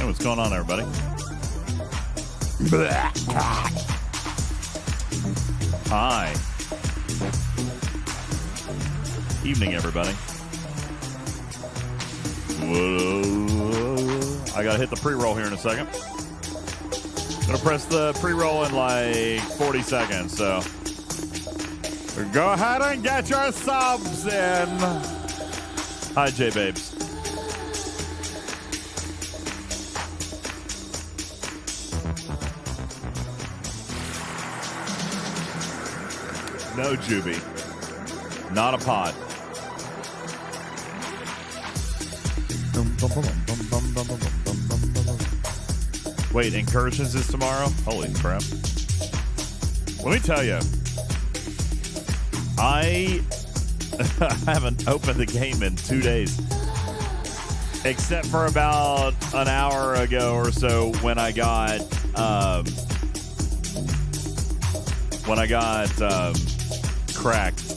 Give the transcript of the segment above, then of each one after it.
Hey, what's going on, everybody? Hi. Evening, everybody. Whoa. I gotta hit the pre-roll here in a second. Gonna press the pre-roll in like 40 seconds, so go ahead and get your subs in. Hi, J-Babes. No Juby. Not a pod. Wait, Incursions is tomorrow? Holy crap. Let me tell you, I haven't opened the game in 2 days. Except for about an hour ago or so when I got cracked.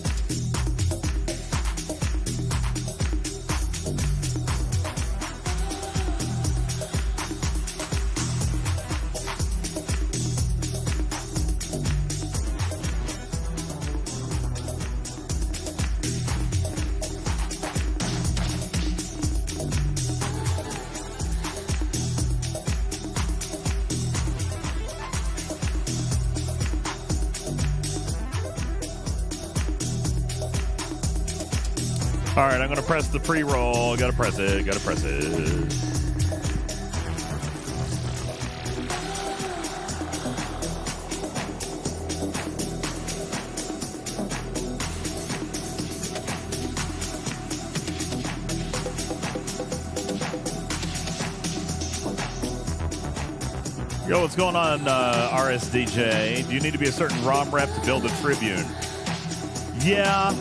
All right, I'm going to press the pre-roll. Got to press it. Yo, what's going on, RSDJ? Do you need to be a certain ROM rep to build a Tribune? Yeah.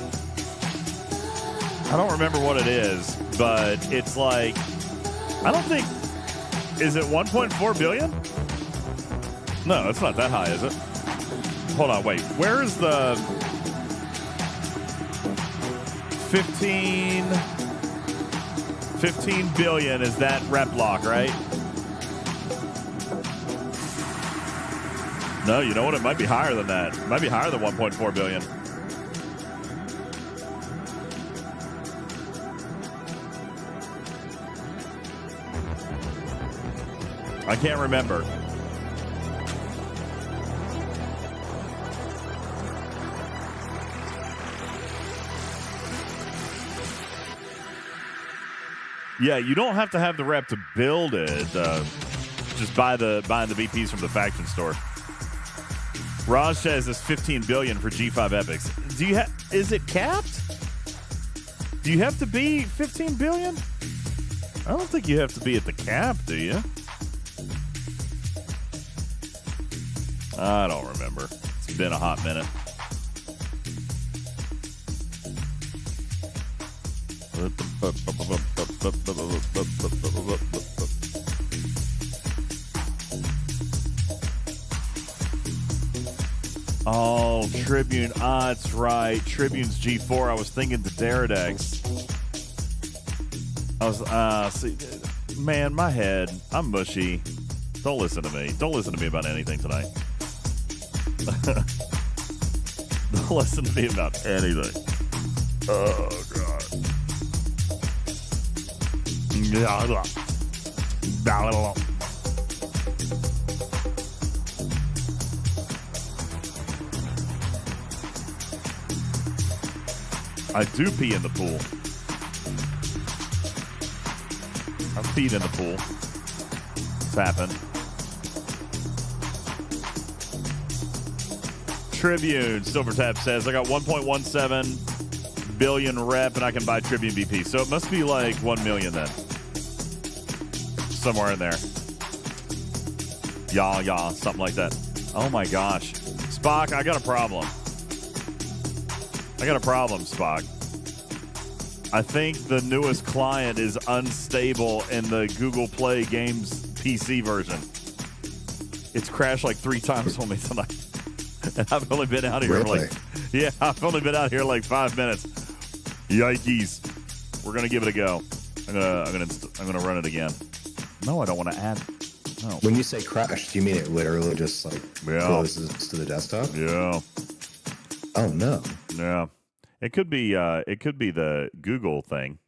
I don't remember what it is, but it's like, I don't think, is it 1.4 billion? No, it's not that high, is it? Hold on, wait. Where is the 15 billion is that rep lock, right? No, you know what? It might be higher than that. It might be higher than 1.4 billion. I can't remember. Yeah, you don't have to have the rep to build it. Just buy the BPs from the faction store. Raj says it's 15 billion for G5 epics. Is it capped? Do you have to be 15 billion? I don't think you have to be at the cap, do you? I don't remember. It's been a hot minute. Oh, Tribune. That's right. Tribune's G4. I was thinking the Daradex. Man, my head. I'm mushy. Don't listen to me. Don't listen to me about anything tonight. Don't listen to me about anything. Oh, God. I do pee in the pool. I've peed in the pool. It's happened. Tribune, Silvertap says, I got 1.17 billion rep and I can buy Tribune BP. So it must be like 1 million then. Somewhere in there. Yeah, something like that. Oh my gosh. Spock, I got a problem. Spock. I think the newest client is unstable in the Google Play Games PC version. It's crashed like 3 times on me tonight. And I've only been out here I've only been out here like 5 minutes. Yikes. We're gonna give it a go. I'm gonna run it again. No, I don't want to add. No. When you say crash, do you mean it literally just like closes to the desktop? Yeah. Oh no. Yeah. It could be the Google thing,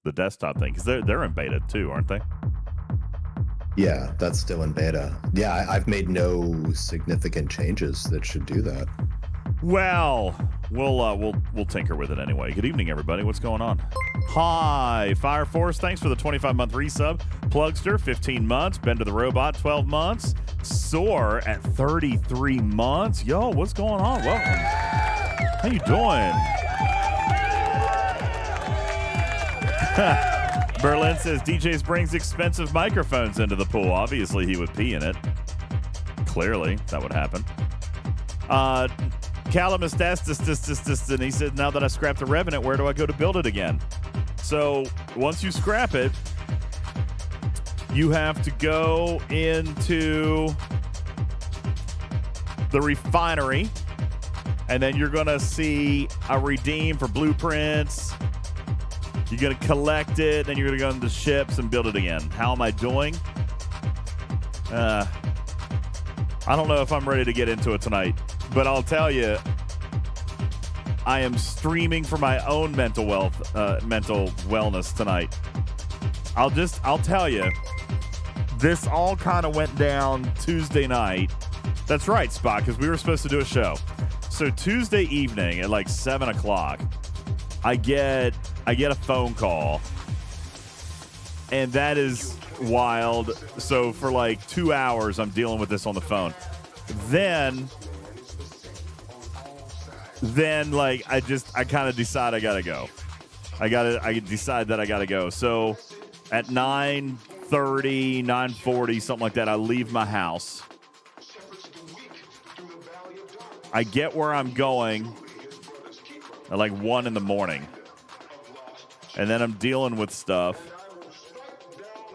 the desktop thing, because they're in beta too, aren't they? Yeah, that's still in beta. Yeah, I've made no significant changes that should do that. Well, we'll tinker with it anyway. Good evening, everybody. What's going on? Hi, Fire Force. Thanks for the 25-month resub. Plugster, 15 months. Bender the Robot, 12 months. Soar at 33 months. Yo, what's going on? Welcome. How you doing? Berlin says DJz brings expensive microphones into the pool. Obviously, he would pee in it. Clearly, that would happen. Calamustastis, and he said, now that I scrapped the Revenant, where do I go to build it again? So once you scrap it, you have to go into the refinery, and then you're going to see a redeem for blueprints. You're going to collect it, then you're going to go into the ships and build it again. How am I doing? I don't know if I'm ready to get into it tonight, but I'll tell you, I am streaming for my own mental wellness tonight. I'll tell you, this all kind of went down Tuesday night. That's right, Spock, because we were supposed to do a show. So Tuesday evening at like 7 o'clock, I get a phone call, and that is wild. So for like 2 hours, I'm dealing with this on the phone. Then like I kind of decide I gotta go. I decide that I gotta go. So at 9:30, 9:40, something like that, I leave my house. I get where I'm going at like 1 in the morning. And then I'm dealing with stuff.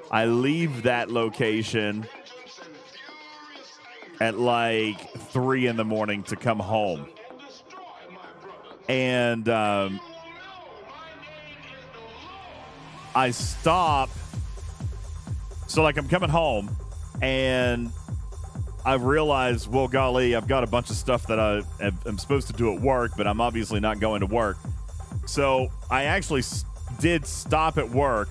I leave that location at like 3 in the morning to come home. And I stop. So like I'm coming home and I realized, well, golly, I've got a bunch of stuff that I'm supposed to do at work, but I'm obviously not going to work. So I actually did stop at work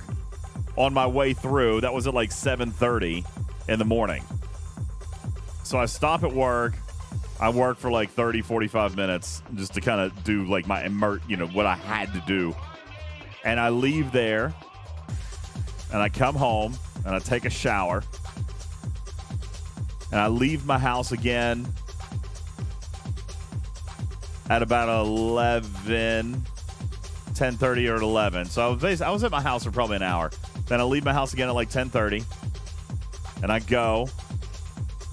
on my way through. That was at like 7:30 in the morning. So I stop at work. I work for like 30, 45 minutes just to kind of do like my what I had to do. And I leave there and I come home and I take a shower and I leave my house again at about 11, 10:30 or 11. So I was at my house for probably an hour. Then I leave my house again at like 10:30 and I go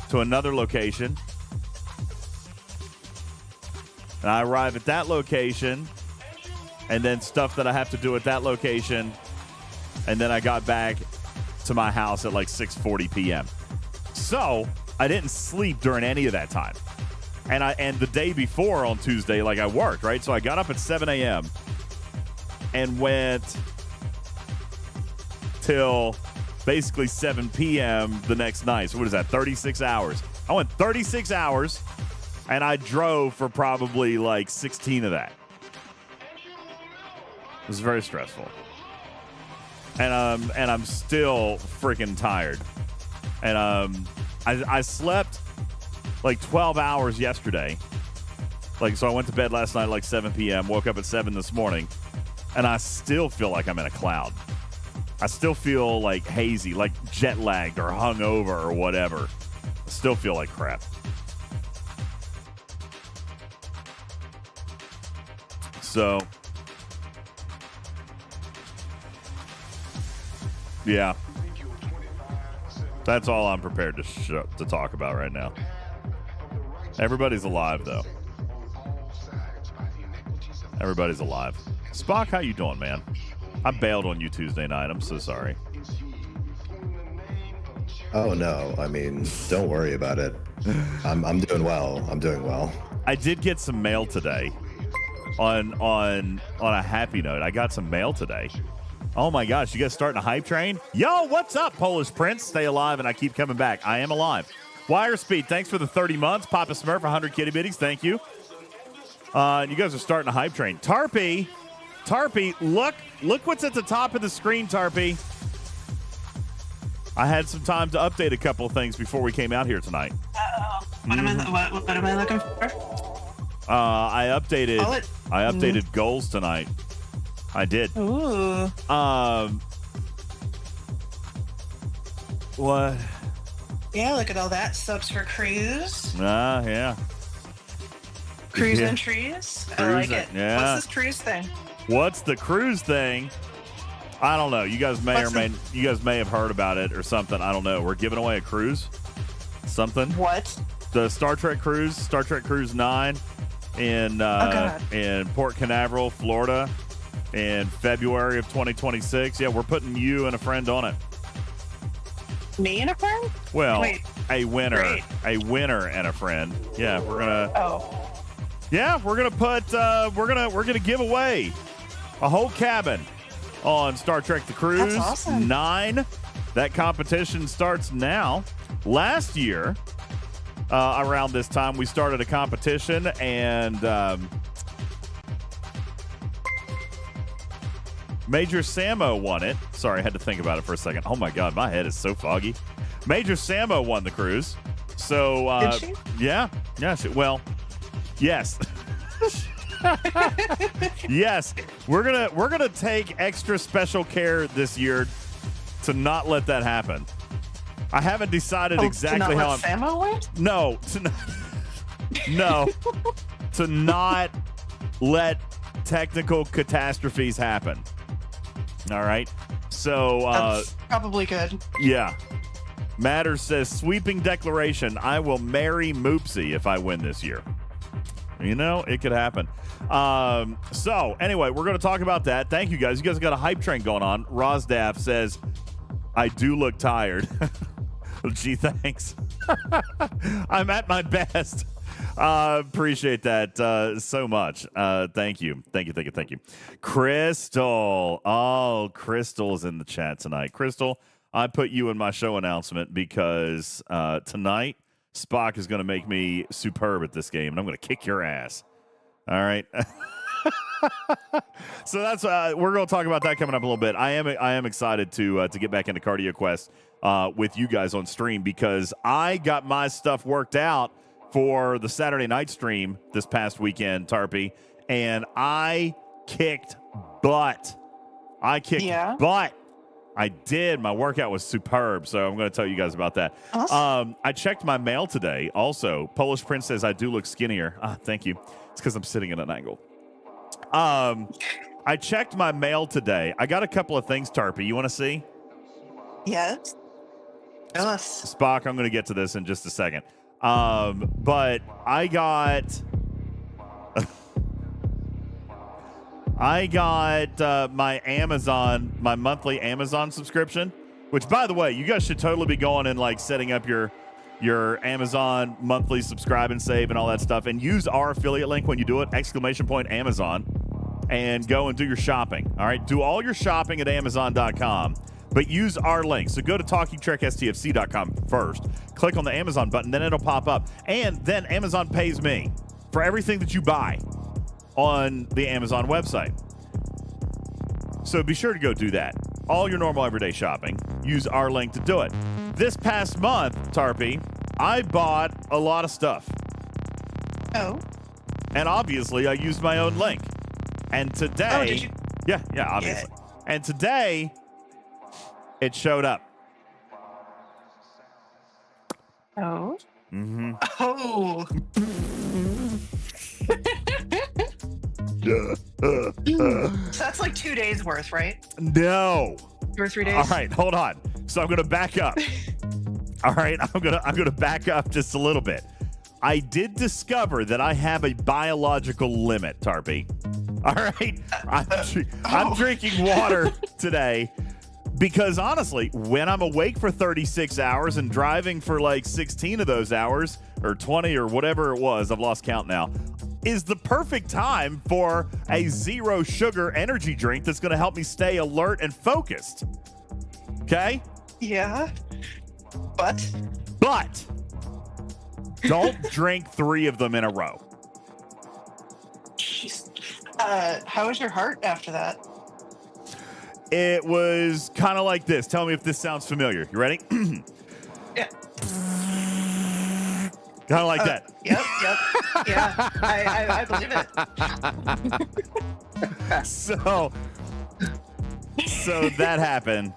to another location. And I arrive at that location, and then stuff that I have to do at that location, and then I got back to my house at like 6:40 p.m. So I didn't sleep during any of that time. And the day before on Tuesday, like I worked, right? So I got up at 7 a.m. and went till basically 7 p.m. the next night. So what is that, 36 hours? I went 36 hours. And I drove for probably like 16 of that. It was very stressful. And I'm still freaking tired. And I slept like 12 hours yesterday. Like, so I went to bed last night at like 7 p.m., woke up at 7 this morning, and I still feel like I'm in a cloud. I still feel like hazy, like jet lagged or hungover or whatever. I still feel like crap. So, yeah, that's all I'm prepared to talk about right now. Everybody's alive, though. Everybody's alive. Spock, how you doing, man? I bailed on you Tuesday night. I'm so sorry. Oh no, I mean, don't worry about it. I'm doing well. I'm doing well. I did get some mail today. On a happy note, I got some mail today. Oh my gosh, you guys starting a hype train? Yo, what's up, Polish Prince? Stay alive, and I keep coming back. I am alive. Wire Speed, thanks for the 30 months. Papa Smurf, 100 kitty bitties, thank you. You guys are starting a hype train. Tarpy, look what's at the top of the screen, Tarpy. I had some time to update a couple of things before we came out here tonight. Uh-oh. What am I looking for? I updated goals tonight. I did. Ooh. What? Yeah, look at all that. Subs for Cruise. Yeah. Cruise Yeah. and Trees. I Cruise like and- it. yeah. What's this cruise thing? What's the cruise thing? I don't know. You guys may have heard about it or something. I don't know. We're giving away a cruise. Something. What? The Star Trek Cruise 9 in Port Canaveral, Florida in February of 2026. Yeah, we're putting you and a friend on it. Me and a friend? Well, Wait. a winner and a friend. Yeah, we're gonna put we're gonna give away a whole cabin on Star Trek The Cruise. That's awesome. 9. That competition starts now. Last year, around this time, we started a competition, and Major Samo won it. Sorry, I had to think about it for a second. Oh my God, my head is so foggy. Major Samo won the cruise. So Did she? Yeah. Well, yes. Yes, we're gonna take extra special care this year to not let that happen. I haven't decided exactly how I'm. Samo went? No, to not let technical catastrophes happen. All right, so That's probably good. yeah. Matters says sweeping declaration. I will marry Moopsy if I win this year. You know, it could happen. So anyway, we're going to talk about that. Thank you guys. You guys got a hype train going on. Rosdaff says, I do look tired. Gee, thanks. I'm at my best. Appreciate that so much. Thank you. Crystal. Oh, Crystal's in the chat tonight. Crystal, I put you in my show announcement because tonight Spock is going to make me superb at this game, and I'm going to kick your ass. All right. So that's we're going to talk about that coming up a little bit. I am excited to get back into Cardio Quest with you guys on stream because I got my stuff worked out for the Saturday night stream this past weekend, Tarpy, and I kicked butt. Butt. I did. My workout was superb, so I'm going to tell you guys about that. Awesome. I checked my mail today. Also, Polish Prince says I do look skinnier. Thank you. It's because I'm sitting at an angle. I checked my mail today. I got a couple of things, Tarpy. You want to see? Yes. Yes. Spock, I'm going to get to this in just a second. But I got my monthly Amazon subscription, which, by the way, you guys should totally be going and like setting up your Amazon monthly subscribe and save and all that stuff, and use our affiliate link when you do it, !Amazon, and go and do your shopping. All right, do all your shopping at Amazon.com, but use our link. So go to TalkingTrekSTFC.com first, click on the Amazon button, then it'll pop up, and then Amazon pays me for everything that you buy on the Amazon website. So be sure to go do that. All your normal everyday shopping, use our link to do it. This past month, Tarpy, I bought a lot of stuff. Oh. And obviously, I used my own link. And today... Oh, did you? Yeah, obviously. And today, it showed up. Oh. Mm-hmm. Oh. So that's like 2 days worth, right? No. 2 or 3 days? All right, hold on. So I'm going to back up. All right, I'm gonna back up just a little bit. I did discover that I have a biological limit, Tarpy. All right, I'm drinking water today because honestly, when I'm awake for 36 hours and driving for like 16 of those hours or 20 or whatever it was, I've lost count now. is the perfect time for a zero sugar energy drink that's going to help me stay alert and focused. Okay? Yeah. But don't drink 3 of them in a row. jeez. How was your heart after that? It was kind of like this. Tell me if this sounds familiar. You ready? Yeah. Kind of like that. Yep. Yeah. I believe it. So that happened.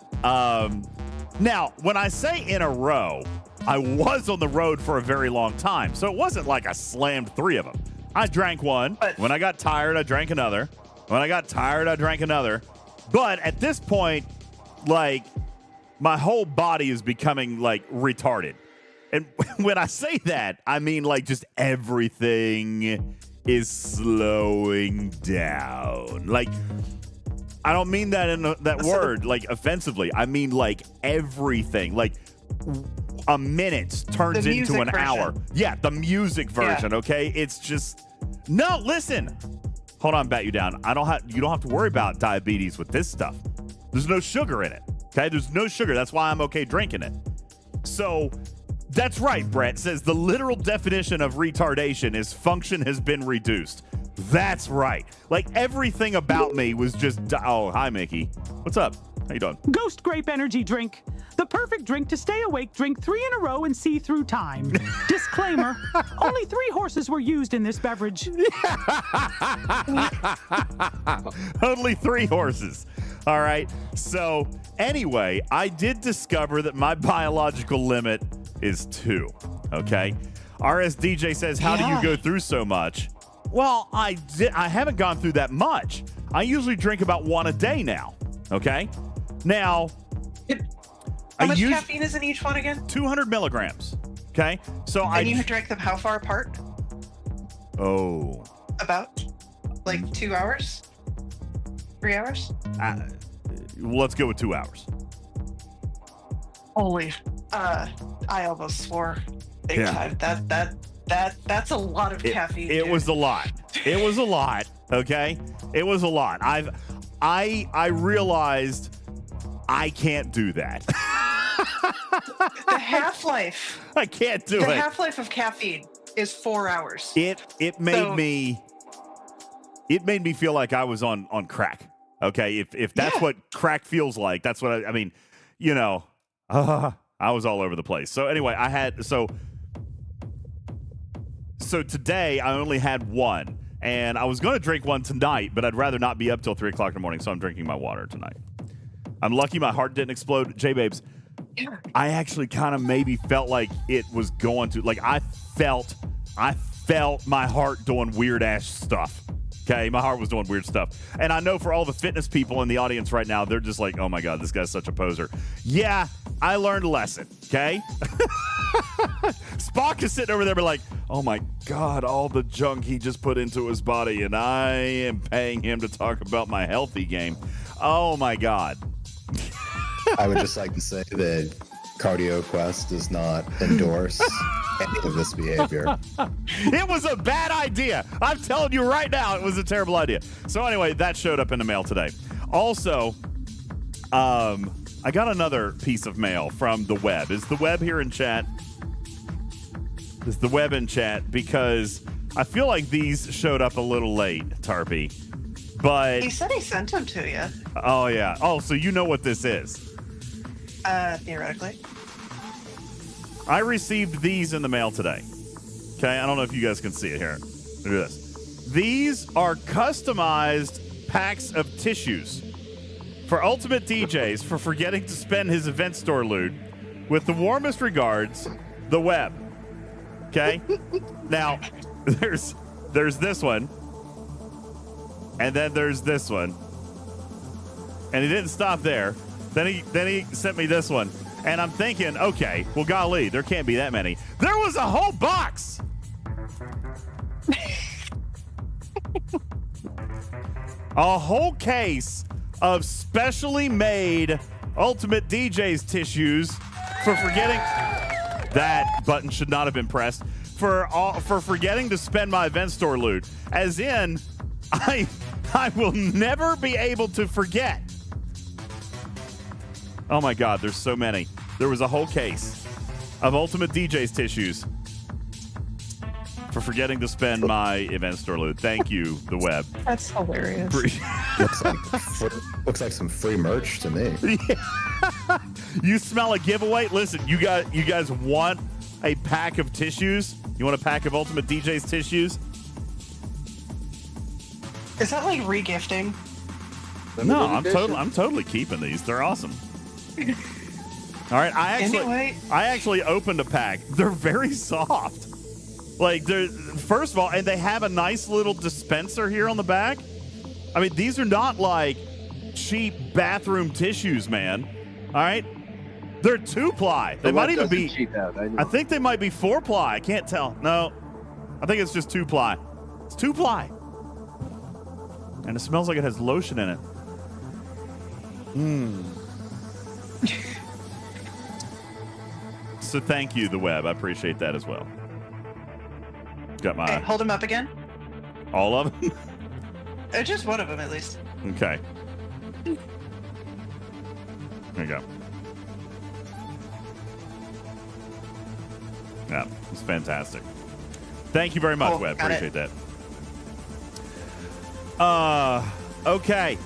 Now, when I say in a row, I was on the road for a very long time. So it wasn't like I slammed 3 of them. I drank one. When I got tired, I drank another. When I got tired, I drank another. But at this point, like, my whole body is becoming, like, retarded. And when I say that, I mean, like, just everything is slowing down. Like, I don't mean that in that word, like, offensively. I mean, like, everything. Like, a minute turns into an hour. Yeah, the music version, okay? It's just... No, listen. Hold on, bat you down. You don't have to worry about diabetes with this stuff. There's no sugar in it, okay? There's no sugar. That's why I'm okay drinking it. So... That's right, Brett says the literal definition of retardation is function has been reduced. That's right. Like everything about me was just, oh, hi, Mickey. What's up? How you doing? Ghost Grape Energy Drink. The perfect drink to stay awake, drink 3 in a row, and see through time. Disclaimer, only 3 horses were used in this beverage. Only 3 horses. All right. So anyway, I did discover that my biological limit is 2. Okay. RSDJ says, how do you go through so much? Well, I haven't gone through that much. I usually drink about 1 a day now. Okay. Now, how much caffeine is in each one again? 200 milligrams. Okay. So and you drank them how far apart? Oh. About? Like 2 hours? 3 hours? Let's go with 2 hours. Holy. I almost swore big time. That's a lot of caffeine. It was a lot. It was a lot. Okay. It was a lot. I realized I can't do that. The half-life. I can't do it. The half-life of caffeine is 4 hours. It made me feel like I was on crack. Okay. If that's what crack feels like, that's what I mean, you know, I was all over the place. So anyway, so today I only had 1, and I was going to drink 1 tonight, but I'd rather not be up till 3 o'clock in the morning, so I'm drinking my water tonight. I'm lucky my heart didn't explode. J-Babes, I actually kind of maybe felt like it was going to, like I felt my heart doing weird-ass stuff. Okay, my heart was doing weird stuff. And I know for all the fitness people in the audience right now, they're just like, oh my God, this guy's such a poser. Yeah, I learned a lesson, okay? Spock is sitting over there like, oh my God, all the junk he just put into his body, and I am paying him to talk about my healthy game. Oh my God. I would just like to say that Cardio Quest does not endorse any of this behavior. It was a bad idea. I'm telling you right now, it was a terrible idea. So anyway, that showed up in the mail today. Also, I got another piece of mail from the web. Is the web here in chat? Is the web in chat? Because I feel like these showed up a little late, Tarpy. But he said he sent them to you. Oh, yeah. Oh, so you know what this is? Theoretically. I received these in the mail today. Okay, I don't know if you guys can see it here. Look at this. These are customized packs of tissues for UltimatDJz for forgetting to spend his event store loot. With the warmest regards, the web. Okay? Now, there's this one. And then there's this one. And he didn't stop there. Then he sent me this one. And I'm thinking, okay, well, golly, there can't be that many. There was a whole box. A whole case of specially made UltimatDJz tissues for forgetting. That button should not have been pressed. for forgetting to spend my event store loot. As in, I will never be able to forget. Oh my God, there's so many. There was a whole case of UltimatDJz tissues for forgetting to spend my event store loot. Thank you, the web. That's hilarious. Looks like some free merch to me. Yeah. You smell a giveaway? Listen, you guys want a pack of tissues? You want a pack of UltimatDJz tissues? Is that like regifting? No, I'm totally keeping these. They're awesome. All right, I actually opened a pack. They're very soft. Like, they're, first of all, and they have a nice little dispenser here on the back. I mean, these are not like cheap bathroom tissues, man. All right, they're 2-ply. They might even be. Cheap out, I think they might be 4-ply. I can't tell. No, I think it's just 2-ply. It's 2-ply, and it smells like it has lotion in it. So thank you, the web. I appreciate that as well. Got my Okay, hold them up again. all of them. Just one of them, at least. Okay. There you go. Yeah, it's fantastic. Thank you very much, Cool, Web. got Appreciate that. Okay.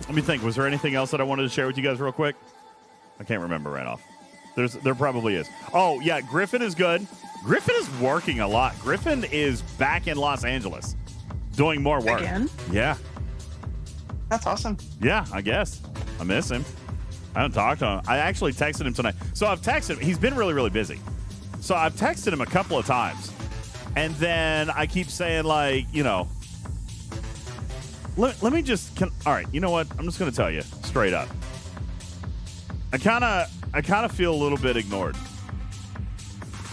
Let me think. Was there anything else that I wanted to share with you guys real quick? I can't remember right off. There probably is. Oh, yeah, Griffin is good. Griffin is working a lot. Griffin is back in Los Angeles doing more work. Again? Yeah. That's awesome. Yeah, I guess. I miss him. I haven't talked to him. I actually texted him tonight. So I've texted him. He's been really, really busy. So I've texted him a couple of times. And then I keep saying, like, you know, let me just, all right, you know what? I'm just going to tell you straight up. I kind of feel a little bit ignored.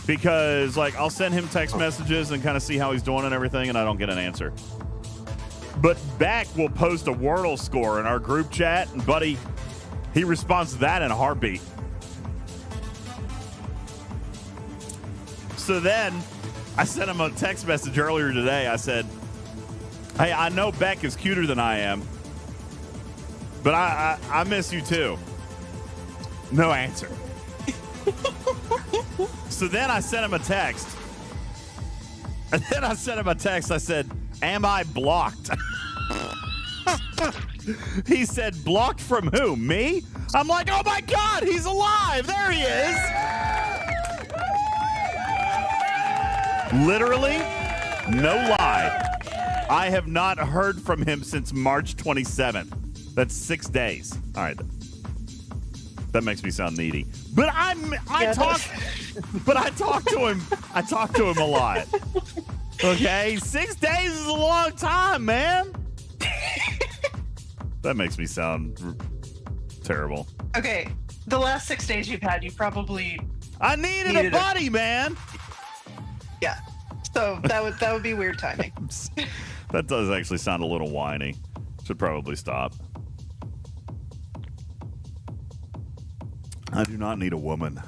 Because, like, I'll send him text messages and kind of see how he's doing and everything, and I don't get an answer. But Beck will post a Wordle score in our group chat, and buddy, he responds to that in a heartbeat. So then I sent him a text message earlier today. I said, hey, I know Beck is cuter than I am, but I miss you too. No answer. So then I sent him a text. And then I sent him a text. I said, am I blocked? He said, blocked from who? Me? I'm like, oh my God, he's alive. There he is. Literally, no lie. I have not heard from him since March 27th. That's 6 days. All right. That makes me sound needy. But I talk to him. I talk to him a lot. Okay? 6 days is a long time, man. That makes me sound terrible. Okay, the last 6 days you've had, you probably I needed a buddy, man. Yeah. So that would be weird timing. That does actually sound a little whiny. Should probably stop. I do not need a woman.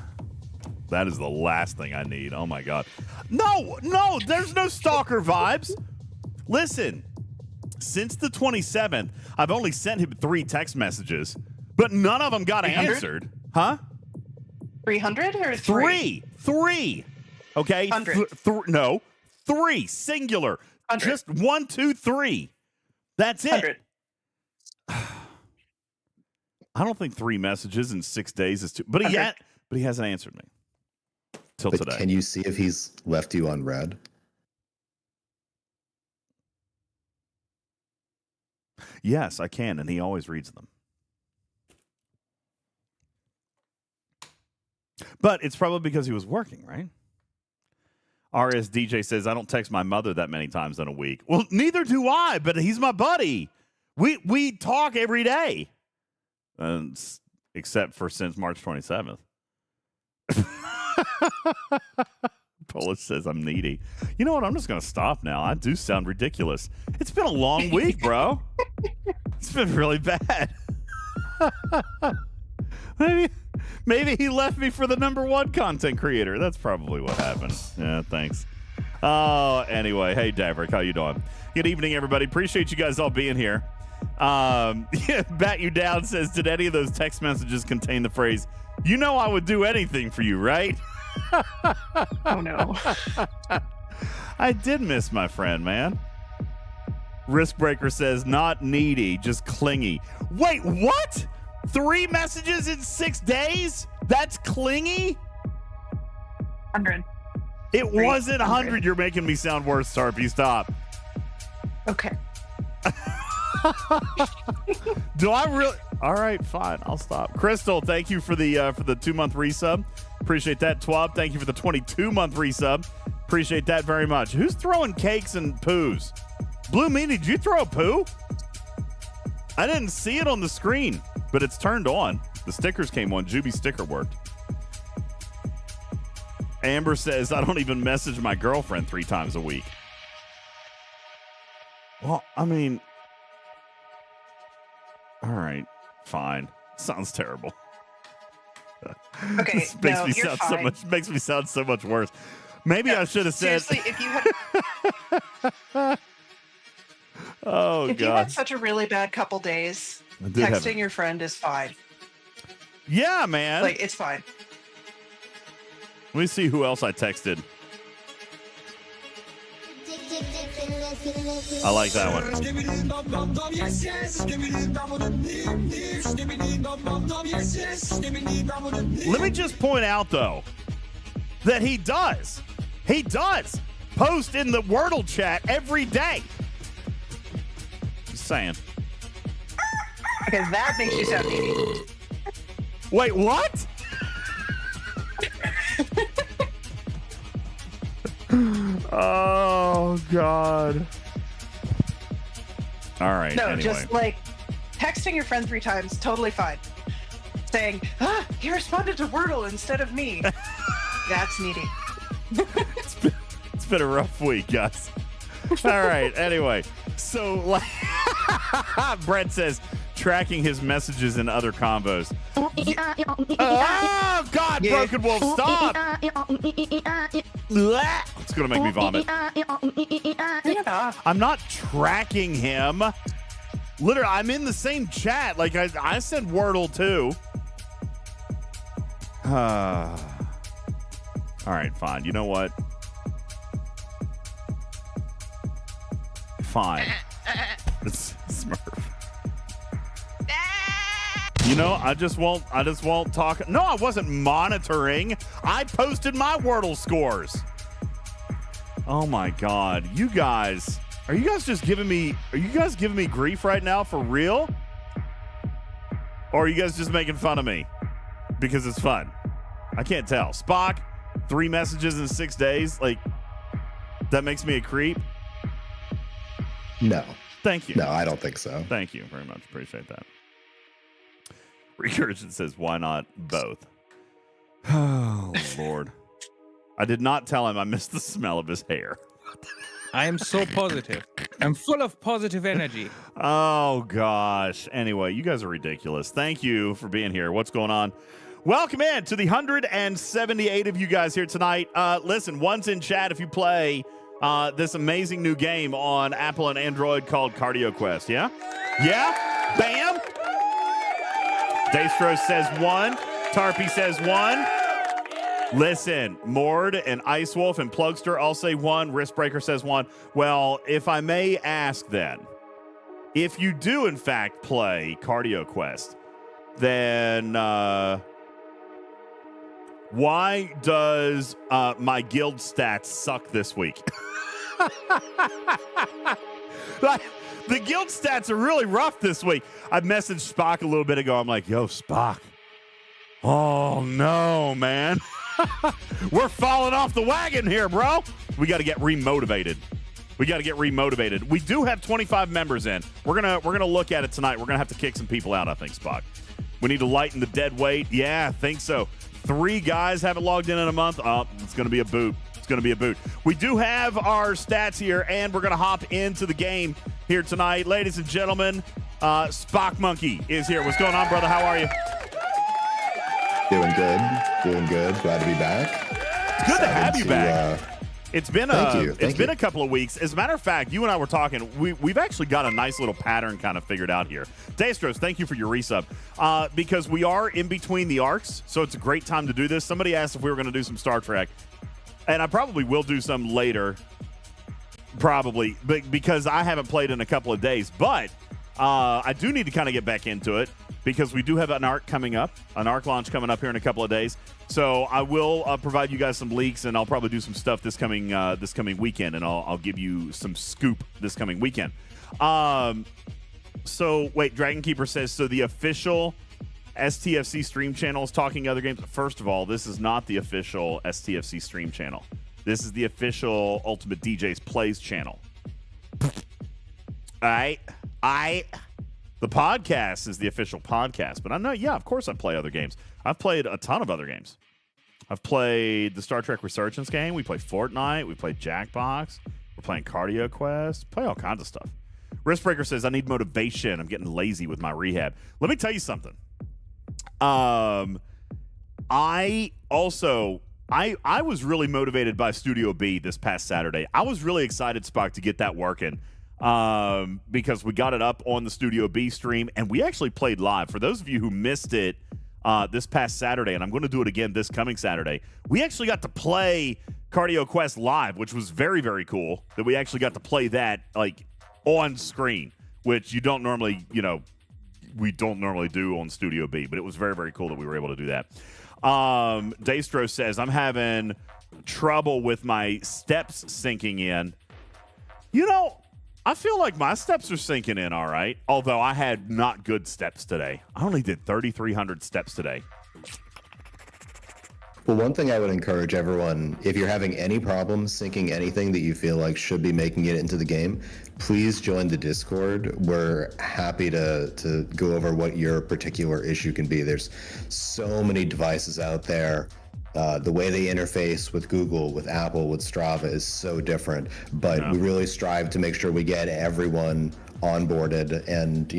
That is the last thing I need. Oh my God. No, there's no stalker vibes. Listen, since the 27th, I've only sent him 3 text messages, but none of them got 300? answered. Huh? 300 or 3? Okay. 100. No, 3 singular. 100. Just 1, 2, 3. That's it. 100. I don't think 3 messages in 6 days is too. But he hasn't answered me till But today. can you see if he's left you on red? Yes, I can, and he always reads them. But it's probably because he was working, right? RSDJ says, I don't text my mother that many times in a week. Well, neither do I, but he's my buddy. We talk every day. Except for since March 27th. Polish says I'm needy. You know what? I'm just going to stop now. I do sound ridiculous. It's been a long week, bro. It's been really bad. Maybe he left me for the #1 content creator. That's probably what happened. Yeah, thanks. Anyway, hey, Daverick, how you doing? Good evening, everybody. Appreciate you guys all being here. Bat You Down says, did any of those text messages contain the phrase, "You know I would do anything for you," right? Oh, no. I did miss my friend, man. Riskbreaker says, not needy, just clingy. Wait, what? 3 messages in 6 days? That's clingy? 100. It wasn't 100. You're making me sound worse, Tarpy. Stop. Okay. Do I really? All right, fine. I'll stop. Crystal, thank you for the 2-month resub. Appreciate that. Twab, thank you for the 22-month resub. Appreciate that very much. Who's throwing cakes and poos? Blue Meanie, did you throw a poo? I didn't see it on the screen, but it's turned on. The stickers came on. Juby's sticker worked. Amber says, I don't even message my girlfriend 3 times a week. Well, I mean, all right, fine. Sounds terrible. Okay, This makes me sound so much. Makes me sound so much worse. Maybe I should have said. Seriously, if you had, Oh if you God! had such a really bad couple days, I did have texting your friend is fine. Yeah, man. Like, it's fine. Let me see who else I texted. I like that one. Let me just point out, though, that he does post in the Wordle chat every day. Just saying. Okay, that makes you sound needy. Wait, what? Oh, God. All right. No, anyway. just like texting your friend 3 times, totally fine. Saying, he responded to Wordle instead of me. That's needy. It's been a rough week, guys. All right. Anyway, so like Brett says, tracking his messages in other combos. Oh, God, Yeah. Broken Wolf, stop. It's going to make me vomit. I'm not tracking him. Literally, I'm in the same chat. Like, I said Wordle, too. All right, fine. You know what? Fine. It's Smurf. You know, I just won't talk. No, I wasn't monitoring. I posted my Wordle scores. Oh my God. You guys, are you guys giving me grief right now for real? Or are you guys just making fun of me because it's fun? I can't tell. Spock, 3 messages in 6 days. Like, that makes me a creep. No. Thank you. No, I don't think so. Thank you very much. Appreciate that. Recursion says, why not both? Oh, Lord. I did not tell him I missed the smell of his hair. I am so positive. I'm full of positive energy. Oh, gosh. Anyway, you guys are ridiculous. Thank you for being here. What's going on? Welcome in to the 178 of you guys here tonight. Listen, one's in chat if you play this amazing new game on Apple and Android called Cardio Quest. Yeah? Yeah? Bam! Daystro says 1. Tarpy says 1. Listen, Mord and Ice Wolf and Plugster all say 1. Riskbreaker says 1. Well, if I may ask then, if you do in fact play Cardio Quest, then why does my guild stats suck this week? Like, the guild stats are really rough this week. I messaged Spock a little bit ago. I'm like, yo, Spock. Oh, no, man. We're falling off the wagon here, bro. We got to get remotivated. We do have 25 members in. We're gonna look at it tonight. We're going to have to kick some people out, I think, Spock. We need to lighten the dead weight. Yeah, I think so. 3 guys haven't logged in a month. Oh, it's going to be a boot. We do have our stats here, and we're going to hop into the game here tonight. Ladies and gentlemen, Spock Monkey is here. What's going on, brother? How are you? Doing good. Doing good. Glad to be back. It's good to have you back. It's been Thank a couple of weeks. As a matter of fact, you and I were talking. We've actually got a nice little pattern kind of figured out here. Dastros, thank you for your resub. Because we are in between the arcs, so it's a great time to do this. Somebody asked if we were going to do some Star Trek, and I probably will do some later, probably, but because I haven't played in a couple of days. But I do need to kind of get back into it because we do have an arc coming up, an arc launch coming up here in a couple of days. So I will provide you guys some leaks, and I'll probably do some stuff this coming weekend, and I'll give you some scoop this coming weekend. So wait, Dragon Keeper says, so the official STFC stream channel is talking other games. First of all, this is not the official STFC stream channel. This is the official UltimatDJz Plays channel. All right. The podcast is the official podcast, but of course I play other games. I've played a ton of other games. I've played the Star Trek Resurgence game. We play Fortnite. We play Jackbox. We're playing Cardio Quest. Play all kinds of stuff. Riskbreaker says, I need motivation. I'm getting lazy with my rehab. Let me tell you something. I was really motivated by Studio B this past Saturday. I was really excited, Spock, to get that working. Because we got it up on the Studio B stream, and we actually played live. For those of you who missed it this past Saturday, and I'm going to do it again this coming Saturday, we actually got to play Cardio Quest live, which was very, very cool, that we actually got to play that, like, on screen, which we don't normally do on Studio B, but it was very, very cool that we were able to do that. Dastro says, I'm having trouble with my steps sinking in. I feel like my steps are sinking in all right, although I had not good steps today. I only did 3,300 steps today. Well, one thing I would encourage everyone, if you're having any problems syncing anything that you feel like should be making it into the game, please join the Discord. We're happy to go over what your particular issue can be. There's so many devices out there. The way they interface with Google, with Apple, with Strava is so different, but we really strive to make sure we get everyone onboarded, and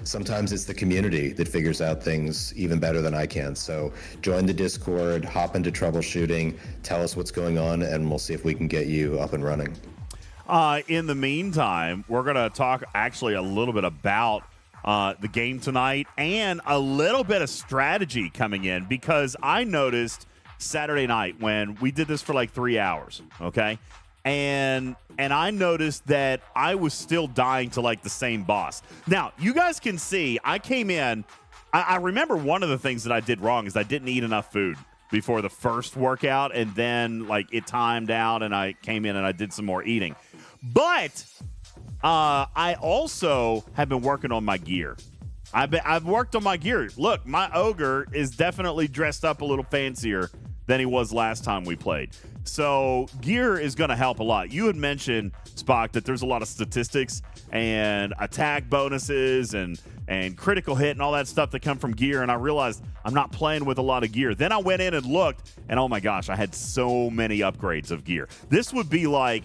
sometimes it's the community that figures out things even better than I can. So join the Discord, hop into troubleshooting, tell us what's going on, and we'll see if we can get you up and running. In the meantime, we're going to talk actually a little bit about the game tonight and a little bit of strategy coming in, because I noticed Saturday night when we did this for like 3 hours, okay? And I noticed that I was still dying to like the same boss. Now, you guys can see I came in. I remember one of the things that I did wrong is I didn't eat enough food before the first workout, and then like it timed out and I came in and I did some more eating. But I also have been working on my gear. I've worked on my gear. Look, my ogre is definitely dressed up a little fancier than he was last time we played. So gear is going to help a lot. You had mentioned, Spock, that there's a lot of statistics and attack bonuses and critical hit and all that stuff that come from gear, and I realized I'm not playing with a lot of gear. Then I went in and looked, and oh my gosh, I had so many upgrades of gear. This would be like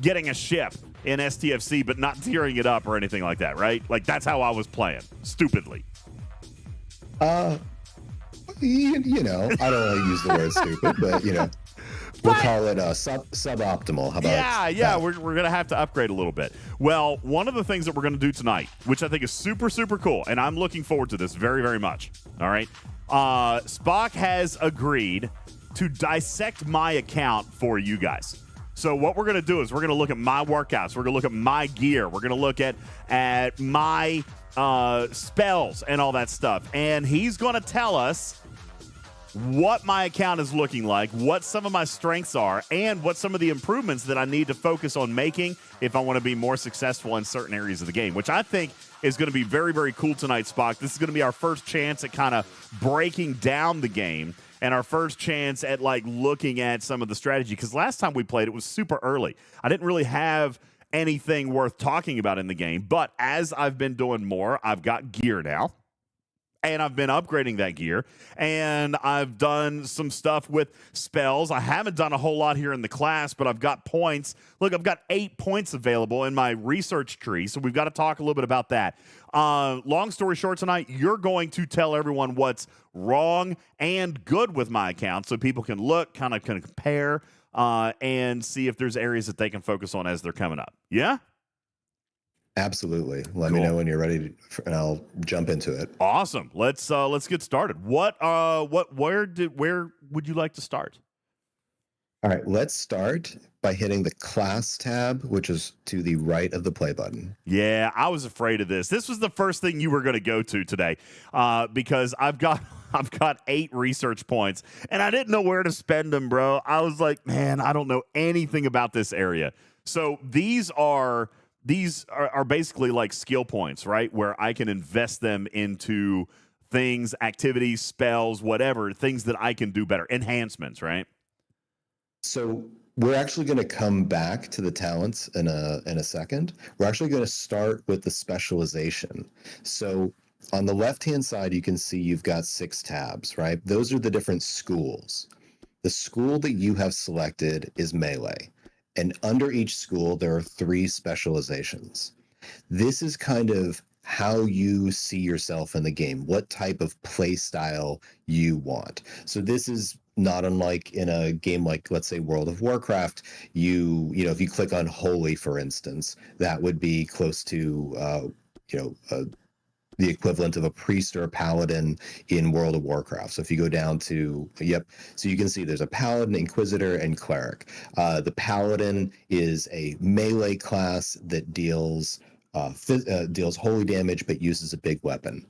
getting a ship in STFC but not tearing it up or anything like that, right? Like, that's how I was playing, stupidly. I don't want to use the word stupid, but we'll call it suboptimal. How about we're going to have to upgrade a little bit. Well, one of the things that we're going to do tonight, which I think is super, super cool, and I'm looking forward to this very, very much, all right? Spock has agreed to dissect my account for you guys. So what we're going to do is we're going to look at my workouts. We're going to look at my gear. We're going to look at my spells and all that stuff. And he's going to tell us what my account is looking like, what some of my strengths are, and what some of the improvements that I need to focus on making if I want to be more successful in certain areas of the game, which I think is going to be very, very cool tonight, Spock. This is going to be our first chance at kind of breaking down the game and our first chance at like looking at some of the strategy, because last time we played, it was super early. I didn't really have anything worth talking about in the game, but as I've been doing more, I've got gear now. and I've been upgrading that gear, and I've done some stuff with spells. I haven't done a whole lot here in the class, but I've got points. Look, I've got 8 points available in my research tree, so we've got to talk a little bit about that. Long story short tonight, you're going to tell everyone what's wrong and good with my account so people can look, kind of compare, and see if there's areas that they can focus on as they're coming up. Yeah? Absolutely. Let me know when you're ready, and I'll jump into it. Awesome. Let's get started. Where would you like to start? All right, let's start by hitting the class tab, which is to the right of the play button. Yeah, I was afraid of this. This was the first thing you were going to go to today, because I've got 8 research points, and I didn't know where to spend them, bro. I was like, man, I don't know anything about this area. So these are basically like skill points, right? Where I can invest them into things, activities, spells, whatever, things that I can do better, enhancements, right? So we're actually going to come back to the talents in a second. We're actually going to start with the specialization. So on the left-hand side, you can see you've got 6 tabs, right? Those are the different schools. The school that you have selected is melee. And under each school, there are 3 specializations. This is kind of how you see yourself in the game, what type of play style you want. So this is not unlike in a game like, let's say, World of Warcraft. You know, if you click on Holy, for instance, that would be close to, the equivalent of a priest or a paladin in World of Warcraft. So if you go down to, so you can see there's a paladin, inquisitor, and cleric. The paladin is a melee class that deals holy damage but uses a big weapon.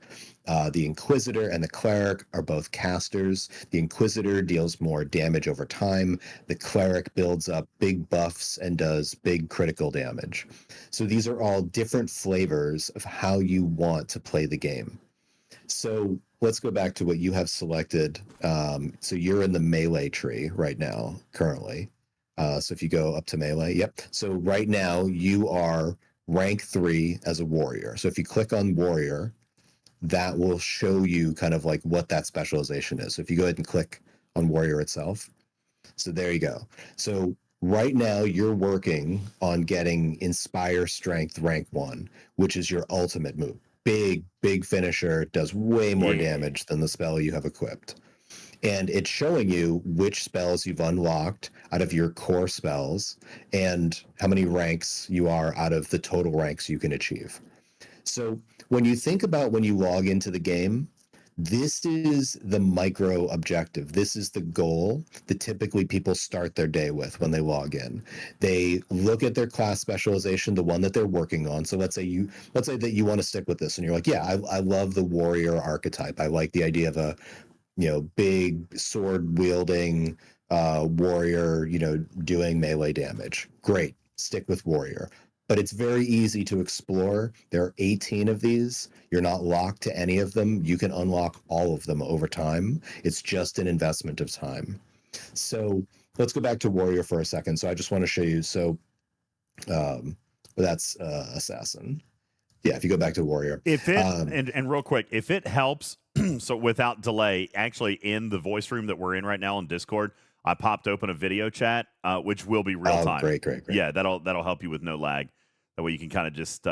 The inquisitor and the cleric are both casters. The inquisitor deals more damage over time. The cleric builds up big buffs and does big critical damage. So these are all different flavors of how you want to play the game. So let's go back to what you have selected. So you're in the melee tree right now, currently. So if you go up to melee, so right now you are rank 3 as a warrior. So if you click on warrior, that will show you kind of like what that specialization is. So if you go ahead and click on warrior itself, so there you go. So right now you're working on getting Inspire Strength rank 1, which is your ultimate move. Big finisher, does way more damage than the spell you have equipped. And it's showing you which spells you've unlocked out of your core spells and how many ranks you are out of the total ranks you can achieve. So when you think about when you log into the game, this is the micro objective. This is the goal that typically people start their day with when they log in. They look at their class specialization, the one that they're working on. So let's say that you want to stick with this and you're like, yeah, I love the warrior archetype. I like the idea of a, big sword wielding warrior, doing melee damage. Great. Stick with warrior. But it's very easy to explore. There are 18 of these. You're not locked to any of them. You can unlock all of them over time. It's just an investment of time. So let's go back to warrior for a second. So I just want to show you. So that's assassin. Yeah, if you go back to warrior. If it and real quick, if it helps, so without delay, actually in the voice room that we're in right now on Discord, I popped open a video chat, which will be real time. Great. Yeah, that'll help you with no lag. That way you can kind of just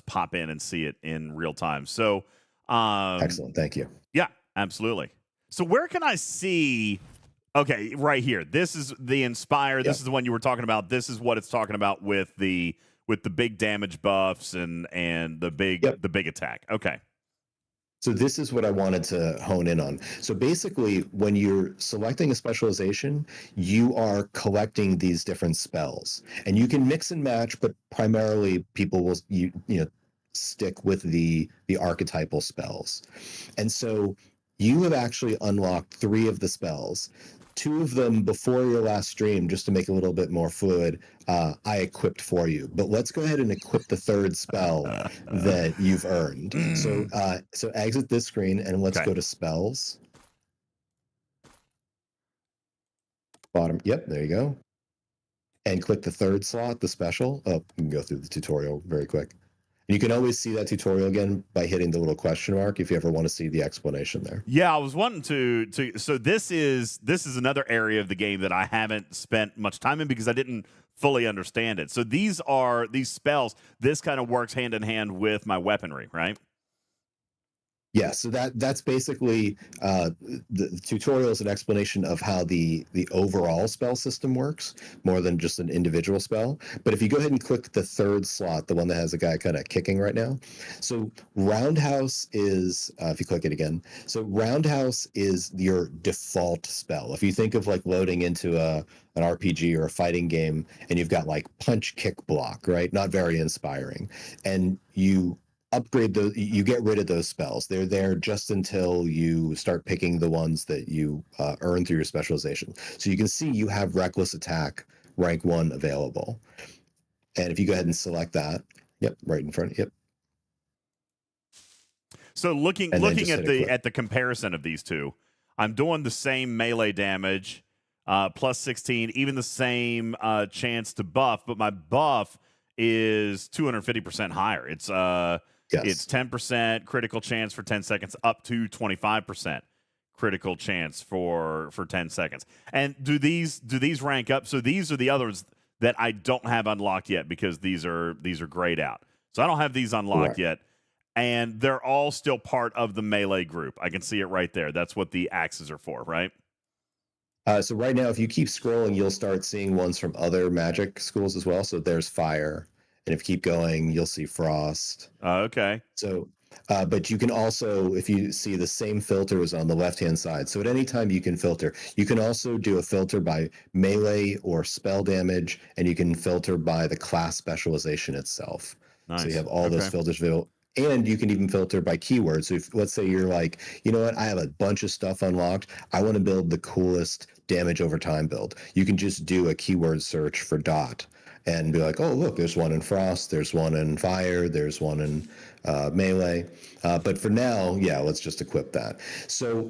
pop in and see it in real time. So excellent, thank you. Yeah, absolutely. So where can I see? Okay, right here. This is the Inspire. This is the one you were talking about. This is what it's talking about with the big damage buffs and the big attack. Okay. So this is what I wanted to hone in on. So basically, when you're selecting a specialization, you are collecting these different spells, and you can mix and match, but primarily people will stick with the archetypal spells. And so you have actually unlocked 3 of the spells. 2 of them before your last stream, just to make it a little bit more fluid, I equipped for you. But let's go ahead and equip the 3rd spell that you've earned. So exit this screen and let's go to spells. Bottom. Yep, there you go. And click the 3rd slot, the special. Oh, you can go through the tutorial very quick. And you can always see that tutorial again by hitting the little question mark if you ever want to see the explanation there. Yeah, I was wanting to. So this is another area of the game that I haven't spent much time in because I didn't fully understand it. So these spells. This kind of works hand in hand with my weaponry, right? Yeah, so that's basically the tutorial is an explanation of how the overall spell system works, more than just an individual spell. But if you go ahead and click the third slot, the one that has a guy kind of kicking right now, so Roundhouse is, if you click it again, so Roundhouse is your default spell. If you think of like loading into an RPG or a fighting game, and you've got like punch, kick, block, right? Not very inspiring, and you upgrade those, you get rid of those spells. They're there just until you start picking the ones that you earn through your specialization. So you can see you have Reckless Attack rank 1 available. And if you go ahead and select that, yep, right in front, yep. So looking at the comparison of these two, I'm doing the same melee damage, plus 16, even the same chance to buff, but my buff is 250% higher. It's Yes. It's 10% critical chance for 10 seconds, up to 25% critical chance for 10 seconds. And do these rank up? So these are the others that I don't have unlocked yet because these are grayed out. So I don't have these unlocked yet, and they're all still part of the melee group. I can see it right there. That's what the axes are for, right? So right now, if you keep scrolling, you'll start seeing ones from other magic schools as well. So there's fire. And if you keep going, you'll see frost. Okay. So, but you can also, if you see the same filters on the left-hand side, so at any time you can filter. You can also do a filter by melee or spell damage, and you can filter by the class specialization itself. Nice. So you have all those filters available. And you can even filter by keywords. So if, let's say you're like, you know what, I have a bunch of stuff unlocked. I want to build the coolest damage over time build. You can just do a keyword search for dot and be like, oh, look, there's one in frost, there's one in fire, there's one in melee. But for now, yeah, let's just equip that. So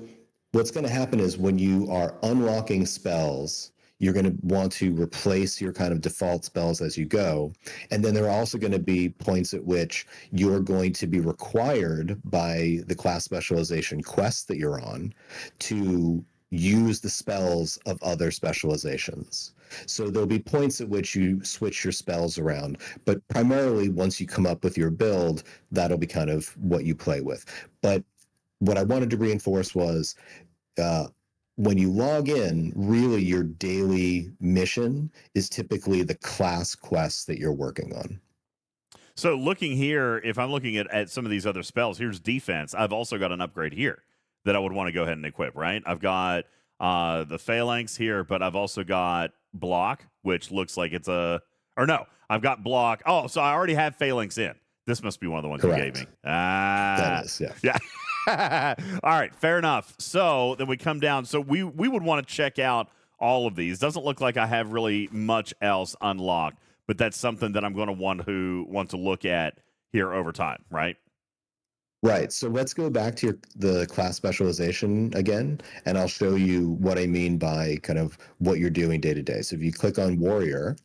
what's going to happen is when you are unlocking spells, you're going to want to replace your kind of default spells as you go. And then there are also going to be points at which you're going to be required by the class specialization quest that you're on to use the spells of other specializations. So there'll be points at which you switch your spells around, but primarily once you come up with your build, that'll be kind of what you play with. But what I wanted to reinforce was when you log in, really your daily mission is typically the class quests that you're working on. So looking here, if I'm looking at some of these other spells, here's defense. I've also got an upgrade here that I would want to go ahead and equip, right? I've got the phalanx here, but I've also got block, which looks like it's I've got block. Oh, so I already have phalanx in. This must be one of the ones Correct. you gave me. That is, yeah. Yeah. All right, fair enough. So then we come down. So we would want to check out all of these. Doesn't look like I have really much else unlocked, but that's something that I'm going to want to look at here over time, right? Right. So let's go back to the class specialization again, and I'll show you what I mean by kind of what you're doing day to day. So if you click on warrior,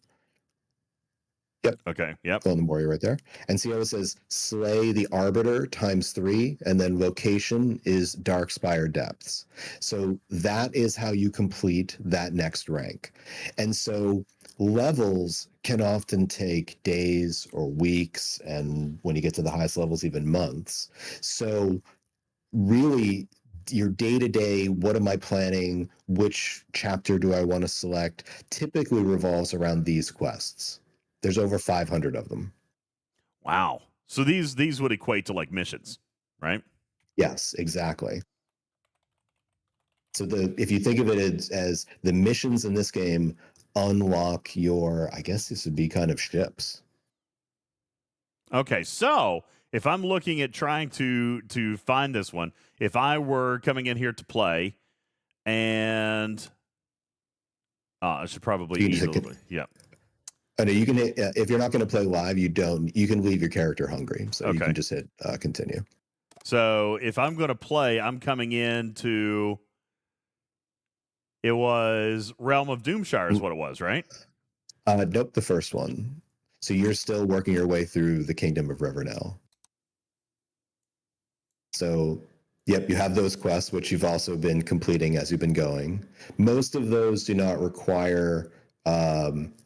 yep. Okay. Yep. On the warrior right there, and see how it says slay the arbiter ×3, and then location is Darkspire Depths. So that is how you complete that next rank. And so levels can often take days or weeks, and when you get to the highest levels, even months. So really, your day-to-day, what am I planning? Which chapter do I want to select? Typically revolves around these quests. There's over 500 of them. Wow. So these would equate to like missions, right? Yes, exactly. So if you think of it as the missions in this game unlock your, I guess this would be kind of ships. Okay, so if I'm looking at trying to find this one, if I were coming in here to play, and I should probably yeah. I know you can hit, if you're not going to play live, you can leave your character hungry, so you can just hit continue. So if I'm going to play, I'm coming into. It was Realm of Doomshire is what it was, right? Nope, the first one. So you're still working your way through the Kingdom of Rivernell. So, yep, you have those quests, which you've also been completing as you've been going. Most of those do not require.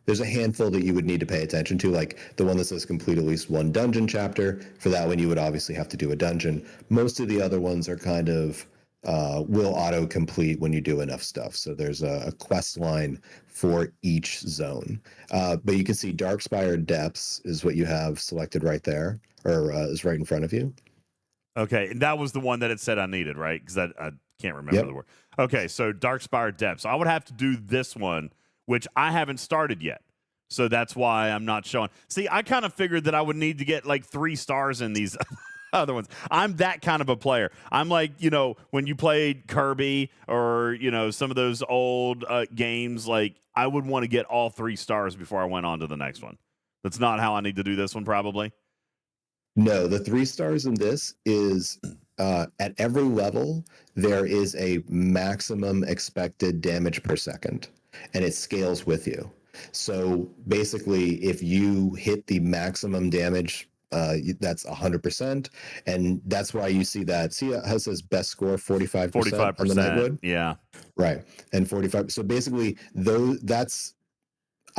There's a handful that you would need to pay attention to, like the one that says complete at least one dungeon chapter. For that one, you would obviously have to do a dungeon. Most of the other ones are kind of will auto-complete when you do enough stuff. So there's a quest line for each zone. But you can see Darkspire Depths is what you have selected right there, or is right in front of you. Okay, and that was the one that it said I needed, right? Because I can't remember the word. Okay, so Darkspire Depths. I would have to do this one, which I haven't started yet. So that's why I'm not showing. See, I kind of figured that I would need to get like 3 stars in these other ones. I'm that kind of a player. I'm like, when you played Kirby or, some of those old games, like I would want to get all 3 stars before I went on to the next one. That's not how I need to do this one, probably. No, the 3 stars in this is at every level, there is a maximum expected damage per second, and it scales with you. So basically, if you hit the maximum damage, that's 100%, and that's why you see that. See how it says best score 45% 45% on the Nightwood? Yeah. Right, and 45. So basically, that's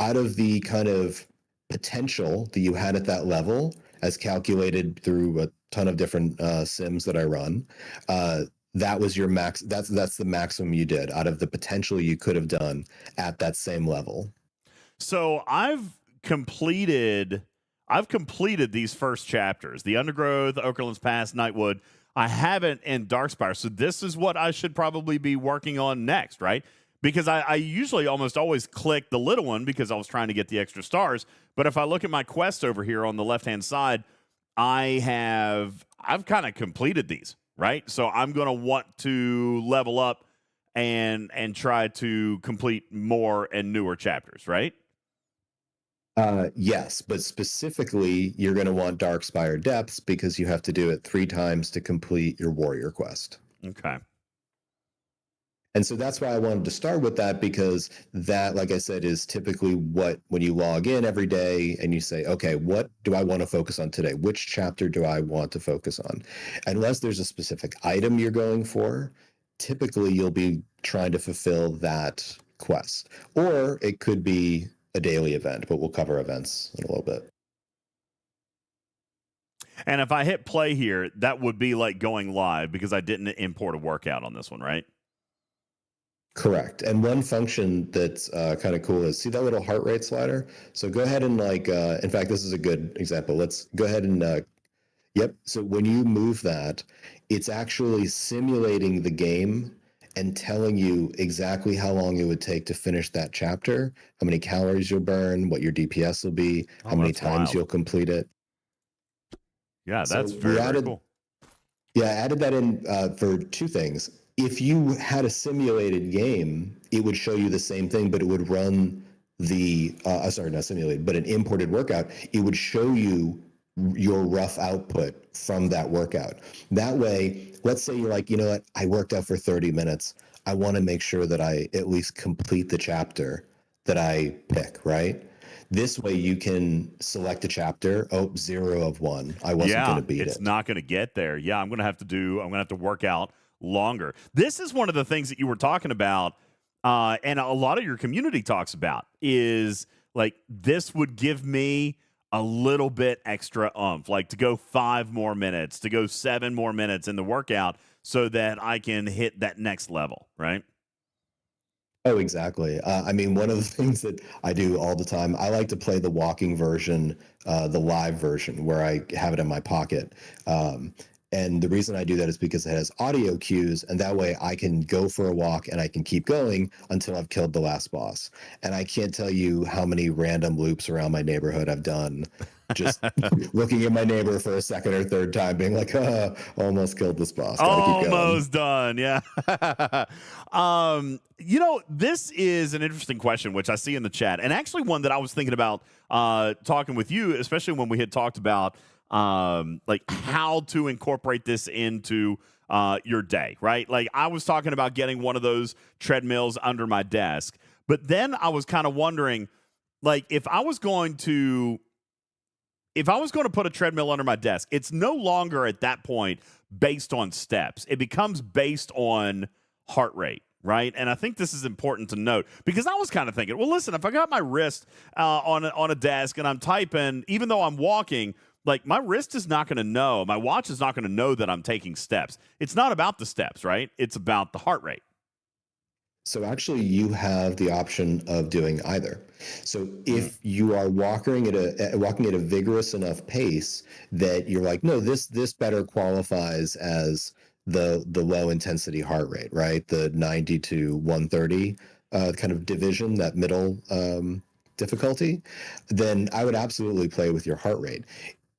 out of the kind of potential that you had at that level, as calculated through a ton of different sims that I run. That was your max. That's the maximum you did out of the potential you could have done at that same level. So I've completed these first chapters, the Undergrowth, Okerland's Pass, Nightwood. I haven't in Darkspire. So this is what I should probably be working on next, right? Because I usually almost always click the little one because I was trying to get the extra stars. But if I look at my quest over here on the left-hand side, I've kind of completed these, right? So I'm going to want to level up and try to complete more and newer chapters, right? Yes, but specifically, you're going to want Darkspire Depths because you have to do it 3 times to complete your warrior quest. Okay. And so that's why I wanted to start with that, because that, like I said, is typically when you log in every day and you say, okay, what do I want to focus on today? Which chapter do I want to focus on? Unless there's a specific item you're going for, typically you'll be trying to fulfill that quest. Or it could be a daily event, but we'll cover events in a little bit. And if I hit play here, that would be like going live because I didn't import a workout on this one, right? Correct. And one function that's kind of cool is, see that little heart rate slider? So go ahead and in fact, this is a good example. Let's go ahead and, yep. So when you move that, it's actually simulating the game and telling you exactly how long it would take to finish that chapter, how many calories you'll burn, what your DPS will be, how many times you'll complete it. Yeah, that's very cool. Yeah, I added that in for 2 things. If you had a simulated game, it would show you the same thing, but it would run sorry, not simulated, but an imported workout. It would show you your rough output from that workout. That way, let's say you're like, you know what, I worked out for 30 minutes. I want to make sure that I at least complete the chapter that I pick, right? This way you can select a chapter. 0 of 1. I wasn't going to beat it. It's not going to get there. Yeah, I'm going to have to work out longer. This is one of the things that you were talking about, and a lot of your community talks about, is like this would give me a little bit extra oomph, like to go 5 more minutes, to go 7 more minutes in the workout so that I can hit that next level, right? Oh, exactly. I mean, one of the things that I do all the time, I like to play the walking version, the live version, where I have it in my pocket. And the reason I do that is because it has audio cues, and that way I can go for a walk and I can keep going until I've killed the last boss. And I can't tell you how many random loops around my neighborhood I've done, just looking at my neighbor for a second or third time, being like, almost killed this boss. Almost done, yeah. This is an interesting question, which I see in the chat, and actually one that I was thinking about talking with you, especially when we had talked about like how to incorporate this into your day, right? Like I was talking about getting one of those treadmills under my desk, but then I was kind of wondering, like if I was going to if I was going to put a treadmill under my desk, it's no longer at that point based on steps. It becomes based on heart rate, right? And I think this is important to note because I was kind of thinking, well, listen, if I got my wrist on a desk and I'm typing, even though I'm walking, like my wrist is not going to know, my watch is not going to know that I'm taking steps. It's not about the steps, right? It's about the heart rate. So actually, you have the option of doing either. So if you are walking at a vigorous enough pace that you're like, no, this better qualifies as the low intensity heart rate, right? The 90 to 130 kind of division, that middle difficulty, then I would absolutely play with your heart rate.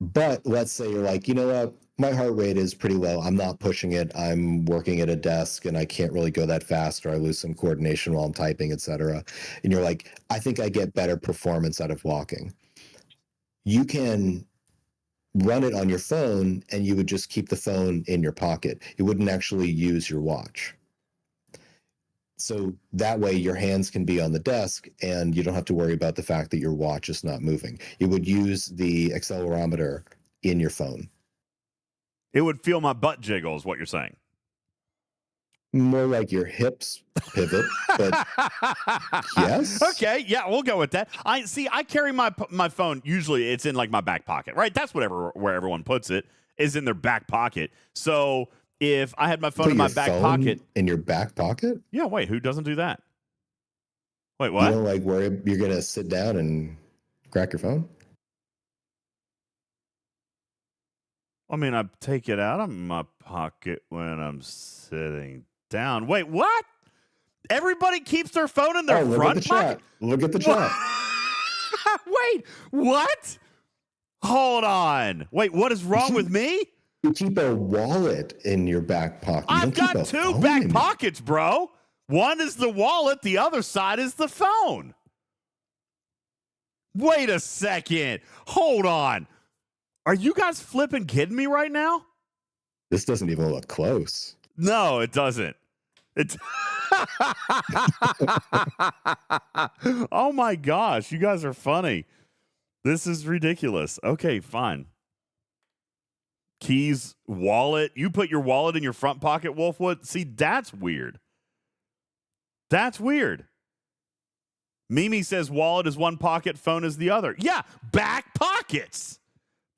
But let's say you're like, you know what? My heart rate is pretty low. I'm not pushing it. I'm working at a desk and I can't really go that fast, or I lose some coordination while I'm typing, etc. And you're like, I think I get better performance out of walking. You can run it on your phone and you would just keep the phone in your pocket. You wouldn't actually use your watch. So that way your hands can be on the desk and you don't have to worry about the fact that your watch is not moving. You would use the accelerometer in your phone. It would feel my butt jiggle is what you're saying. More like your hips pivot, but yes. Okay, yeah, we'll go with that. I carry my phone, usually it's in like my back pocket, right? That's where everyone puts it, is in their back pocket. So if I had my phone in my back pocket. In your back pocket? Yeah, wait, who doesn't do that? Wait, what? You don't like where you're going to sit down and crack your phone? I mean, I take it out of my pocket when I'm sitting down. Wait, what? Everybody keeps their phone in their front pocket? Look at the chat. Wait, what? Hold on. Wait, what is wrong with me? You keep a wallet in your back pocket. I've got two back pockets, bro. One is the wallet. The other side is the phone. Wait a second. Hold on. Are you guys flipping kidding me right now? This doesn't even look close. No, it doesn't. It's oh my gosh, you guys are funny. This is ridiculous. Okay, fine. Keys, wallet. You put your wallet in your front pocket, Wolfwood. See, that's weird. That's weird. Mimi says wallet is one pocket, phone is the other. Yeah, back pockets.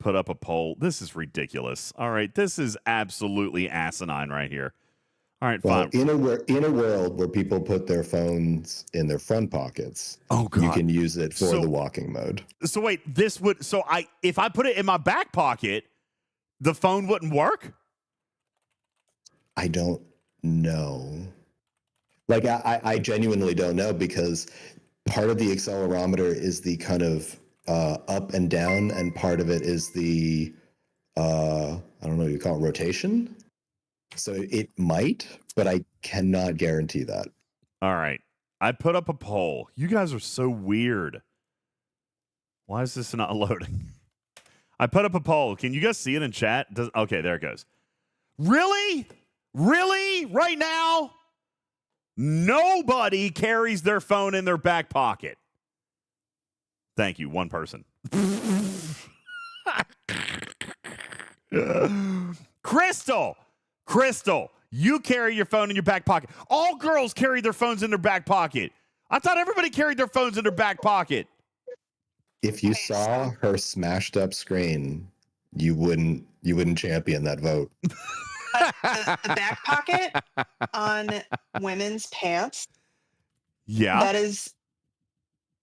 Put up a poll. This is ridiculous. All right, this is absolutely asinine right here. All right, well, fine. In a world where people put their phones in their front pockets, God, you can use it for the walking mode. So wait, if I put it in my back pocket, the phone wouldn't work? I don't know. Like I genuinely don't know, because part of the accelerometer is the kind of up and down, and part of it is the I don't know, you call it rotation. So it might, but I cannot guarantee that. All right. I put up a poll. You guys are so weird. Why is this not loading? I put up a poll. Can you guys see it in chat? Okay, there it goes. Really? Really? Right now? Nobody carries their phone in their back pocket. Thank you. One person. Crystal, you carry your phone in your back pocket. All girls carry their phones in their back pocket. I thought everybody carried their phones in their back pocket. If you saw her smashed up screen, you wouldn't champion that vote. The back pocket on women's pants. Yeah. That is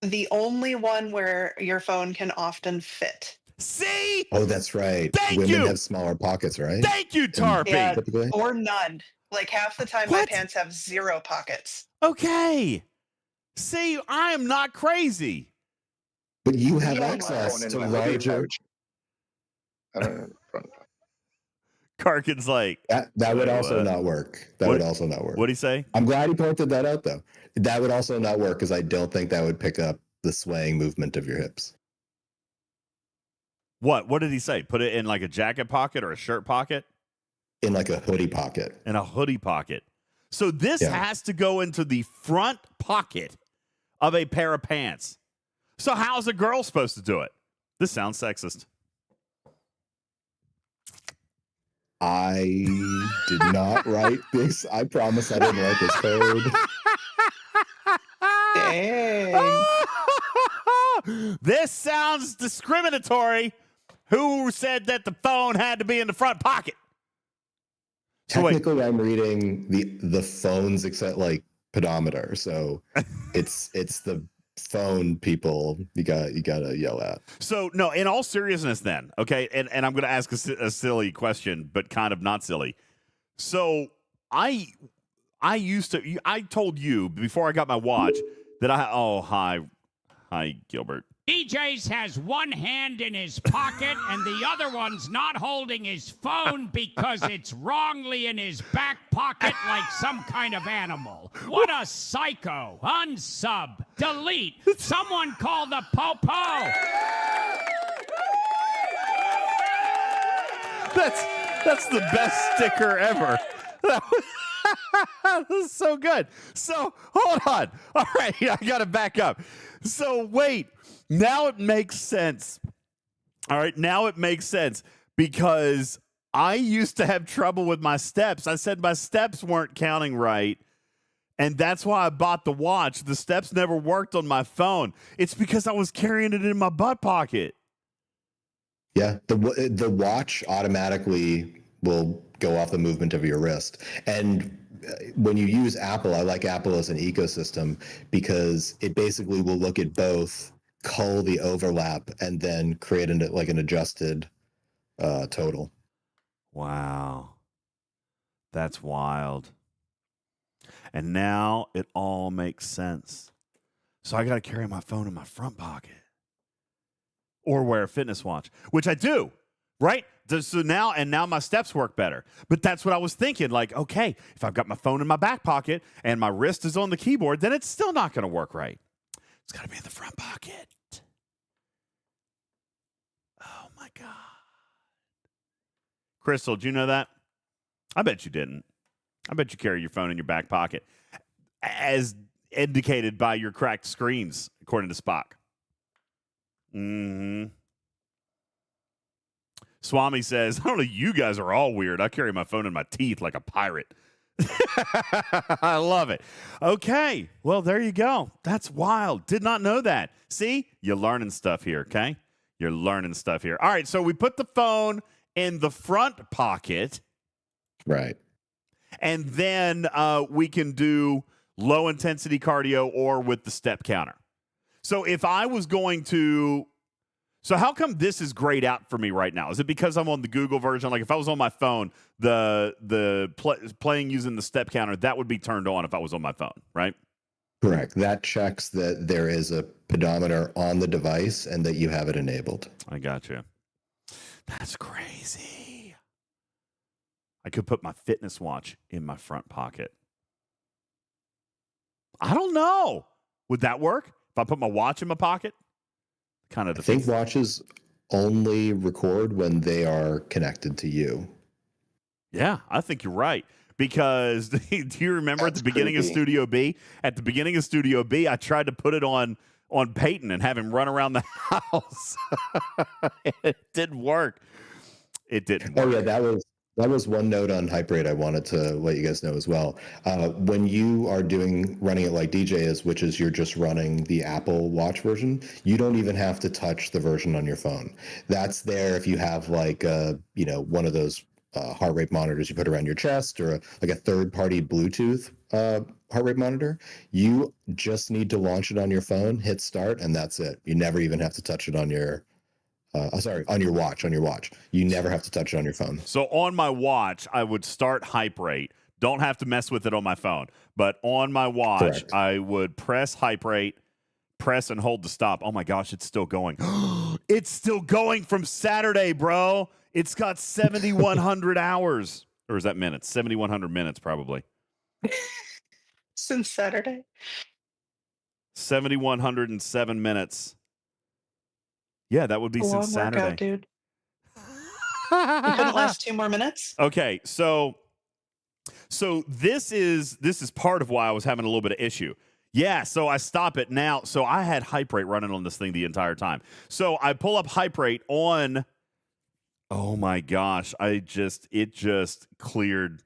the only one where your phone can often fit. See? Oh, that's right. Women have smaller pockets, right? Thank you, Tarpy. Yeah, or none. Like half the time, my pants have 0 pockets. Okay. See, I am not crazy. But you have access to larger. I don't know. Karkin's like that would also not work. That would also not work. What'd he say? I'm glad he pointed that out, though. That would also not work, because I don't think that would pick up the swaying movement of your hips. What did he say? Put it in like a jacket pocket or a shirt pocket? In like a hoodie pocket. In a hoodie pocket. So this has to go into the front pocket of a pair of pants. So how's a girl supposed to do it? This sounds sexist. I did not write this. I promise I didn't write this code. Dang. This sounds discriminatory. Who said that the phone had to be in the front pocket? So wait. Technically, I'm reading the phone's except like pedometer, so it's the phone people you gotta yell at. So no, in all seriousness, then okay, and I'm going to ask a silly question, but kind of not silly. So I told you before I got my watch that hi Gilbert. DJz has one hand in his pocket and the other one's not holding his phone because it's wrongly in his back pocket like some kind of animal. What a psycho. Unsub. Delete. Someone call the po-po. That's the best sticker ever. This is so good. So hold on. All right, I got to back up. So wait. Now it makes sense. All right, now it makes sense because I used to have trouble with my steps. I said my steps weren't counting right, and that's why I bought the watch. The steps never worked on my phone. It's because I was carrying it in my butt pocket. Yeah, the watch automatically will go off the movement of your wrist. And when you use Apple, I like Apple as an ecosystem because it basically will look at both, cull the overlap, and then create an adjusted total. Wow. That's wild. And now it all makes sense. So I got to carry my phone in my front pocket or wear a fitness watch, which I do, right? So now my steps work better. But that's what I was thinking. Like, okay, if I've got my phone in my back pocket and my wrist is on the keyboard, then it's still not going to work right. It's got to be in the front pocket. Oh, my God. Crystal, did you know that? I bet you didn't. I bet you carry your phone in your back pocket, as indicated by your cracked screens, according to Spock. Mm-hmm. Swami says, I don't know, you guys are all weird. I carry my phone in my teeth like a pirate. I love it. Okay. Well, there you go. That's wild. Did not know that. See? You're learning stuff here, okay? You're learning stuff here. All right. So we put the phone in the front pocket. Right. And then we can do low intensity cardio or with the step counter. So if I was going to... So how come this is grayed out for me right now? Is it because I'm on the Google version? Like if I was on my phone, playing using the step counter, that would be turned on if I was on my phone, right? Correct. That checks that there is a pedometer on the device and that you have it enabled. I got you. That's crazy. I could put my fitness watch in my front pocket. I don't know. Would that work? If I put my watch in my pocket? Kind of. I think watches only record when they are connected to you. Yeah, I think you're right. Because do you remember at the beginning of Studio B? At the beginning of Studio B, I tried to put it on Peyton and have him run around the house. It didn't work. It didn't work. Oh yeah, that was one note on hype rate I wanted to let you guys know as well. When you are running it like DJz, which is you're just running the Apple Watch version, you don't even have to touch the version on your phone. That's there if you have like one of those heart rate monitors you put around your chest, or like a third-party Bluetooth heart rate monitor. You just need to launch it on your phone, hit start, and that's it. You never even have to touch it on your on your watch. You never have to touch it on your phone. So on my watch, I would start hype rate. Don't have to mess with it on my phone. But on my watch, correct, I would press hype rate, press and hold to stop. Oh my gosh, it's still going. It's still going from Saturday, bro. It's got 7,100 hours. Or is that minutes? 7,100 minutes, probably. Since Saturday. 7,107 minutes. Yeah, that would be since Saturday. Workout, dude. You couldn't last 2 more minutes? Okay, so this is part of why I was having a little bit of issue. Yeah, so I stop it now. So I had hype rate running on this thing the entire time. So I pull up hype rate on Oh my gosh. It just cleared.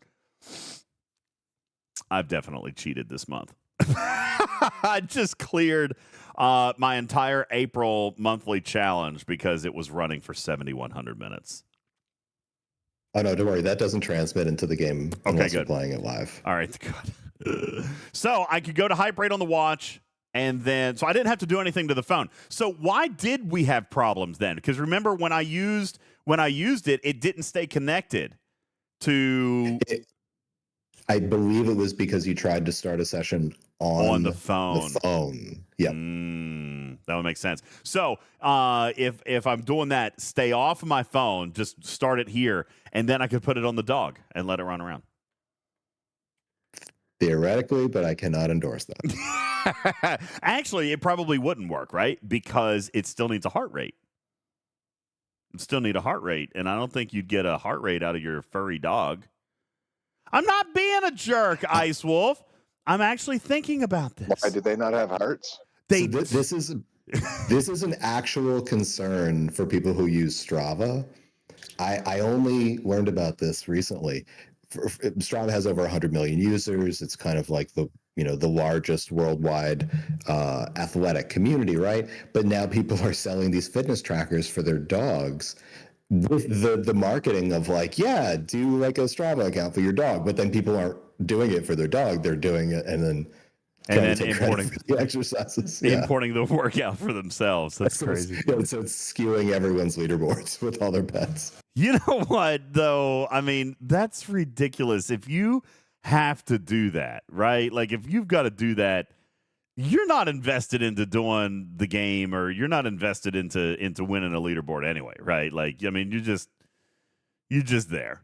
I've definitely cheated this month. I just cleared my entire April monthly challenge because it was running for 7,100 minutes. Oh no, don't worry. That doesn't transmit into the game unless you're playing it live. All right, good. So I could go to hype rate on the watch, and then so I didn't have to do anything to the phone. So why did we have problems then? Because remember when I used it, it didn't stay connected to. I believe it was because you tried to start a session on the phone. Yep. That would make sense. So if I'm doing that, stay off of my phone, just start it here, and then I could put it on the dog and let it run around. Theoretically, but I cannot endorse that. Actually, it probably wouldn't work, right? Because it still needs a heart rate. It still need a heart rate, and I don't think you'd get a heart rate out of your furry dog. I'm not being a jerk, Ice Wolf. I'm actually thinking about this. Why do they not have hearts? This is an actual concern for people who use Strava. I only learned about this recently. Strava has over 100 million users. It's kind of like the largest worldwide athletic community, right? But now people are selling these fitness trackers for their dogs with the marketing of like, yeah, do like a Strava account for your dog. But then people aren't doing it for their dog. They're doing it and then importing the exercises. Importing the workout for themselves. That's crazy. So it's skewing everyone's leaderboards with all their pets. You know what, though? I mean, that's ridiculous. If you have to do that, right? Like, if you've got to do that, you're not invested into doing the game, or you're not invested into winning a leaderboard anyway, right? Like, I mean, you're just there.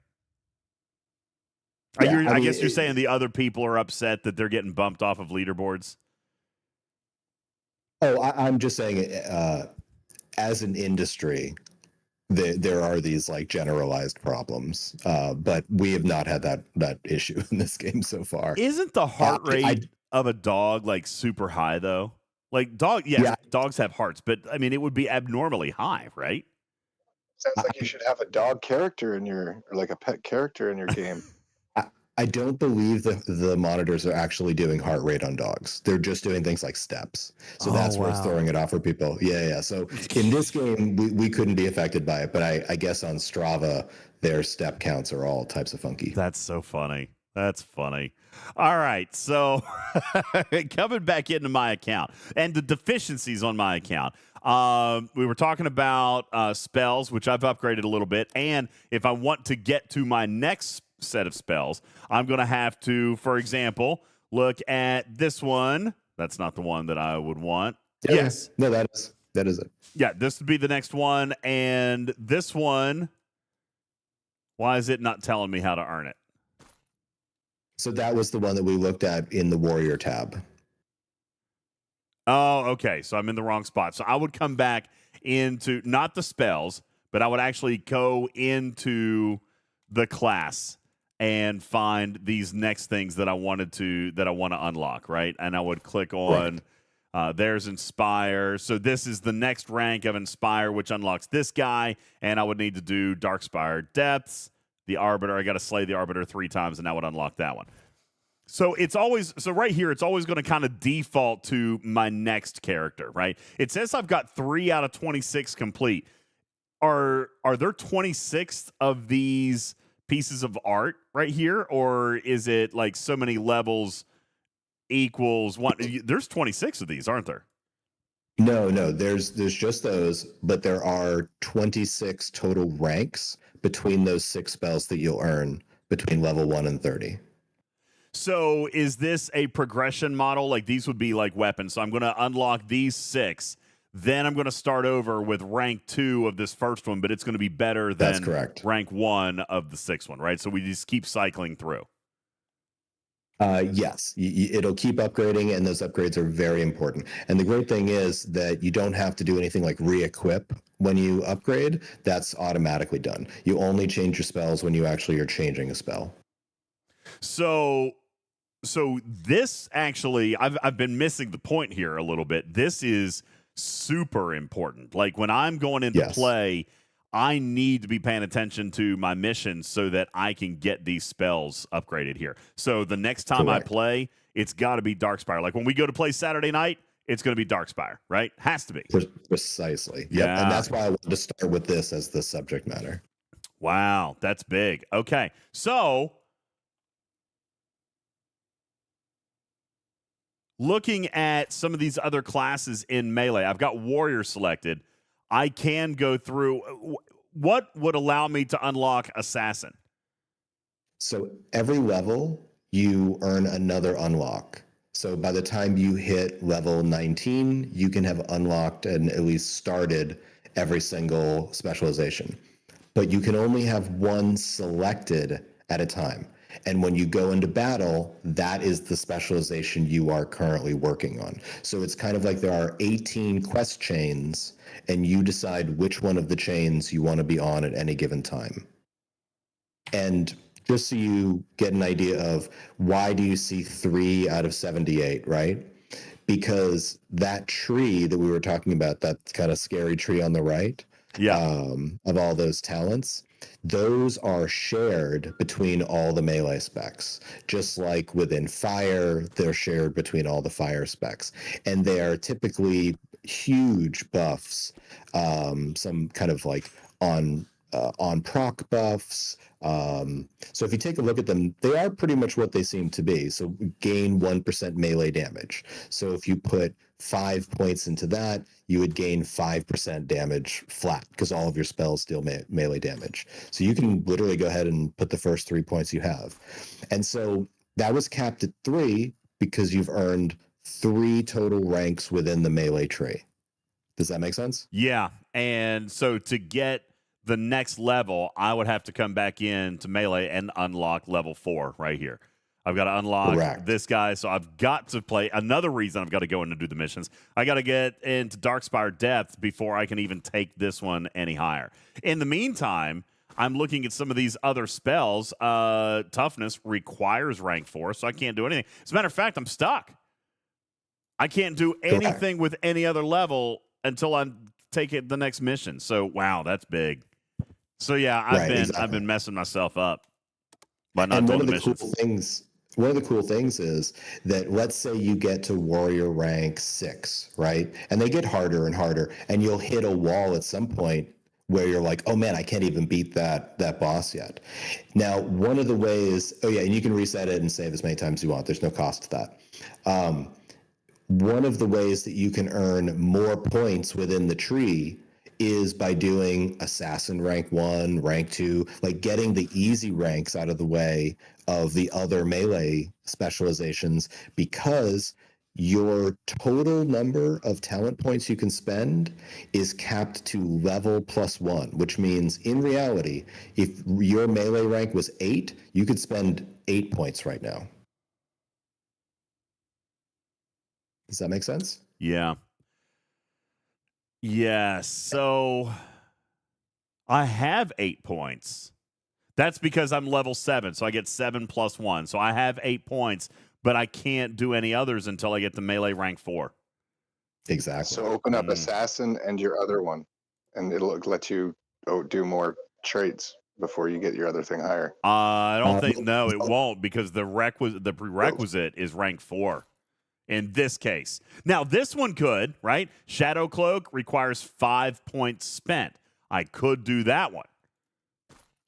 Yeah, I guess you're saying the other people are upset that they're getting bumped off of leaderboards. Oh, I'm just saying, as an industry, there are these like generalized problems, but we have not had that issue in this game so far. Isn't the heart rate of a dog like super high though? Like dogs have hearts, but I mean it would be abnormally high, right? Sounds like you should have a dog character or like a pet character in your game. I don't believe the monitors are actually doing heart rate on dogs. They're just doing things like steps. So that's where it's throwing it off for people. Yeah. So in this game, we couldn't be affected by it. But I guess on Strava, their step counts are all types of funky. That's so funny. That's funny. All right. So coming back into my account and the deficiencies on my account. We were talking about spells, which I've upgraded a little bit. And if I want to get to my next set of spells, I'm going to have to, for example, look at this one. That's not the one that I would want. Yeah, yes. No, that is it. Yeah, this would be the next one. And this one, why is it not telling me how to earn it? So that was the one that we looked at in the Warrior tab. Oh, okay. So I'm in the wrong spot. So I would come back into not the spells, but I would actually go into the class and find these next things that I want to unlock, right? And I would click on there's Inspire. So this is the next rank of Inspire, which unlocks this guy, and I would need to do Darkspire Depths, the Arbiter. I got to slay the Arbiter 3 times, and that would unlock that one. So right here, it's always going to kind of default to my next character, right? It says I've got 3 out of 26 complete. Are there 26 of these pieces of art right here, or is it like so many levels equals one? There's 26 of these, aren't there? No, there's just those, but there are 26 total ranks between those 6 spells that you'll earn between level 1 and 30. So is this a progression model? Like these would be like weapons. So I'm going to unlock these 6. Then I'm going to start over with rank 2 of this first one, but it's going to be better than That's correct. Rank 1 of the 6th one, right? So we just keep cycling through. Yes, it'll keep upgrading, and those upgrades are very important. And the great thing is that you don't have to do anything like re-equip when you upgrade. That's automatically done. You only change your spells when you actually are changing a spell. So this actually, I've been missing the point here a little bit. This is super important. Like when I'm going into play, I need to be paying attention to my missions so that I can get these spells upgraded here. So the next time I play, it's got to be Darkspire. Like when we go to play Saturday night, it's going to be Darkspire, right? Has to be. Precisely. Yeah. Yep. And that's why I wanted to start with this as the subject matter. Wow, that's big. Okay, so looking at some of these other classes in Melee, I've got Warrior selected. I can go through. What would allow me to unlock Assassin? So every level, you earn another unlock. So by the time you hit level 19, you can have unlocked and at least started every single specialization. But you can only have one selected at a time. And when you go into battle, that is the specialization you are currently working on. So it's kind of like there are 18 quest chains, and you decide which one of the chains you want to be on at any given time. And just so you get an idea of why do you see 3 out of 78, right? Because that tree that we were talking about, that kind of scary tree on the right, of all those talents, those are shared between all the melee specs. Just like within fire, they're shared between all the fire specs. And they are typically huge buffs, some kind of like on proc buffs. So if you take a look at them, they are pretty much what they seem to be. So gain 1% melee damage. So if you put 5 points into that, you would gain 5% damage flat because all of your spells deal melee damage. So you can literally go ahead and put the first 3 points you have. And so that was capped at 3 because you've earned 3 total ranks within the melee tree. Does that make sense? Yeah. And so to get the next level, I would have to come back in to Melee and unlock level 4 right here. I've got to unlock this guy, so I've got to play. Another reason I've got to go in and do the missions, I got to get into Darkspire Depth before I can even take this one any higher. In the meantime, I'm looking at some of these other spells. Toughness requires rank 4, so I can't do anything. As a matter of fact, I'm stuck. I can't do anything with any other level until I take it the next mission. So, wow, that's big. So, yeah, I've been messing myself up by not doing the missions. One of the cool things is that let's say you get to warrior rank 6, right? And they get harder and harder, and you'll hit a wall at some point where you're like, oh man, I can't even beat that boss yet. Now, one of the ways, and you can reset it and save as many times as you want. There's no cost to that. One of the ways that you can earn more points within the tree is by doing assassin rank 1, rank 2, like getting the easy ranks out of the way of the other melee specializations, because your total number of talent points you can spend is capped to level +1, which means in reality, if your melee rank was 8, you could spend 8 points right now. Does that make sense? Yeah. Yes. So I have 8 points. That's because I'm level 7, so I get 7 + 1. So I have 8 points, but I can't do any others until I get to melee rank 4. Exactly. So open up assassin and your other one, and it'll let you do more traits before you get your other thing higher. I don't think it won't, because the prerequisite is rank 4. In this case. Now, this one could, right? Shadow Cloak requires 5 points spent. I could do that one.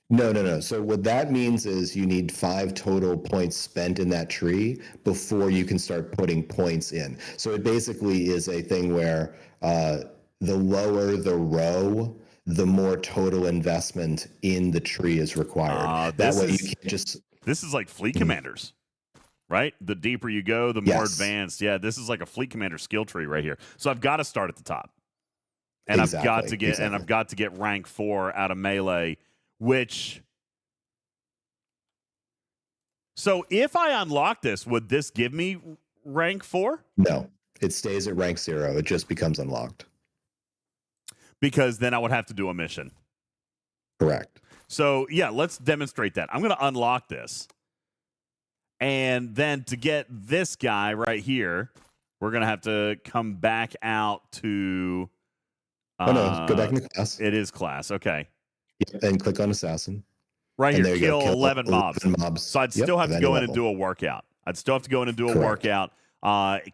No. So what that means is you need 5 total points spent in that tree before you can start putting points in. So it basically is a thing where the lower the row, the more total investment in the tree is required. That way you can't just... This is like Fleet Commanders. Right? The deeper you go, the more advanced. Yeah, this is like a Fleet Commander skill tree right here. So I've got to start at the top. And I've got to get rank 4 out of melee, which... So if I unlock this, would this give me rank 4? No, it stays at rank 0. It just becomes unlocked. Because then I would have to do a mission. Correct. So, yeah, let's demonstrate that. I'm going to unlock this. And then to get this guy right here, we're going to have to come back out to Oh no, go back into class. It is class. Okay. Yep, and click on assassin. Right And here, there you go. kill 11 mobs. So I'd still have to go in and do a workout.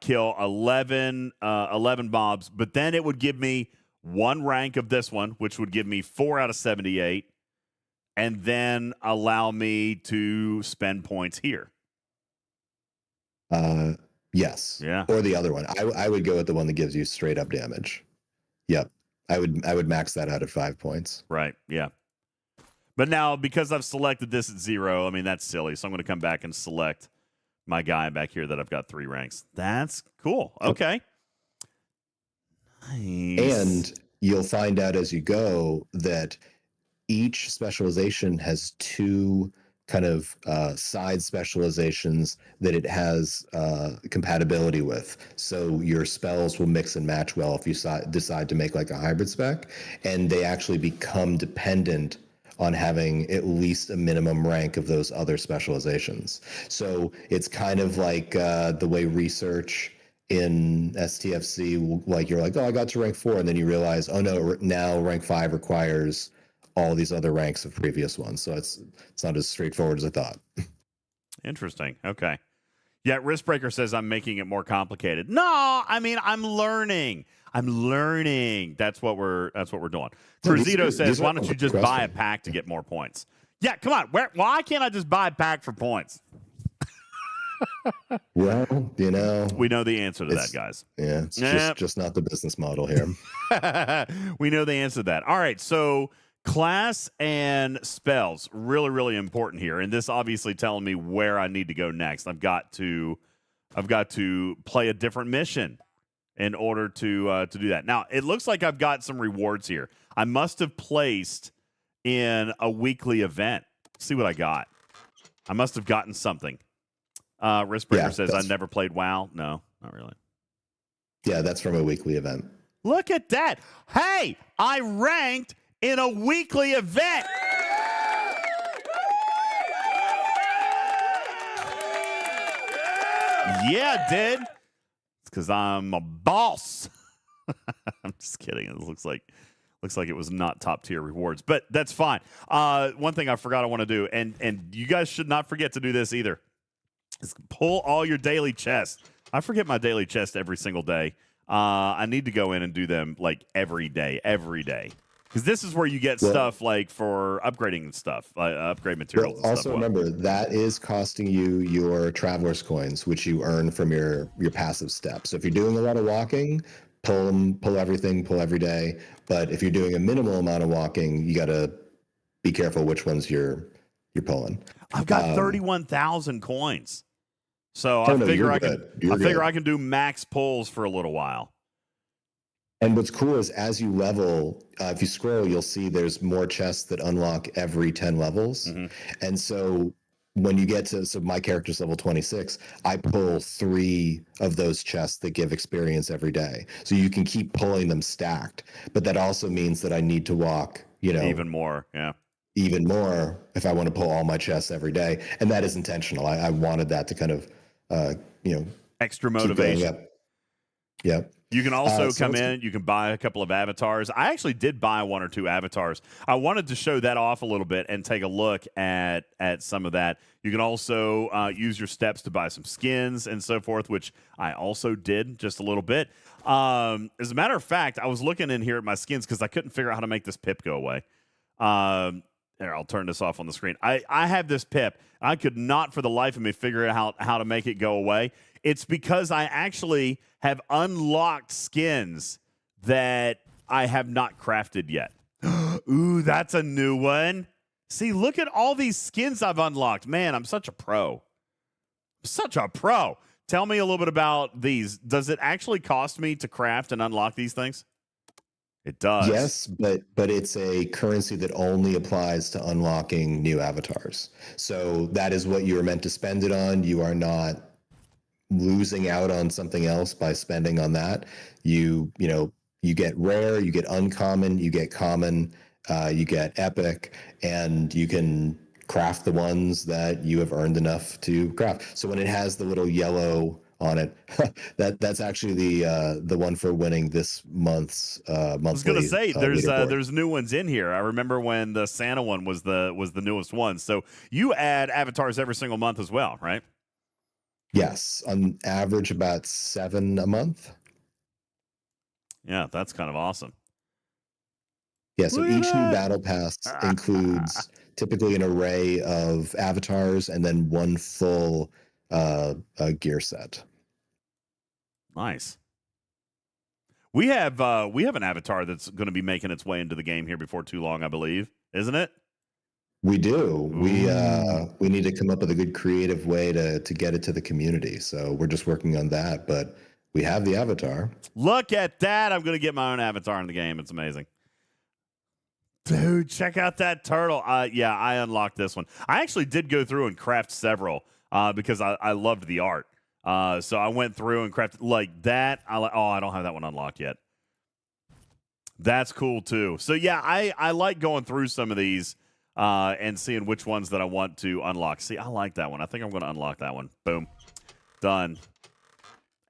Kill 11 mobs, but then it would give me 1 rank of this one, which would give me 4 out of 78, and then allow me to spend points here. Yes. Yeah. Or the other one. I would go with the one that gives you straight up damage. Yep. I would max that out at 5 points. Right. Yeah. But now, because I've selected this at 0, I mean, that's silly. So I'm going to come back and select my guy back here that I've got 3 ranks. That's cool. Okay. Nice. And you'll find out as you go that each specialization has 2 kind of side specializations that it has compatibility with. So your spells will mix and match well if you decide to make like a hybrid spec, and they actually become dependent on having at least a minimum rank of those other specializations. So it's kind of like the way research in STFC, like you're like, oh, I got to rank 4, and then you realize, oh no, now rank 5 requires all these other ranks of previous ones. So it's not as straightforward as I thought. Interesting. Okay. Yeah, Riskbreaker says I'm making it more complicated. No, I mean I'm learning. That's what we're doing. Cruzito says, why don't you just buy a pack to get more points? Yeah, come on. Why can't I just buy a pack for points? Well, we know the answer to that, guys. Yeah, it's just not the business model here. We know the answer to that. All right, so class and spells, really, really important here. And this obviously telling me where I need to go next. I've got to play a different mission in order to do that. Now, it looks like I've got some rewards here. I must have placed in a weekly event. Let's see what I got. I must have gotten something. Riskbreaker says, I never played WoW. No, not really. Yeah, that's from a weekly event. Look at that. Hey, I ranked in a weekly event. Yeah, did. It's because I'm a boss. I'm just kidding. It looks like it was not top tier rewards, but that's fine. One thing I forgot I want to do, and you guys should not forget to do this either, is pull all your daily chests. I forget my daily chest every single day. I need to go in and do them like every day. Because this is where you get stuff like for upgrading and stuff, upgrade materials. Well, also remember, that is costing you your Traveler's Coins, which you earn from your passive steps. So if you're doing a lot of walking, pull everything, pull every day. But if you're doing a minimal amount of walking, you got to be careful which ones you're pulling. I've got 31,000 coins. So I figure I can do max pulls for a little while. And what's cool is as you level, if you scroll, you'll see there's more chests that unlock every 10 levels. Mm-hmm. And so when you get to, so my character's level 26, I pull 3 of those chests that give experience every day. So you can keep pulling them stacked. But that also means that I need to walk, even more. Yeah. Even more if I want to pull all my chests every day. And that is intentional. I wanted that to kind of, extra motivation. Yep. You can also come in, you can buy a couple of avatars. I actually did buy 1 or 2 avatars. I wanted to show that off a little bit and take a look at some of that. You can also use your steps to buy some skins and so forth, which I also did just a little bit. As a matter of fact, I was looking in here at my skins because I couldn't figure out how to make this pip go away. There, I'll turn this off on the screen. I have this pip. I could not for the life of me figure out how to make it go away. It's because I actually have unlocked skins that I have not crafted yet. Ooh, that's a new one. See, look at all these skins I've unlocked. Man, I'm such a pro. Tell me a little bit about these. Does it actually cost me to craft and unlock these things? It does. Yes, but it's a currency that only applies to unlocking new avatars. So that is what you were meant to spend it on. You are not losing out on something else by spending on that. You get rare, you get uncommon, you get common, you get epic, and you can craft the ones that you have earned enough to craft. So when it has the little yellow on it, that's actually the one for winning this month's monthly. I was gonna say leaderboard. there's new ones in here. I remember when the Santa one was the newest one. So you add avatars every single month as well, right? Yes, on average about 7 a month. Yeah, that's kind of awesome. Yeah, so Look at each new that. battle pass includes typically an array of avatars and then one full gear set. Nice. We have an avatar that's going to be making its way into the game here before too long, I believe, isn't it? We do. We need to come up with a good creative way to get it to the community. So we're just working on that, but we have the avatar. Look at that. I'm going to get my own avatar in the game. It's amazing. Dude, check out that turtle. Yeah, I unlocked this one. I actually did go through and craft several because I loved the art. So I went through and crafted like that. I don't have that one unlocked yet. That's cool too. So yeah, I like going through some of these and seeing which ones that I want to unlock. See, I like that one. I think I'm going to unlock that one. Boom. Done.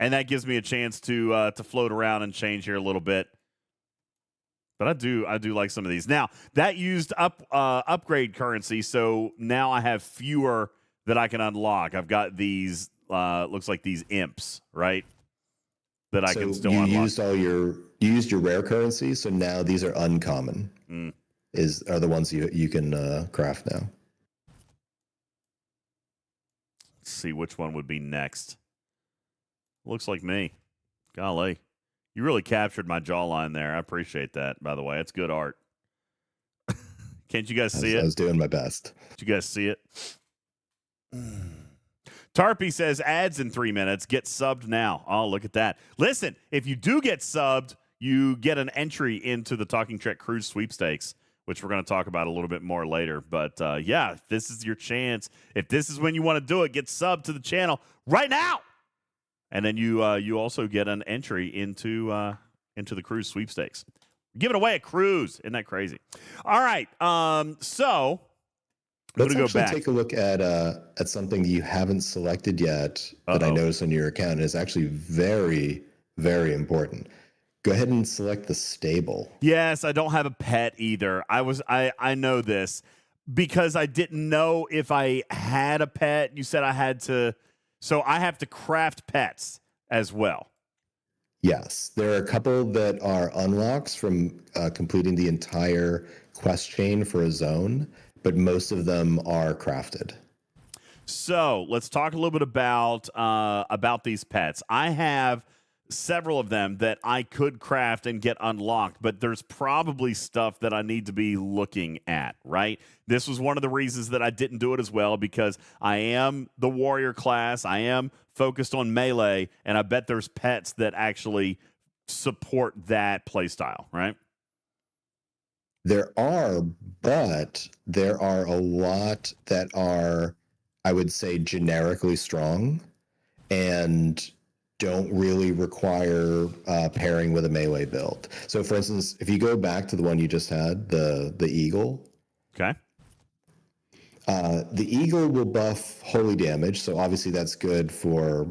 And that gives me a chance to float around and change here a little bit. But I do like some of these. Now, that used upgrade currency, so now I have fewer that I can unlock. I've got these looks like these imps, right? That I can still unlock. You used your rare currency, so now these are uncommon. Are the ones you can craft now. Let's see which one would be next. Looks like me. Golly. You really captured my jawline there. I appreciate that, by the way. It's good art. Can't you guys see it? I was doing my best. Did you guys see it? Tarpy says, ads in 3 minutes. Get subbed now. Oh, look at that. Listen, if you do get subbed, you get an entry into the Talking Trek Cruise sweepstakes, which we're going to talk about a little bit more later. But, yeah, this is your chance. If this is when you want to do it, get subbed to the channel right now. And then you also get an entry into the cruise sweepstakes. We're giving away a cruise. Isn't that crazy? All right. So let's go actually back. take a look at something that you haven't selected yet that I noticed on your account. It's actually very, very important. Go ahead and select the stable. Yes, I don't have a pet either. I know this because I didn't know if I had a pet. You said I had to. So I have to craft pets as well. Yes, there are a couple that are unlocks from completing the entire quest chain for a zone, but most of them are crafted. So let's talk a little bit about these pets. I have several of them that I could craft and get unlocked, but there's probably stuff that I need to be looking at, right? This was one of the reasons that I didn't do it as well, because I am the warrior class. I am focused on melee, and I bet there's pets that actually support that playstyle, right? There are, but there are a lot that are, I would say, generically strong and don't really require pairing with a melee build. So, for instance, if you go back to the one you just had, the eagle. Okay. The eagle will buff holy damage, so obviously that's good for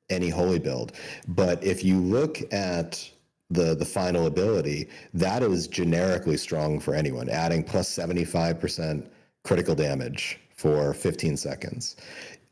any holy build. But if you look at the final ability, that is generically strong for anyone, adding plus 75% critical damage for 15 seconds.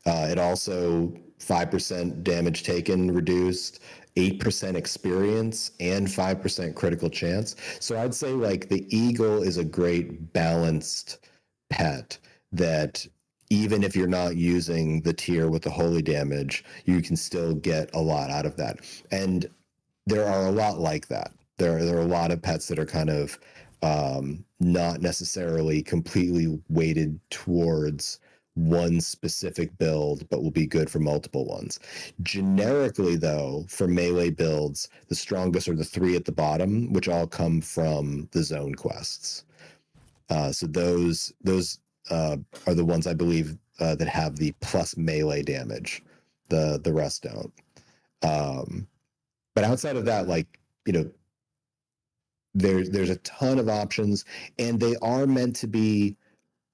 It also 5% damage taken reduced, 8% experience, and 5% critical chance. So I'd say like the eagle is a great balanced pet that even if you're not using the tier with the holy damage, you can still get a lot out of that. And there are a lot like that. There are a lot of pets that are kind of not necessarily completely weighted towards one specific build, but will be good for multiple ones. Generically, though, for melee builds, the strongest are the 3 at the bottom, which all come from the zone quests. So those are the ones I believe that have the plus melee damage. The rest don't. But outside of that, there's a ton of options, and they are meant to be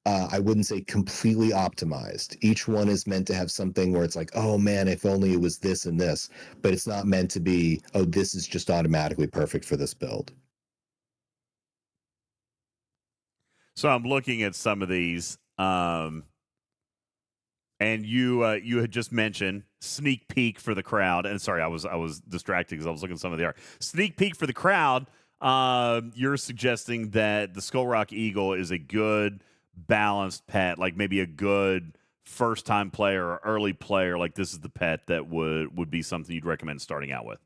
I wouldn't say completely optimized. Each one is meant to have something where it's like, oh man, if only it was this and this, but it's not meant to be, oh, this is just automatically perfect for this build. So I'm looking at some of these, and you had just mentioned sneak peek for the crowd. And sorry, I was distracted because I was looking at some of the art. Sneak peek for the crowd. You're suggesting that the Skull Rock Eagle is a good balanced pet, like maybe a good first time player or early player. Like this is the pet that would be something you'd recommend starting out with.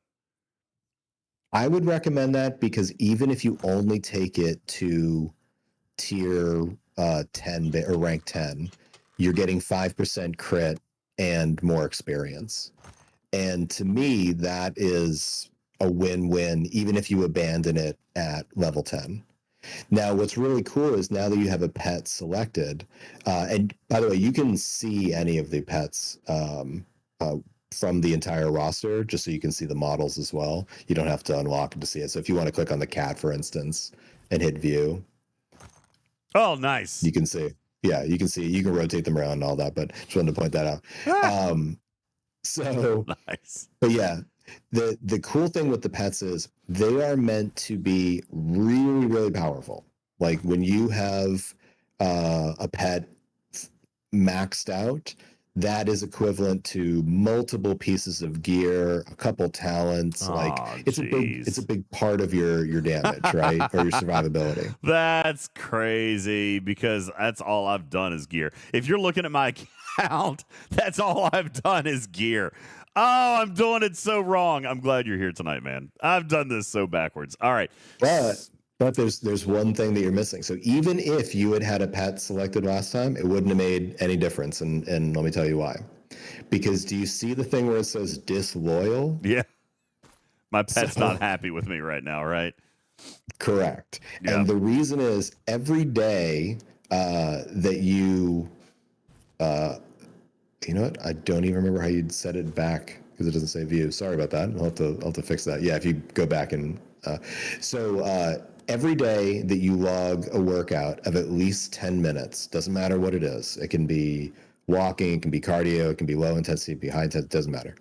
I would recommend that because even if you only take it to tier 10 or rank 10, you're getting 5% crit and more experience. And to me, that is a win-win, even if you abandon it at level 10. Now, what's really cool is now that you have a pet selected, and by the way, you can see any of the pets from the entire roster, just so you can see the models as well. You don't have to unlock it to see it. So if you want to click on the cat, for instance, and hit view. Oh, nice. You can see. Yeah, you can see. You can rotate them around and all that, but just wanted to point that out. So nice. But yeah, the cool thing with the pets is they are meant to be really, really powerful. Like when you have a pet maxed out, that is equivalent to multiple pieces of gear, a couple talents. Like it's a big part of your damage, right? Or your survivability. That's crazy because that's all I've done is gear. If you're looking at my account, that's all I've done is gear. Oh, I'm doing it so wrong. I'm glad you're here tonight, man. I've done this so backwards. All right. But there's one thing that you're missing. So even if you had a pet selected last time, it wouldn't have made any difference. And let me tell you why. Because do you see the thing where it says disloyal? Yeah. My pet's not happy with me right now, right? Correct. Yeah. And the reason is every day that you know what? I don't even remember how you'd set it back because it doesn't say view. Sorry about that. I'll have to fix that. Yeah, if you go back and every day that you log a workout of at least 10 minutes, doesn't matter what it is. It can be walking, it can be cardio, it can be low intensity, it can be high intensity, it doesn't matter.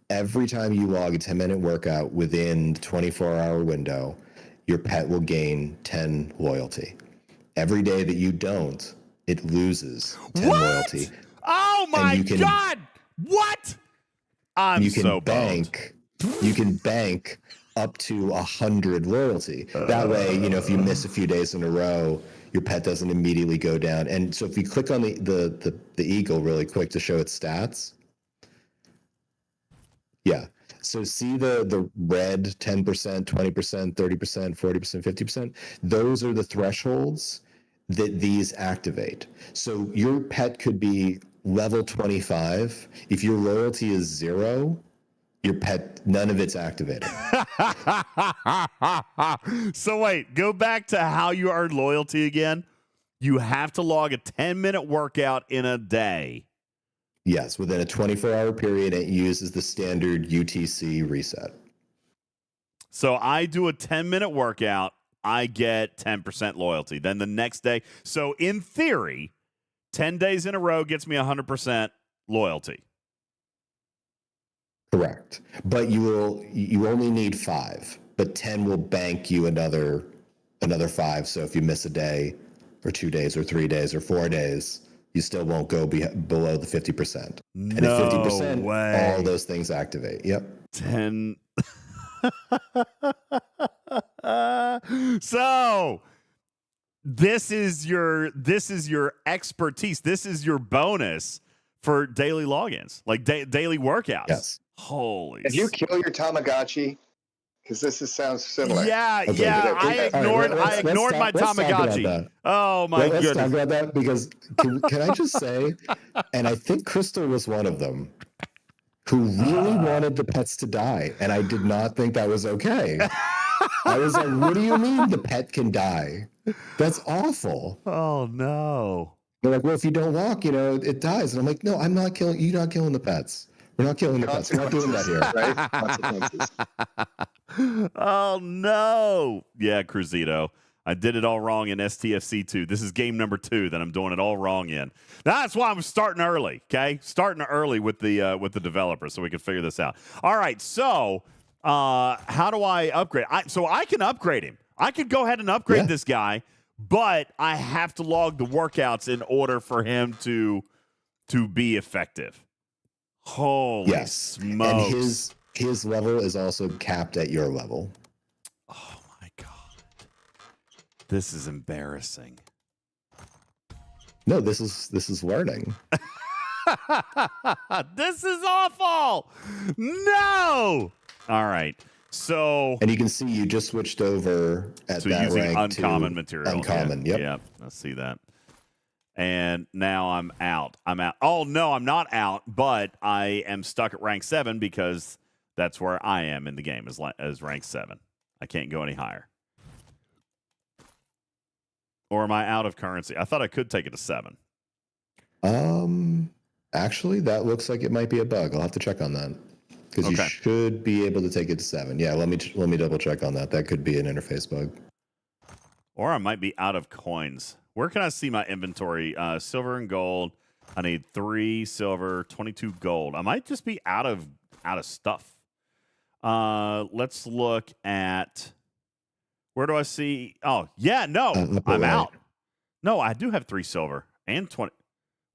Every time you log a 10-minute workout within the 24-hour window, your pet will gain 10 loyalty. Every day that you don't, it loses 10 loyalty. Oh my God! What? You can bank up to 100 loyalty. That way, if you miss a few days in a row, your pet doesn't immediately go down. And so if you click on the eagle really quick to show its stats. Yeah. So see the red 10%, 20%, 30%, 40%, 50%. Those are the thresholds that these activate. So your pet could be level 25. If your loyalty is 0, your pet, none of it's activated. So wait, go back to how you earn loyalty again. You have to log a 10-minute workout in a day. Yes, within a 24-hour period, it uses the standard UTC reset. So I do a 10-minute workout, I get 10% loyalty. Then the next day, so in theory, 10 days in a row gets me 100% loyalty. Correct. But you only need 5, but 10 will bank you another 5. So if you miss a day or 2 days or 3 days or 4 days, you still won't go below the 50%. And at 50%, all those things activate. Yep. 10. So this is your expertise. This is your bonus for daily logins, like daily workouts. Yes. Holy. If you kill your Tamagotchi, because sounds similar. Yeah, Okay. yeah. I ignored my Tamagotchi. Oh my goodness. Let's talk about that because can I just say, and I think Crystal was one of them who really wanted the pets to die, and I did not think that was okay. I was like, what do you mean the pet can die? That's awful. Oh no. They're like, well, if you don't walk, it dies. And I'm like, no, I'm not killing you're not killing the pets. We're not killing the pets. We're not doing that here. Right? Consequences. Oh no. Yeah, Cruzito. I did it all wrong in STFC 2. This is game number 2 that I'm doing it all wrong in. That's why I'm starting early, okay? Starting early with the developer so we can figure this out. All right, so how do I upgrade? So I can upgrade him. I could go ahead and upgrade this guy, but I have to log the workouts in order for him to be effective. Holy smokes. And his level is also capped at your level. Oh my God. This is embarrassing. No, this is learning. This is awful. No. All right. So, and you can see you just switched over at that using rank uncommon to material. Uncommon. Yep. I see that. And now I'm out. Oh no, I'm not out, but I am stuck at rank 7 because that's where I am in the game as rank 7. I can't go any higher. Or am I out of currency? I thought I could take it to 7. Actually, that looks like it might be a bug. I'll have to check on that because you should be able to take it to 7. Yeah, let me double check on that. That could be an interface bug. Or I might be out of coins. Where can I see my inventory? Silver and gold. I need 3 silver, 22 gold. I might just be out of stuff. Let's look at. Where do I see? Oh, yeah, no, I'm out. No, I do have 3 silver and 20.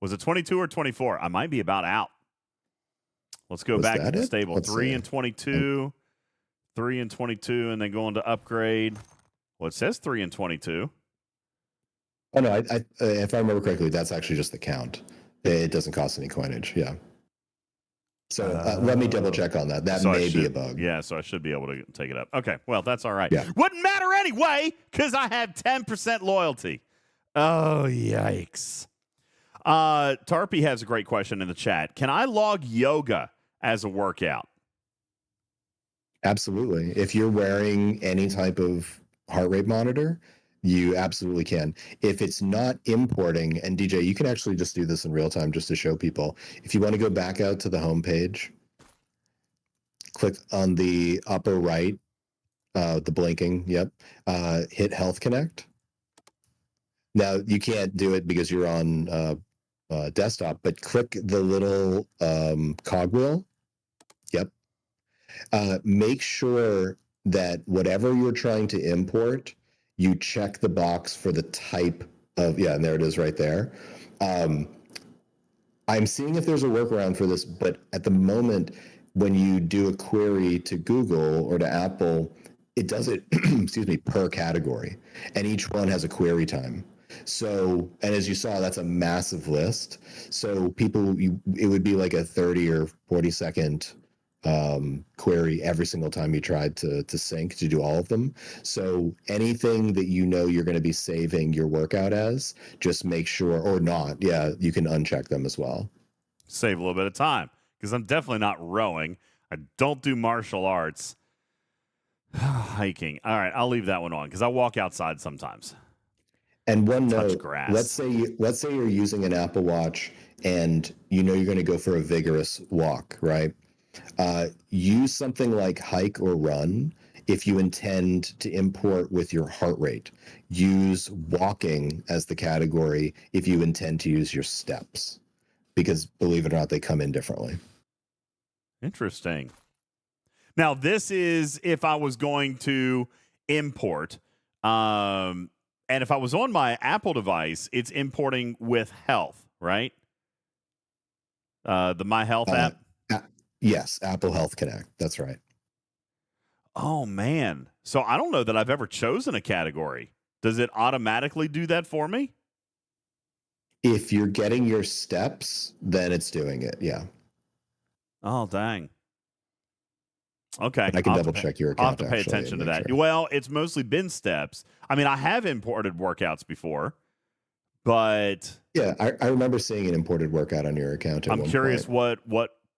Was it 22 or 24? I might be about out. Let's go back to the stable. 3 and 22. 3 and 22, and then going to upgrade. Well, it says 3 and 22. Oh, no, if I remember correctly, that's actually just the count. It doesn't cost any coinage, yeah. So let me double check on that. That may be a bug. Yeah, so I should be able to take it up. Okay, well, that's all right. Yeah. Wouldn't matter anyway, because I have 10% loyalty. Oh, yikes. Tarpy has a great question in the chat. Can I log yoga as a workout? Absolutely. If you're wearing any type of heart rate monitor, you absolutely can. If it's not importing, and DJ, you can actually just do this in real time just to show people. If you want to go back out to the home page, click on the upper right, the blinking, hit Health Connect. Now, you can't do it because you're on desktop, but click the little cogwheel. Yep. Make sure that whatever you're trying to import, you check the box for the type of, and there it is right there. I'm seeing if there's a workaround for this, but at the moment, when you do a query to Google or to Apple, it does it, per category. And each one has a query time. So, and as you saw, that's a massive list. So it would be like a 30 or 40 second query every single time you tried to sync to do all of them. So anything that you're going to be saving your workout as, just make sure, or not, you can uncheck them as well. Save a little bit of time, because I'm definitely not rowing. I don't do martial arts. Hiking. All right, I'll leave that one on, because I walk outside sometimes. And one note, grass. let's say you're using an Apple Watch and you're going to go for a vigorous walk, right? Use something like hike or run if you intend to import with your heart rate. Use walking as the category if you intend to use your steps, because believe it or not, they come in differently. Interesting. Now, this is if I was going to import, and if I was on my Apple device, it's importing with health, right? The My Health app? Yes, Apple Health Connect. That's right. Oh, man. So I don't know that I've ever chosen a category. Does it automatically do that for me? If you're getting your steps, then it's doing it, yeah. Oh, dang. Okay. I can double check your account. I'll have to pay attention to that. Sure. Well, it's mostly been steps. I mean, I have imported workouts before, but... Yeah, I remember seeing an imported workout on your account. I'm curious what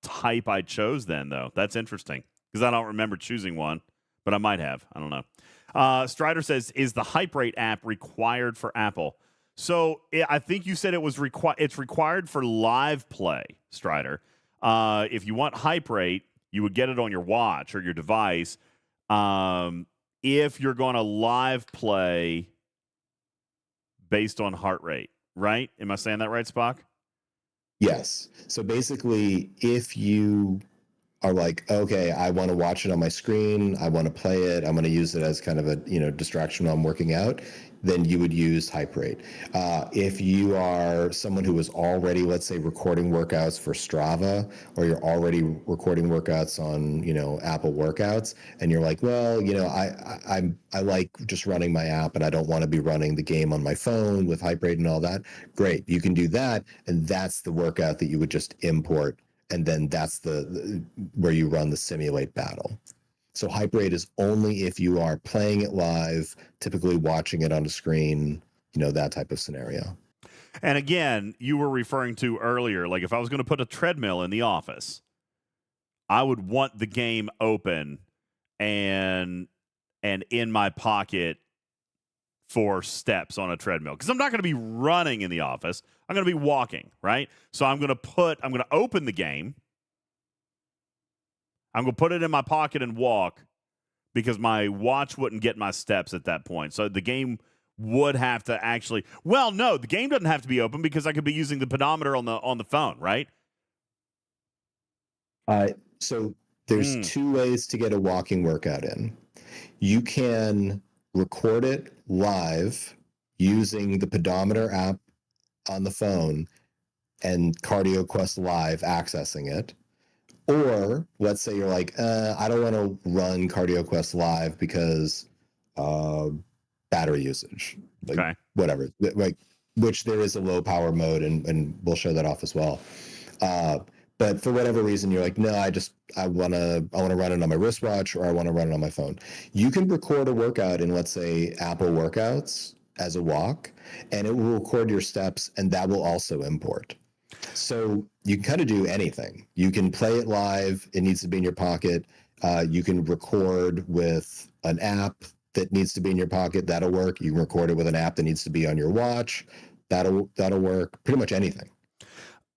type I chose then, though. That's interesting, because I don't remember choosing one, but I might have. I don't know. Strider says, is the Hype Rate app required for Apple? So I think you said it's required for live play, Strider. If you want Hype Rate, you would get it on your watch or your device. If you're going to live play based on heart rate, right? Am I saying that right, Spock? Yes. So basically, if you are like, okay, I want to watch it on my screen, I want to play it, I'm going to use it as kind of a distraction while I'm working out, then you would use hype rate. If you are someone who is already, let's say, recording workouts for Strava, or you're already recording workouts on Apple Workouts, and you're like, well, I like just running my app, and I don't want to be running the game on my phone with hype rate and all that. Great, you can do that, and that's the workout that you would just import. And then that's the where you run the simulate battle. So hype rate is only if you are playing it live, typically watching it on a screen, that type of scenario. And again, you were referring to earlier, like if I was going to put a treadmill in the office, I would want the game open and in my pocket for steps on a treadmill, because I'm not going to be running in the office. I'm going to be walking, right? So I'm going to open the game. I'm going to put it in my pocket and walk, because my watch wouldn't get my steps at that point. So the game would have to actually, well, no, the game doesn't have to be open, because I could be using the pedometer on the phone, right? So there's two ways to get a walking workout in. You can record it live using the pedometer app on the phone and Cardio Quest Live accessing it. Or let's say you're like, I don't want to run Cardio Quest Live because battery usage, Okay. Whatever, which there is a low power mode, and we'll show that off as well. But for whatever reason, you're like, no, I want to run it on my wristwatch, or I want to run it on my phone. You can record a workout in, let's say, Apple Workouts as a walk, and it will record your steps, and that will also import. So you can kind of do anything. You can play it live. It needs to be in your pocket. You can record with an app that needs to be in your pocket. That'll work. You can record it with an app that needs to be on your watch. That'll work. Pretty much anything.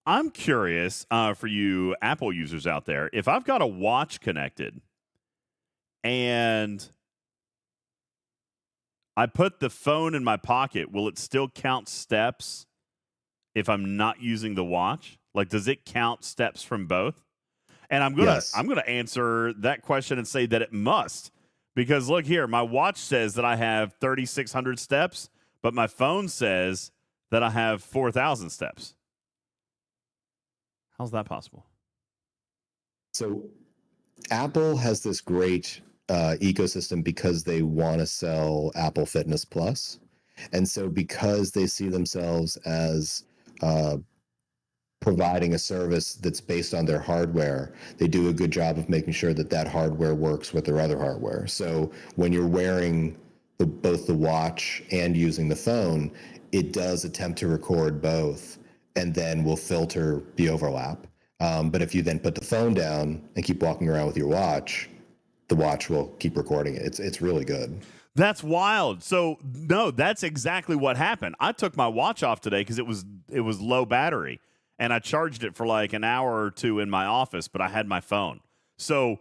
I'm curious for you Apple users out there, if I've got a watch connected and I put the phone in my pocket, will it still count steps if I'm not using the watch? Like, does it count steps from both? And I'm gonna answer that question and say that it must, because look here, my watch says that I have 3,600 steps, but my phone says that I have 4,000 steps. How's that possible? So Apple has this great ecosystem because they want to sell Apple Fitness Plus. And so because they see themselves as providing a service that's based on their hardware, they do a good job of making sure that that hardware works with their other hardware. So when you're wearing both the watch and using the phone, it does attempt to record both, and then will filter the overlap. But if you then put the phone down and keep walking around with your watch, the watch will keep recording it. It's really good. That's wild. So no, that's exactly what happened. I took my watch off today because it was low battery, and I charged it for like an hour or two in my office, but I had my phone. So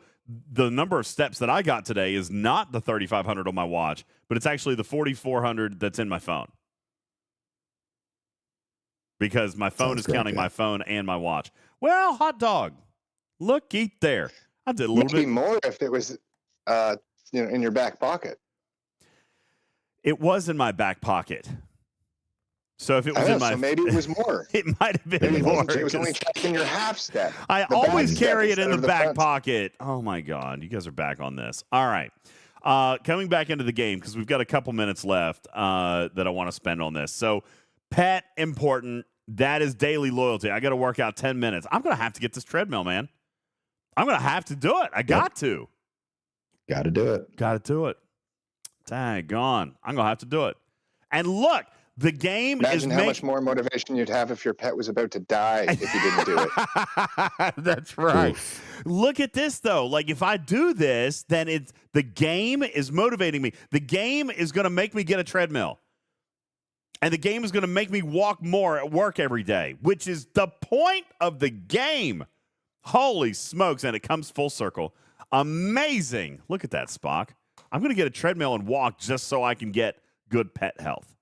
the number of steps that I got today is not the 3,500 on my watch, but it's actually the 4,400 that's in my phone. Because my phone is counting my phone and my watch. Well, hot dog, looky there. I did a little bit more if it was, in your back pocket. It was in my back pocket. So if it was in my, so maybe it was more. It might have been maybe more. It was only tracking your half step. I always carry it in the back pocket. Oh my God, you guys are back on this. All right, coming back into the game, because we've got a couple minutes left that I want to spend on this. So, pet important. That is daily loyalty. I got to work out 10 minutes. I'm gonna have to get this treadmill, man. I'm gonna have to do it. I got to. Got to do it. Got to do it. Daggone. I'm going to have to do it. And look, the game Imagine how much more motivation you'd have if your pet was about to die if you didn't do it. That's right. Oof. Look at this, though. Like, if I do this, then the game is motivating me. The game is going to make me get a treadmill. And the game is going to make me walk more at work every day, which is the point of the game. Holy smokes. And it comes full circle. Amazing. Look at that, Spock. I'm going to get a treadmill and walk just so I can get good pet health.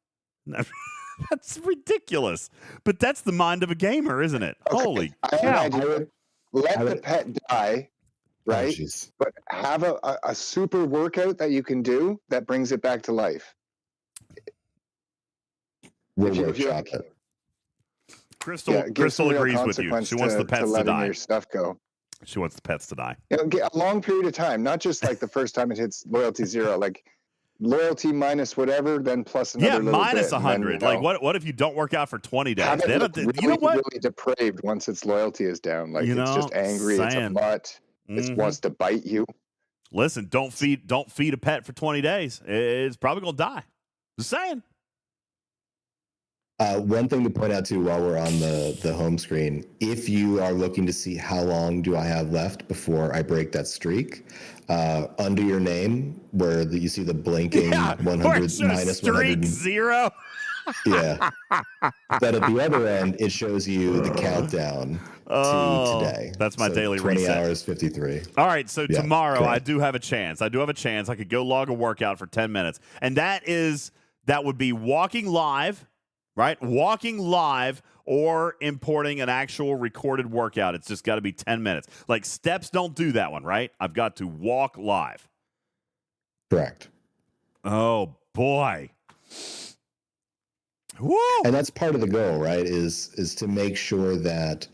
That's ridiculous. But that's the mind of a gamer, isn't it? Okay, Holy I have cow. an idea. Let the pet die, right? jeez. But have a super workout that you can do that brings it back to life. We'll If you workshop it. Crystal give some real agrees with you. consequence She wants the to pets to letting die. your stuff go. She wants the pets to die. Get a long period of time, not just like the first time it hits loyalty 0, like loyalty minus whatever, then plus another little minus bit. 100. Like what if you don't work out for 20 days? Have it Then look you know what? really depraved once its loyalty is down. Like it's just angry. It's a mutt. It wants to bite you. Listen, don't feed a pet for 20 days. It's probably gonna die. Just saying. One thing to point out too, while we're on the home screen, if you are looking to see how long do I have left before I break that streak, under your name where you see the blinking 100 minus streak 100 0. Yeah. But at the other end, it shows you the countdown to today. That's my daily 20 reset. hours 53. All right, so tomorrow correct. I do have a chance. I could go log a workout for 10 minutes. And that would be walking live. Right? Walking live or importing an actual recorded workout. It's just got to be 10 minutes. Like steps don't do that one, right? I've got to walk live. Correct. Oh, boy. Woo! And that's part of the goal, right? Is to make sure that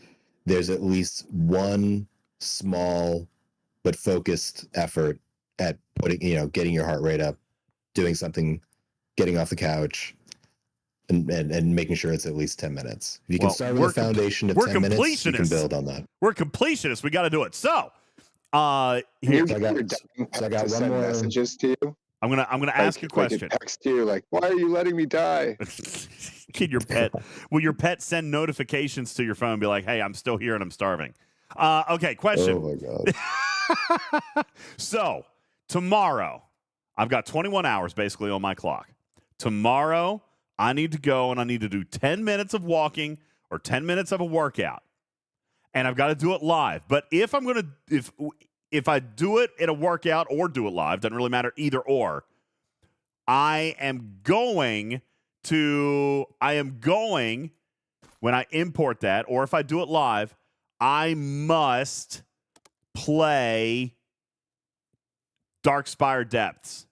there's at least one small but focused effort at getting your heart rate up, doing something, getting off the couch, and making sure it's at least 10 minutes. If you can start with a foundation of 10 minutes, you can build on that. We're completionists. We got to do it. So, Here, I got one more messages to you. I'm gonna ask you a question. Text you like, why are you letting me die? Kid, will your pet send notifications to your phone and be like, hey, I'm still here and I'm starving? Okay, question. Oh my God. So tomorrow, I've got 21 hours basically on my clock. Tomorrow, I need to go and I need to do 10 minutes of walking or 10 minutes of a workout. And I've got to do it live. But if I do it in a workout or do it live, doesn't really matter, either or, I am going, when I import that, or if I do it live, I must play Darkspire Depths.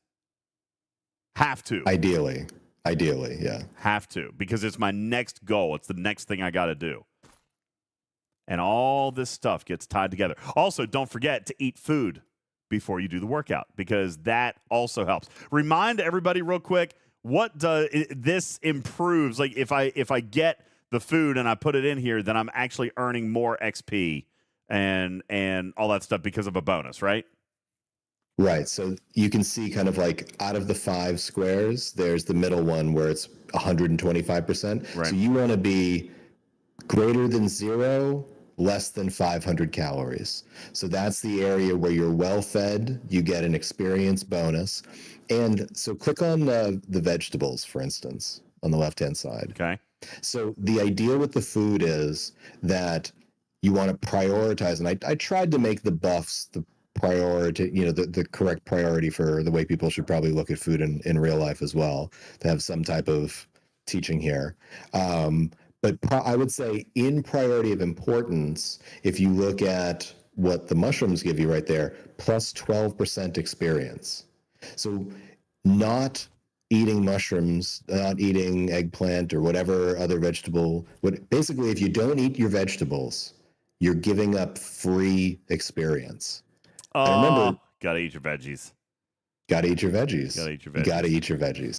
Have to. Ideally, yeah. Have to, because it's my next goal. It's the next thing I got to do. And all this stuff gets tied together. Also, don't forget to eat food before you do the workout, because that also helps. Remind everybody real quick, what does this improves? Like if I get the food and I put it in here, then I'm actually earning more XP and all that stuff because of a bonus, right? Right. So you can see kind of like out of the 5 squares, there's the middle one where it's 125%. Right. So you want to be greater than 0, less than 500 calories. So that's the area where you're well fed, you get an experience bonus. And so click on the vegetables, for instance, on the left-hand side. Okay. So the idea with the food is that you want to prioritize, and I tried to make the buffs the priority, the correct priority for the way people should probably look at food in real life as well, to have some type of teaching here. But I would say in priority of importance, if you look at what the mushrooms give you right there, plus 12% experience. So not eating mushrooms, not eating eggplant or whatever other vegetable, basically if you don't eat your vegetables, you're giving up free experience. Oh, remember, gotta eat your veggies. Gotta eat your veggies. Gotta eat your veggies. Gotta eat your veggies.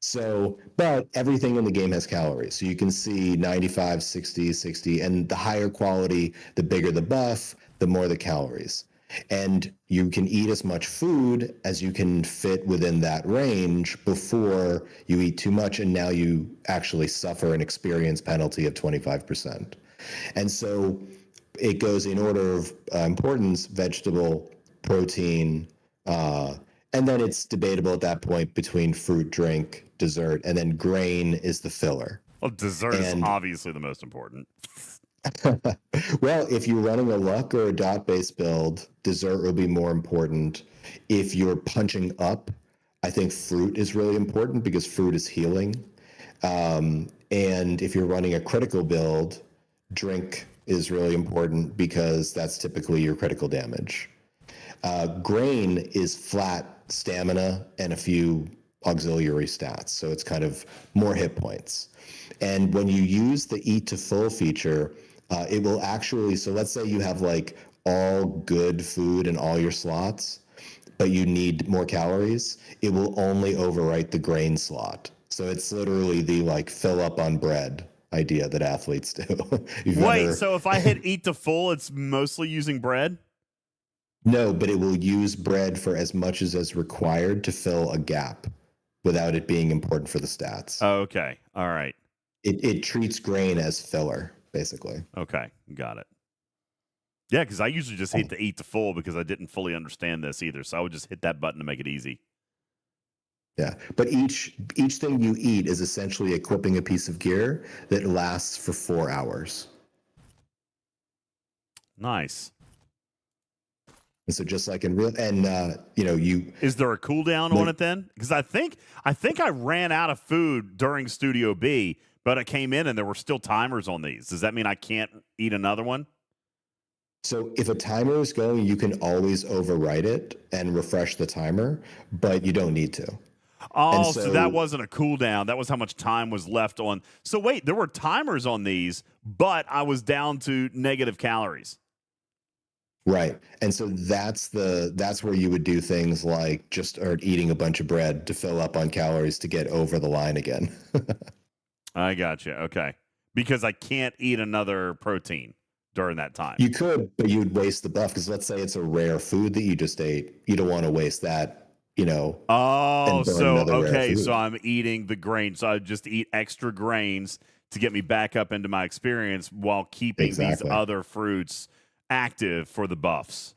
So, but everything in the game has calories. So you can see 95, 60, 60, and the higher quality, the bigger the buff, the more the calories. And you can eat as much food as you can fit within that range before you eat too much, and now you actually suffer an experience penalty of 25%. And so it goes in order of importance: vegetable, protein, and then it's debatable at that point between fruit, drink, dessert, and then grain is the filler. Well, dessert is obviously the most important. Well, if you're running a luck or a dot-based build, dessert will be more important. If you're punching up, I think fruit is really important because fruit is healing. And if you're running a critical build, drink is really important because that's typically your critical damage. Grain is flat stamina and a few auxiliary stats, so it's kind of more hit points. And when you use the eat to full feature, it will actually, so let's say you have like all good food in all your slots, but you need more calories, it will only overwrite the grain slot. So it's literally the like fill up on bread idea that athletes do. Wait, so if I hit eat to full, it's mostly using bread? No, but it will use bread for as much as is required to fill a gap without it being important for the stats. Okay. All right. It treats grain as filler, basically. Okay. Got it. Yeah, because I usually just hit the eat to full because I didn't fully understand this either. So I would just hit that button to make it easy. Yeah, but each thing you eat is essentially equipping a piece of gear that lasts for 4 hours. Nice. And so just like in real, and is there a cooldown on it then? Because I think I ran out of food during Studio B, but I came in and there were still timers on these. Does that mean I can't eat another one? So if a timer is going, you can always overwrite it and refresh the timer, but you don't need to. Oh, so that wasn't a cooldown. That was how much time was left on. So wait, there were timers on these, but I was down to negative calories. Right. And so that's where you would do things like just start eating a bunch of bread to fill up on calories to get over the line again. I gotcha. Okay. Because I can't eat another protein during that time. You could, but you'd waste the buff because let's say it's a rare food that you just ate. You don't want to waste that. Oh, so okay, so I'm eating the grain. So I just eat extra grains to get me back up into my experience while keeping these other fruits active for the buffs.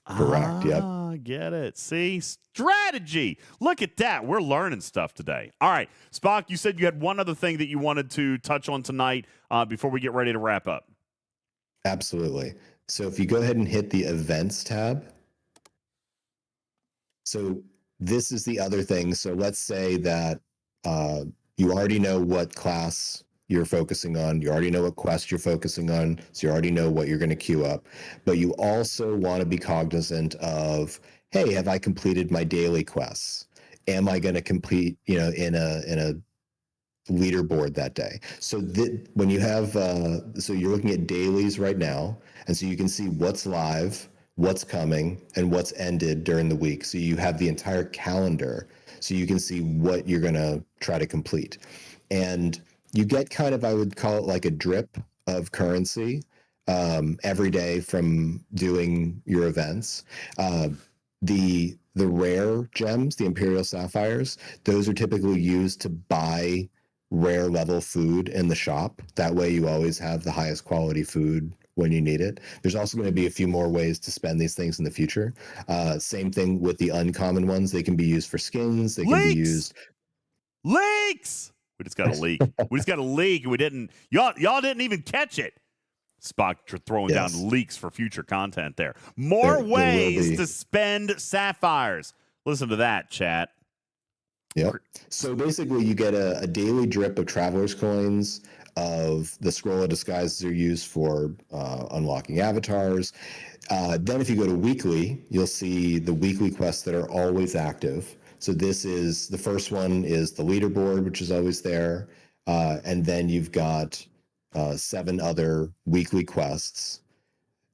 Correct. Yep. Get it. See, strategy. Look at that. We're learning stuff today. All right, Spock, you said you had one other thing that you wanted to touch on tonight before we get ready to wrap up. Absolutely. So if you go ahead and hit the events tab. So this is the other thing. So let's say that you already know what class you're focusing on. You already know what quest you're focusing on. So you already know what you're going to queue up. But you also want to be cognizant of, hey, have I completed my daily quests? Am I going to complete, in a leaderboard that day? So when you have, so you're looking at dailies right now. And so you can see what's live, what's coming, and what's ended during the week. So you have the entire calendar so you can see what you're going to try to complete. And you get kind of, I would call it like a drip of currency every day from doing your events. The rare gems, the Imperial Sapphires, those are typically used to buy rare level food in the shop. That way you always have the highest quality food when you need it. There's also going to be a few more ways to spend these things in the future. Same thing with the uncommon ones. They can be used for skins. They can be used. Leaks! We just got a leak. We just got a leak. We didn't. Y'all didn't even catch it. Spock throwing down leaks for future content there. More ways to spend sapphires. Listen to that, chat. Yep. So basically, you get a daily drip of Traveler's Coins, of the Scroll of Disguises are used for unlocking avatars. Then if you go to weekly, you'll see the weekly quests that are always active. So this is, the first one is the leaderboard, which is always there. And then you've got 7 other weekly quests.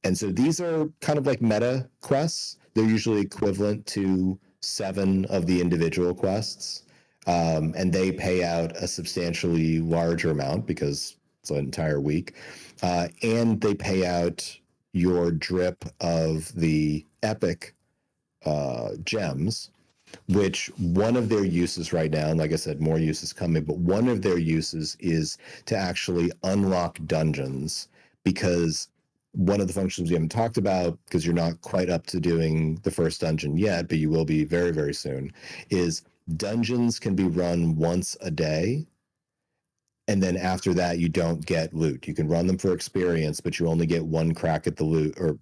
And so these are kind of like meta quests. They're usually equivalent to 7 of the individual quests. And they pay out a substantially larger amount because it's an entire week. And they pay out your drip of the epic gems, which one of their uses right now, and like I said, more uses coming, but one of their uses is to actually unlock dungeons, because one of the functions we haven't talked about, because you're not quite up to doing the first dungeon yet, but you will be very, very soon, is dungeons can be run once a day. And then after that, you don't get loot. You can run them for experience, but you only get one crack at the loot, or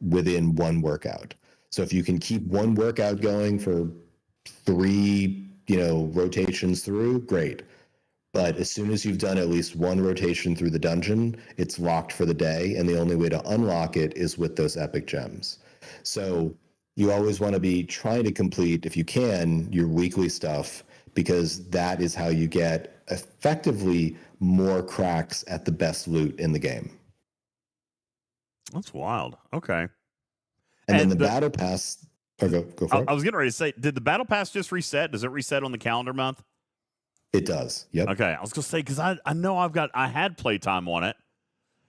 within one workout. So if you can keep one workout going for 3, rotations through, great. But as soon as you've done at least one rotation through the dungeon, it's locked for the day, and the only way to unlock it is with those epic gems. So you always want to be trying to complete, if you can, your weekly stuff, because that is how you get effectively more cracks at the best loot in the game. That's wild. Okay. And then the battle pass. Oh, go for it. I was getting ready to say, did the battle pass just reset? Does it reset on the calendar month? It does. Yep. Okay. I was going to say, because I know I had playtime on it.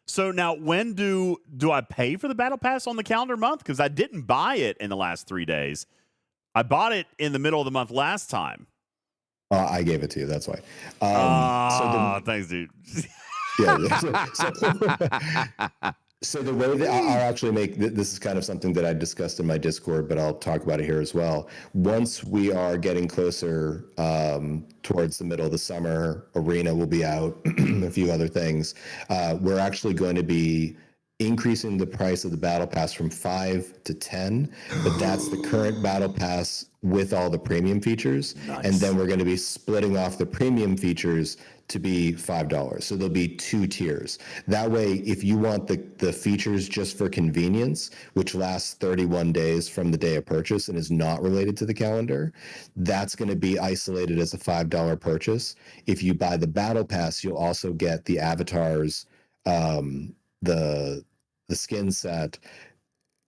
So now when do I pay for the battle pass on the calendar month? Because I didn't buy it in the last 3 days. I bought it in the middle of the month last time. I gave it to you. That's why. Thanks, dude. So the way that I'll actually make this is kind of something that I discussed in my Discord, but I'll talk about it here as well. Once we are getting closer towards the middle of the summer, Arena will be out, a few other things. We're actually going to be increasing the price of the battle pass from 5 to 10, but that's the current battle pass with all the premium features. Nice. And then we're going to be splitting off the premium features to be $5. So there'll be 2 tiers. That way, if you want the features just for convenience, which lasts 31 days from the day of purchase and is not related to the calendar, that's going to be isolated as a $5 purchase. If you buy the battle pass, you'll also get the avatars, the skin set,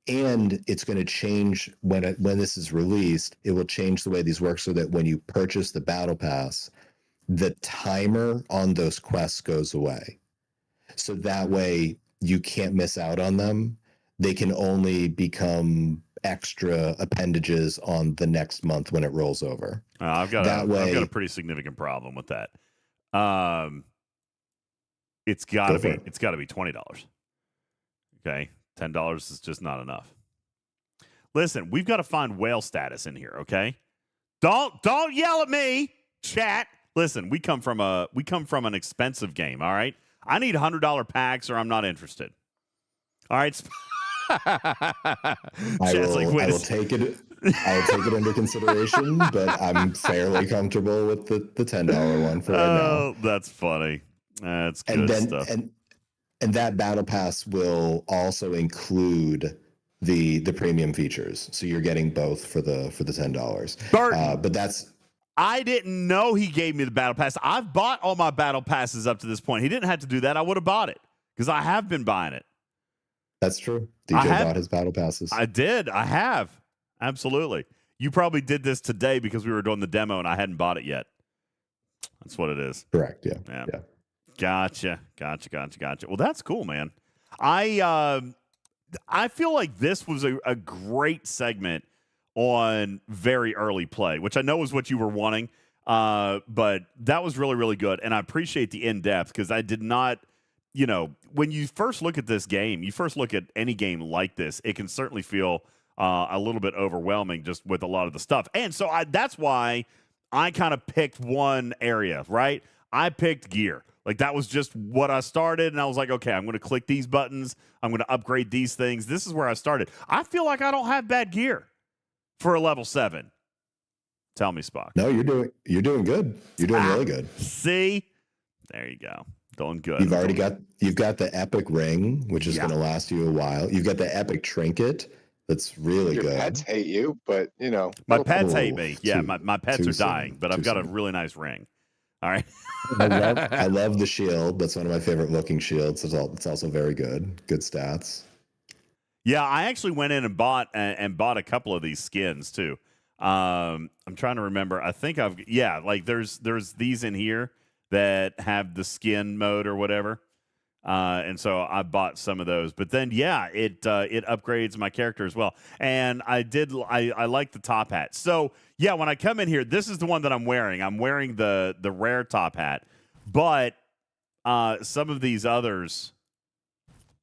and it's going to change when this is released. It will change the way these work so that when you purchase the battle pass, the timer on those quests goes away. So that way you can't miss out on them. They can only become extra appendages on the next month when it rolls over. I've got a pretty significant problem with that. It's got to be $20. Okay, $10 is just not enough. Listen, we've got to find whale status in here. Okay, don't yell at me, chat. Listen, we come from an expensive game. All right, I need $100 packs or I'm not interested. All right. I will take it. I'll take it into consideration, but I'm fairly comfortable with the $10 one for right now. Oh, that's funny. That's good stuff. And that battle pass will also include the premium features, so you're getting both for the $10. But that's. I didn't know he gave me the battle pass. I've bought all my battle passes up to this point. He didn't have to do that. I would have bought it because I have been buying it. That's true. DJ bought his battle passes. I did. I have. Absolutely. You probably did this today because we were doing the demo and I hadn't bought it yet. That's what it is. Correct. Yeah. Gotcha. Well, that's cool, man. I feel like this was a great segment on very early play, which I know is what you were wanting. But that was really, really good. And I appreciate the in-depth because I did not, when you first look at this game, you first look at any game like this, it can certainly feel a little bit overwhelming just with a lot of the stuff. And so that's why I kind of picked one area, right? I picked gear. Like that was just what I started. And I was like, okay, I'm going to click these buttons. I'm going to upgrade these things. This is where I started. I feel like I don't have bad gear for a level 7. Tell me, Spock. No, you're doing good. You're doing really good. See? There you go. Doing good. You've got the epic ring, which is going to last you a while. You've got the epic trinket. That's really good. Your pets hate you, but my pets hate me. Yeah, my pets are dying, but I've got a really nice ring. All right. I love the shield. That's one of my favorite looking shields. It's also very good. Good stats. Yeah, I actually went in and bought a couple of these skins too. I'm trying to remember. I think there's these in here that have the skin mode or whatever. And so I bought some of those, but then it upgrades my character as well. And I like the top hat. So yeah, when I come in here, this is the one that I'm wearing. I'm wearing the rare top hat, but some of these others,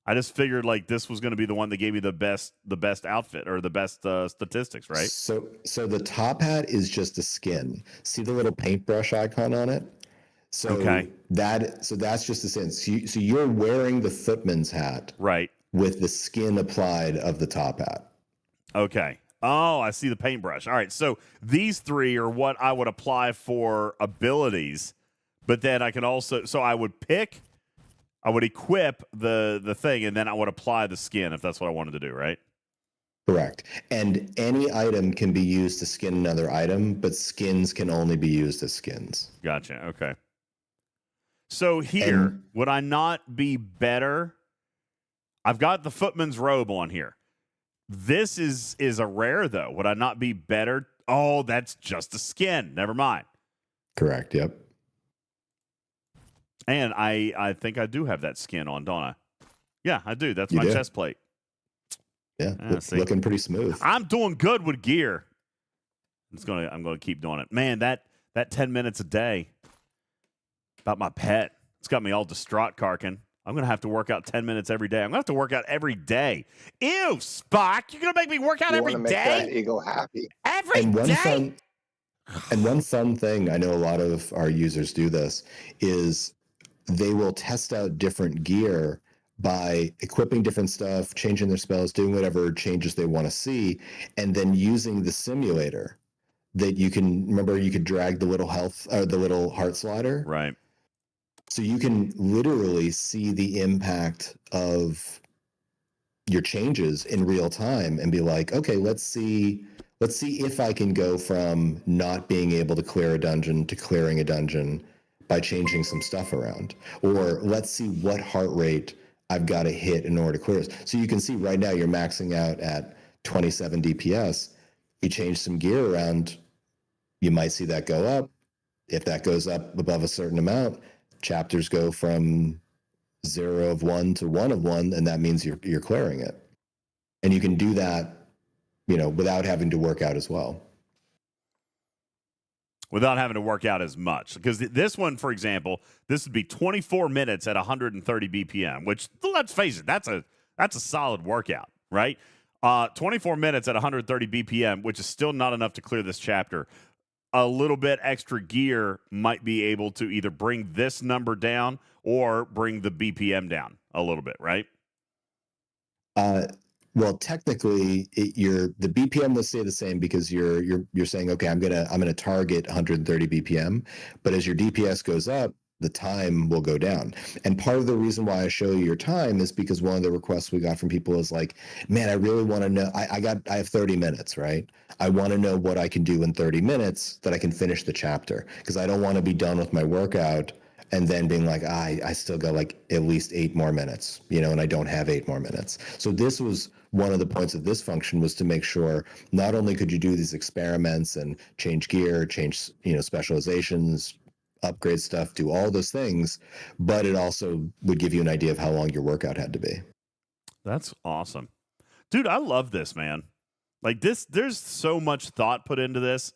I just figured like this was going to be the one that gave me the best outfit or the best statistics, right? So the top hat is just a skin. See the little paintbrush icon on it? So okay. That's just a sense. So you're wearing the footman's hat, right, with the skin applied of the top hat. Okay. Oh, I see the paintbrush. All right. So these 3 are what I would apply for abilities, But then I can also, so I would equip the thing, and then I would apply the skin if that's what I wanted to do, right? Correct. And any item can be used to skin another item, but skins can only be used as skins. Gotcha. Okay. So here, would I not be better? I've got the footman's robe on here. This is a rare, though. Would I not be better? Oh, that's just a skin. Never mind. Correct. Yep. And I think I do have that skin on, don't I? Yeah, I do. That's You my do? chest plate. Yeah. See. Looking pretty smooth. I'm doing good with gear. I'm gonna keep doing it. Man, that 10 minutes a day about my pet. It's got me all distraught, Karkin. I'm gonna have to work out 10 minutes every day. I'm gonna have to work out every day. Ew, Spock! You're gonna make me work out every You want to make day? that eagle happy. Every day? One fun thing, I know a lot of our users do this, is they will test out different gear by equipping different stuff, changing their spells, doing whatever changes they want to see, and then using the simulator that you could drag the little the little heart slider. Right. So you can literally see the impact of your changes in real time and be like, okay, let's see if I can go from not being able to clear a dungeon to clearing a dungeon by changing some stuff around. Or let's see what heart rate I've got to hit in order to clear this. So you can see right now you're maxing out at 27 DPS. You change some gear around, you might see that go up. If that goes up above a certain amount, chapters go from 0 of 1 to 1 of 1, and that means you're clearing it. And you can do that, without having to work out as well. Without having to work out as much. Because this one, for example, this would be 24 minutes at 130 BPM, which, let's face it, that's a solid workout, right? 24 minutes at 130 BPM, which is still not enough to clear this chapter. A little bit extra gear might be able to either bring this number down or bring the BPM down a little bit, right? Well, technically, the BPM will stay the same because you're saying, okay, I'm gonna target 130 BPM, but as your DPS goes up, the time will go down. And part of the reason why I show you your time is because one of the requests we got from people is like, man, I really want to know. I have 30 minutes, right? I want to know what I can do in 30 minutes that I can finish the chapter, because I don't want to be done with my workout and then being like, I still got like at least 8 more minutes, and I don't have 8 more minutes. So this was one of the points of this function, was to make sure not only could you do these experiments and change gear, change, specializations, upgrade stuff, do all those things, but it also would give you an idea of how long your workout had to be. That's awesome. Dude, I love this, man. Like this, there's so much thought put into this.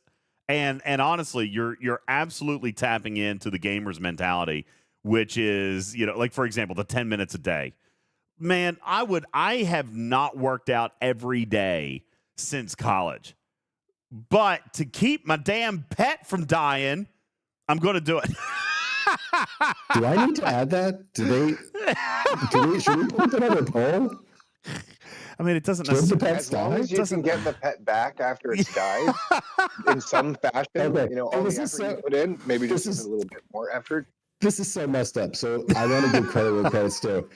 And honestly, you're absolutely tapping into the gamer's mentality, which is, like, for example, the 10 minutes a day. Man, I have not worked out every day since college. But to keep my damn pet from dying, I'm going to do it. Do I need to add that? Should we put that on a poll? I mean, it doesn't necessarily. As long as you can get the pet back after it's died in some fashion, Okay. all the effort you put in, maybe just a little bit more effort. This is so messed up. So I want to give credit where credit's due.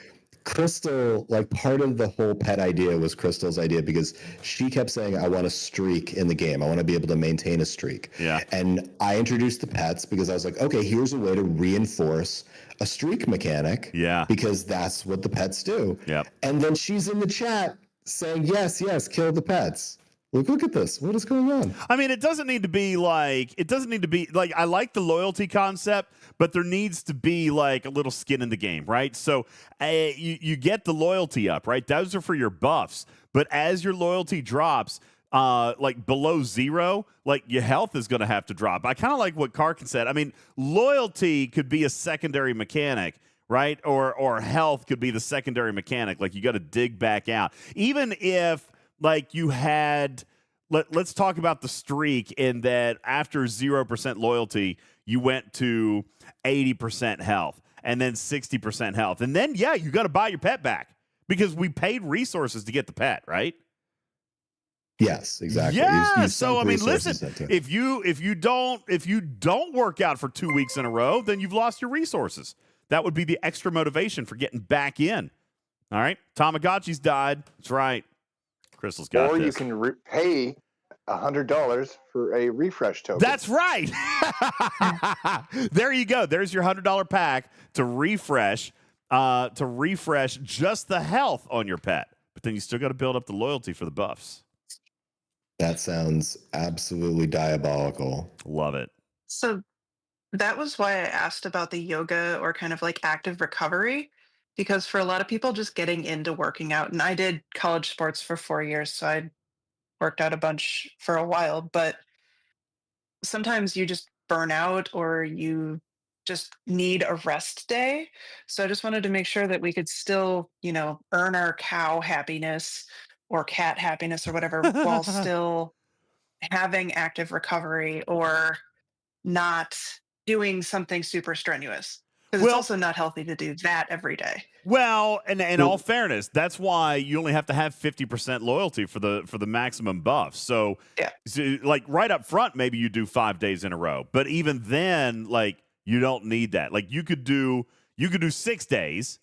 Crystal, like, part of the whole pet idea was Crystal's idea, because she kept saying, I want a streak in the game. I want to be able to maintain a streak. Yeah. And I introduced the pets because I was like, okay, here's a way to reinforce a streak mechanic. Yeah. Because that's what the pets do. Yep. And then she's in the chat saying, yes, kill the pets. Look at this. What is going on? I mean, it doesn't need to be like, I like the loyalty concept, but there needs to be like a little skin in the game, right? So you get the loyalty up, right? Those are for your buffs. But as your loyalty drops, like below 0, like your health is going to have to drop. I kind of like what Karkin said. I mean, loyalty could be a secondary mechanic, right? Or health could be the secondary mechanic. Like, you got to dig back out. Even if, like, you had, let's talk about the streak in that after 0% loyalty, you went to 80% health and then 60% health. And then, you got to buy your pet back because we paid resources to get the pet, right? Yes, exactly. Yeah. You've So sunk I mean, listen, resources into it. if you don't work out for 2 weeks in a row, then you've lost your resources. That would be the extra motivation for getting back in. All right, Tamagotchi's died. That's right. Crystal's got Or this. you can pay $100 for a refresh token. That's right. There you go. There's your $100 pack to refresh just the health on your pet. But then you still got to build up the loyalty for the buffs. That sounds absolutely diabolical. Love it. So that was why I asked about the yoga or kind of like active recovery, because for a lot of people, just getting into working out, and I did college sports for 4 years, so I worked out a bunch for a while, but sometimes you just burn out or you just need a rest day. So I just wanted to make sure that we could still, earn our cow happiness or cat happiness or whatever while still having active recovery or not doing something super strenuous. Because it's Well, also not healthy to do that every day. Well, and in all fairness, that's why you only have to have 50% loyalty for the maximum buff. So, Yeah. like right up front, maybe you do 5 days in a row. But even then, like you don't need that. Like you could do 6 days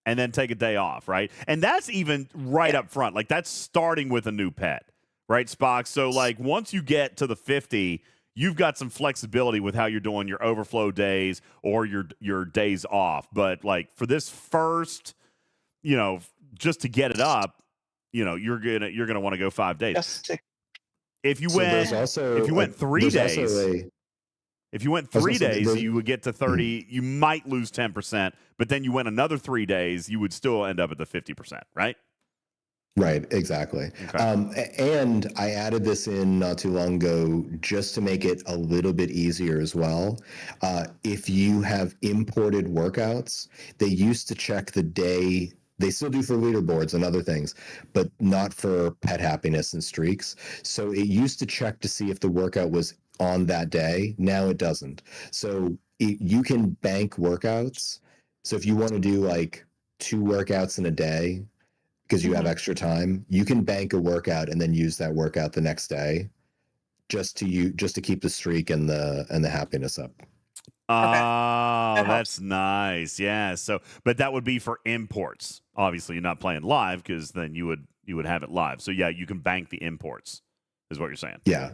and then take a day off, right? And that's even right up front. Like that's starting with a new pet, right, Spock? So like once you get to the 50, you've got some flexibility with how you're doing your overflow days or your days off. But like for this first, just to get it up, you're gonna want to go 5 days. Just to, If you So went there's also if you went 3 there's also days, if you went I was 3 gonna say, days, there's- you would get to 30. You might lose 10%, but then you went another 3 days, you would still end up at the 50%, right? Right, exactly. Okay. And I added this in not too long ago just to make it a little bit easier as well. If you have imported workouts, they used to check the day. They still do for leaderboards and other things, but not for pet happiness and streaks. So it used to check to see if the workout was on that day. Now it doesn't. So you can bank workouts. So if you want to do like 2 workouts in a day, because you have extra time, you can bank a workout and then use that workout the next day just to keep the streak and the happiness up. Oh, That helps. that's nice. Yeah. So, but that would be for imports. Obviously, you're not playing live because then you would have it live. So yeah, you can bank the imports, is what you're saying. Yeah.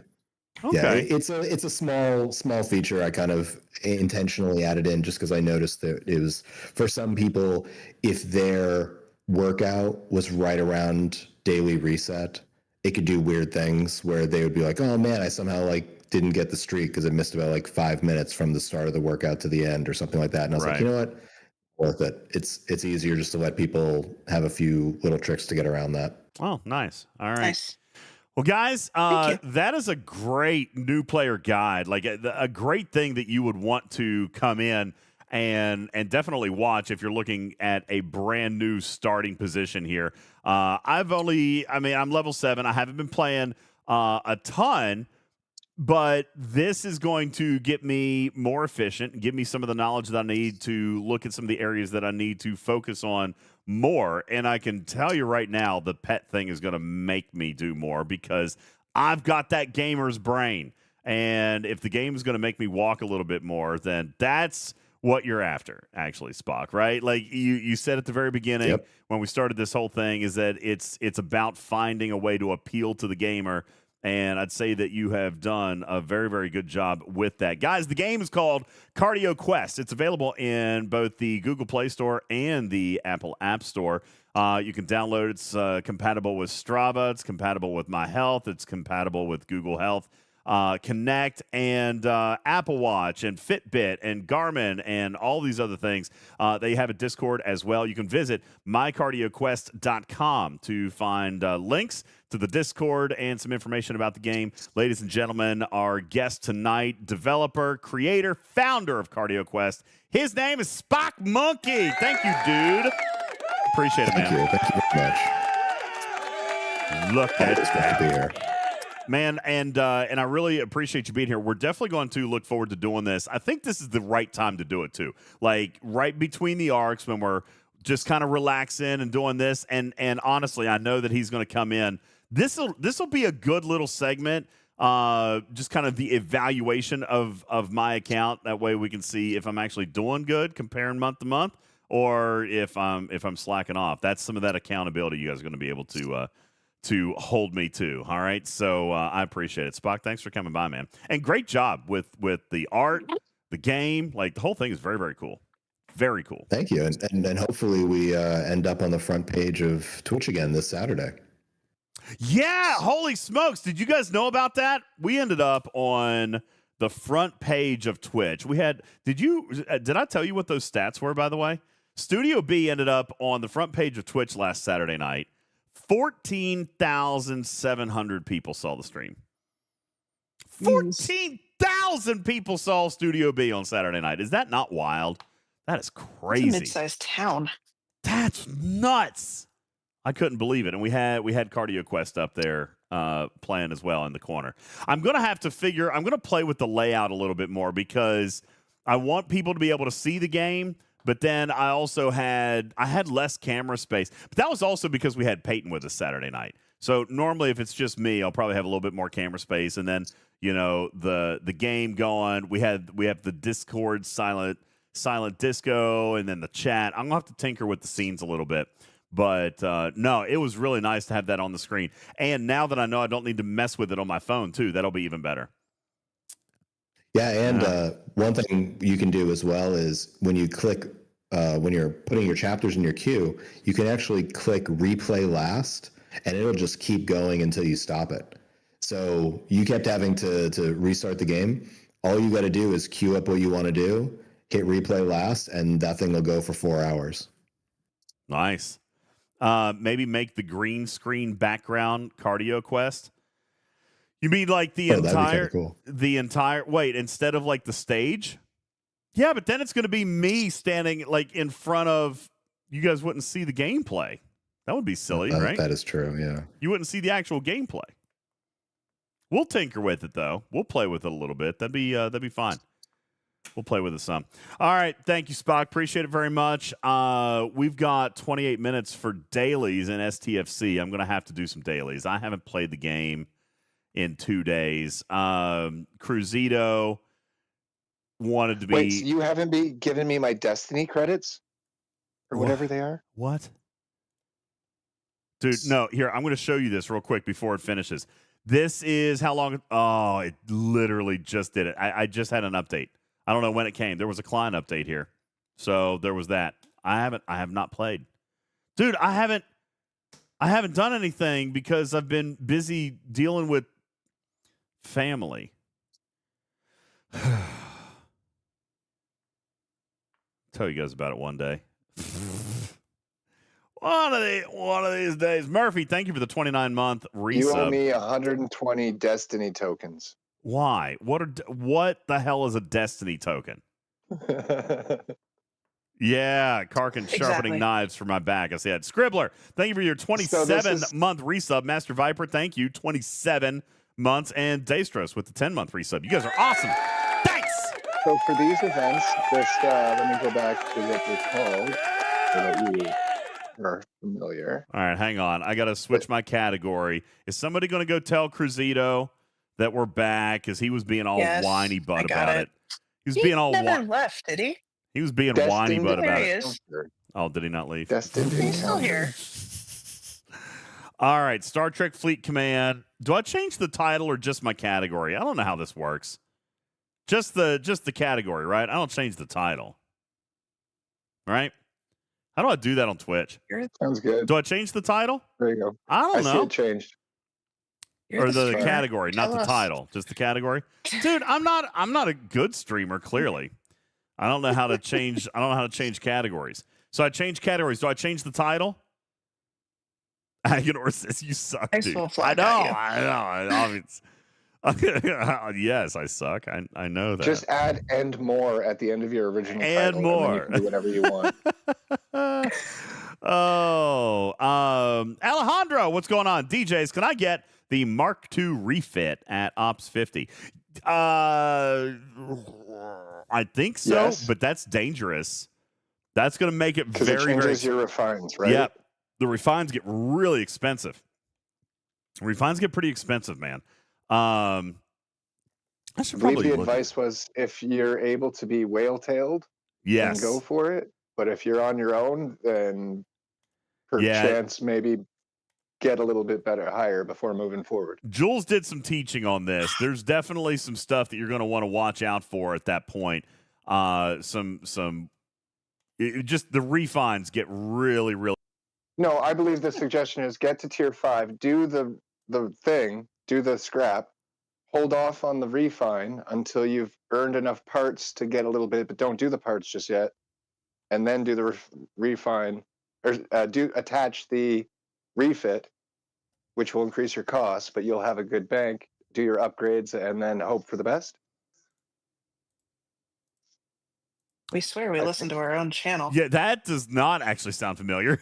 Okay. Yeah, it's a small feature I kind of intentionally added in just because I noticed that it was for some people, if their workout was right around daily reset, it could do weird things where they would be like, oh man, I somehow like didn't get the streak because I missed about like 5 minutes from the start of the workout to the end or something like that. And I was like, Right. you know what? Worth it. It's easier just to let people have a few little tricks to get around that. Oh, nice. All right. nice. Well, guys, Thank you. that is a great new player guide. Like a great thing that you would want to come in and definitely watch if you're looking at a brand new starting position here. I'm level 7. I haven't been playing a ton, but this is going to get me more efficient and give me some of the knowledge that I need to look at some of the areas that I need to focus on more. And I can tell you right now, the pet thing is going to make me do more because I've got that gamer's brain. And if the game is going to make me walk a little bit more, then that's what you're after, actually, Spock, right? Like you said at the very beginning Yep. when we started this whole thing, is that it's about finding a way to appeal to the gamer. And I'd say that you have done a very, very good job with that. Guys, the game is called Cardio Quest. It's available in both the Google Play Store and the Apple App Store. You can download it. It's compatible with Strava. It's compatible with My Health. It's compatible with Google Health. Connect and Apple Watch and Fitbit and Garmin and all these other things. They have a Discord as well. You can visit mycardioquest.com to find links to the Discord and some information about the game. Ladies and gentlemen, our guest tonight, developer, creator, founder of Cardio Quest. His name is Spock Monkey. Thank you, dude. Appreciate it, man. Thank you very much. Look at It's great to be here. Man, and I really appreciate you being here. We're definitely going to look forward to doing this. I think this is the right time to do it too. Like right between the arcs when we're just kind of relaxing and doing this. And honestly, I know that he's going to come in This will be a good little segment. Just kind of the evaluation of my account. That way we can see if I'm actually doing good, comparing month to month, or if I'm slacking off. That's some of that accountability you guys are going to be able to hold me to. All right, so I appreciate it, Spock. Thanks for coming by, man, and great job with the art, the game. Like the whole thing is very, very cool. Very cool. Thank you, and hopefully we end up on the front page of Twitch again this Saturday. Yeah, holy smokes. Did you guys know about that? We ended up on the front page of Twitch. Did I tell you what those stats were, by the way? Studio B ended up on the front page of Twitch last Saturday night. 14,700 people saw the stream. 14,000 people saw Studio B on Saturday night. Is that not wild? That is crazy. It's a mid-sized town. That's nuts. I couldn't believe it. And we had Cardio Quest up there playing as well in the corner. I'm going to play with the layout a little bit more because I want people to be able to see the game, but then I had less camera space. But that was also because we had Peyton with us Saturday night. So normally if it's just me, I'll probably have a little bit more camera space, and then, the game going. We have the Discord silent disco, and then the chat. I'm going to have to tinker with the scenes a little bit. But no, it was really nice to have that on the screen. And now that I know I don't need to mess with it on my phone, too, that'll be even better. Yeah, and one thing you can do as well is when you click, when you're putting your chapters in your queue, you can actually click replay last, and it'll just keep going until you stop it. So you kept having to restart the game. All you got to do is queue up what you want to do, hit replay last, and that thing will go for 4 hours. Nice. Maybe make the green screen background Cardio Quest. You mean like the entire wait, instead of like the stage? Yeah, but then it's going to be me standing like in front of, you guys wouldn't see the gameplay. That would be silly, right? That is true, yeah. You wouldn't see the actual gameplay. We'll tinker with it though. We'll play with it a little bit. That'd be fine. We'll play with it some. All right. Thank you, Spock. Appreciate it very much. We've got 28 minutes for dailies in STFC. I'm going to have to do some dailies. I haven't played the game in 2 days. Cruzito wanted to be... Wait, so you haven't given me my Destiny credits? Or whatever they are? What? Dude, no. Here, I'm going to show you this real quick before it finishes. This is how long... Oh, it literally just did it. I just had an update. I don't know when it came. There was a client update here. So there was that. I have not played. Dude, I haven't done anything because I've been busy dealing with family. Tell you guys about it one day. One of these days. Murphy, thank you for the 29-month resub. You owe me 120 Destiny tokens. Why? What the hell is a Destiny token? Yeah, Karkin sharpening knives for my back. I said, Scribbler, thank you for your 27-month resub. Master Viper, thank you. 27 months. And Daystros with the 10-month resub. You guys are awesome. Thanks. So for these events, just let me go back to what they're called so that you are familiar. All right, hang on. I got to switch my category. Is somebody going to go tell Cruzito that we're back? Because he was being all whiny butt about it. He was being all never left, did he? He was being whiny butt about he it. is. Oh, did he not leave? Destined He's still here. All right, Star Trek Fleet Command. Do I change the title or just my category? I don't know how this works. Just the category, right? I don't change the title. Right? How do I do that on Twitch? Sounds good. Do I change the title? There you go. I don't know. See it changed. Or the category, not the title, just the category. Dude, I'm not a good streamer, clearly. I don't know how to change categories. So I change categories. Do I change the title? Agonor says you suck, dude. I know. Yes, I suck. I know that. Just add "and more" at the end of your original title. And more. And then you can do whatever you want. Alejandro, what's going on? DJs, can I get the Mark II refit at Ops 50? I think so, yes. But that's dangerous. That's going to make it very, very... Because it changes your refines, right? Yep. The refines get really expensive. Refines get pretty expensive, man. I should I believe probably the look advice was if you're able to be whale-tailed, then go Yes. for it. But if you're on your own, then Yeah. perchance maybe get a little bit better higher before moving forward. Jules did some teaching on this. There's definitely some stuff that you're going to want to watch out for at that point. Just the refines get really, really. No, I believe the suggestion is get to tier 5, do the thing, do the scrap, hold off on the refine until you've earned enough parts to get a little bit, but don't do the parts just yet, and then do the refine, or attach the refit, which will increase your costs, but you'll have a good bank, do your upgrades, and then hope for the best. We swear we listen to our own channel. Yeah, that does not actually sound familiar.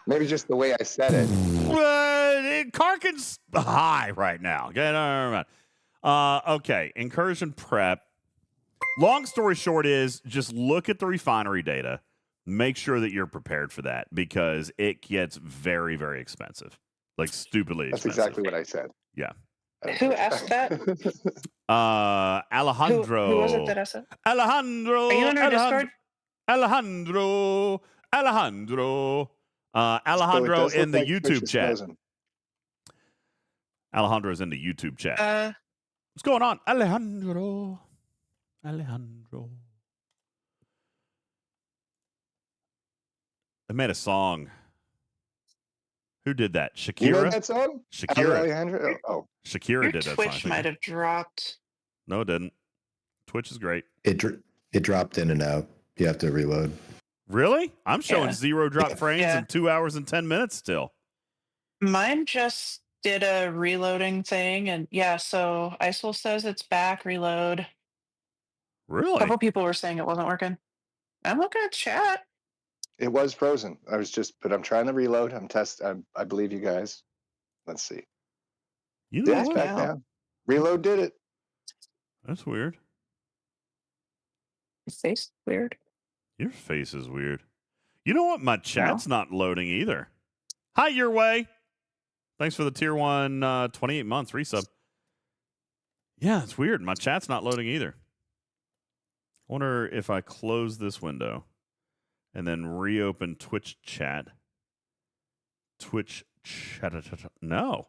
Maybe just the way I said it. Karkin's high right now. Okay, incursion prep. Long story short is just look at the refinery data. Make sure that you're prepared for that because it gets very, very expensive. Like stupidly expensive. That's exactly what I said. Yeah. Who asked that? Alejandro. Who was it that asked it? Alejandro. Are you in our Discord? Alejandro in the YouTube chat. Frozen. Alejandro's in the YouTube chat. What's going on? Alejandro. They made a song. Who did that? Shakira? You know that song? Shakira. Alejandro? Oh. Shakira Your did that Twitch song. might have dropped. No, it didn't. Twitch is great. It dropped in and out. You have to reload. Really? I'm showing 0 drop frames Yeah. in 2 hours and 10 minutes still. Mine just did a reloading thing, and yeah, so ISIL says it's back, reload. A Really? couple people were saying it wasn't working. I'm looking at chat. It was frozen. But I'm trying to reload. I believe you guys. Let's see. You know It's what? back now. Reload did it. That's weird. Your face weird. Your face is weird. You know what? My chat's not loading either. Hi, your way. Thanks for the tier 1 28 months resub. Yeah, it's weird. My chat's not loading either. I wonder if I close this window and then reopen Twitch chat. No.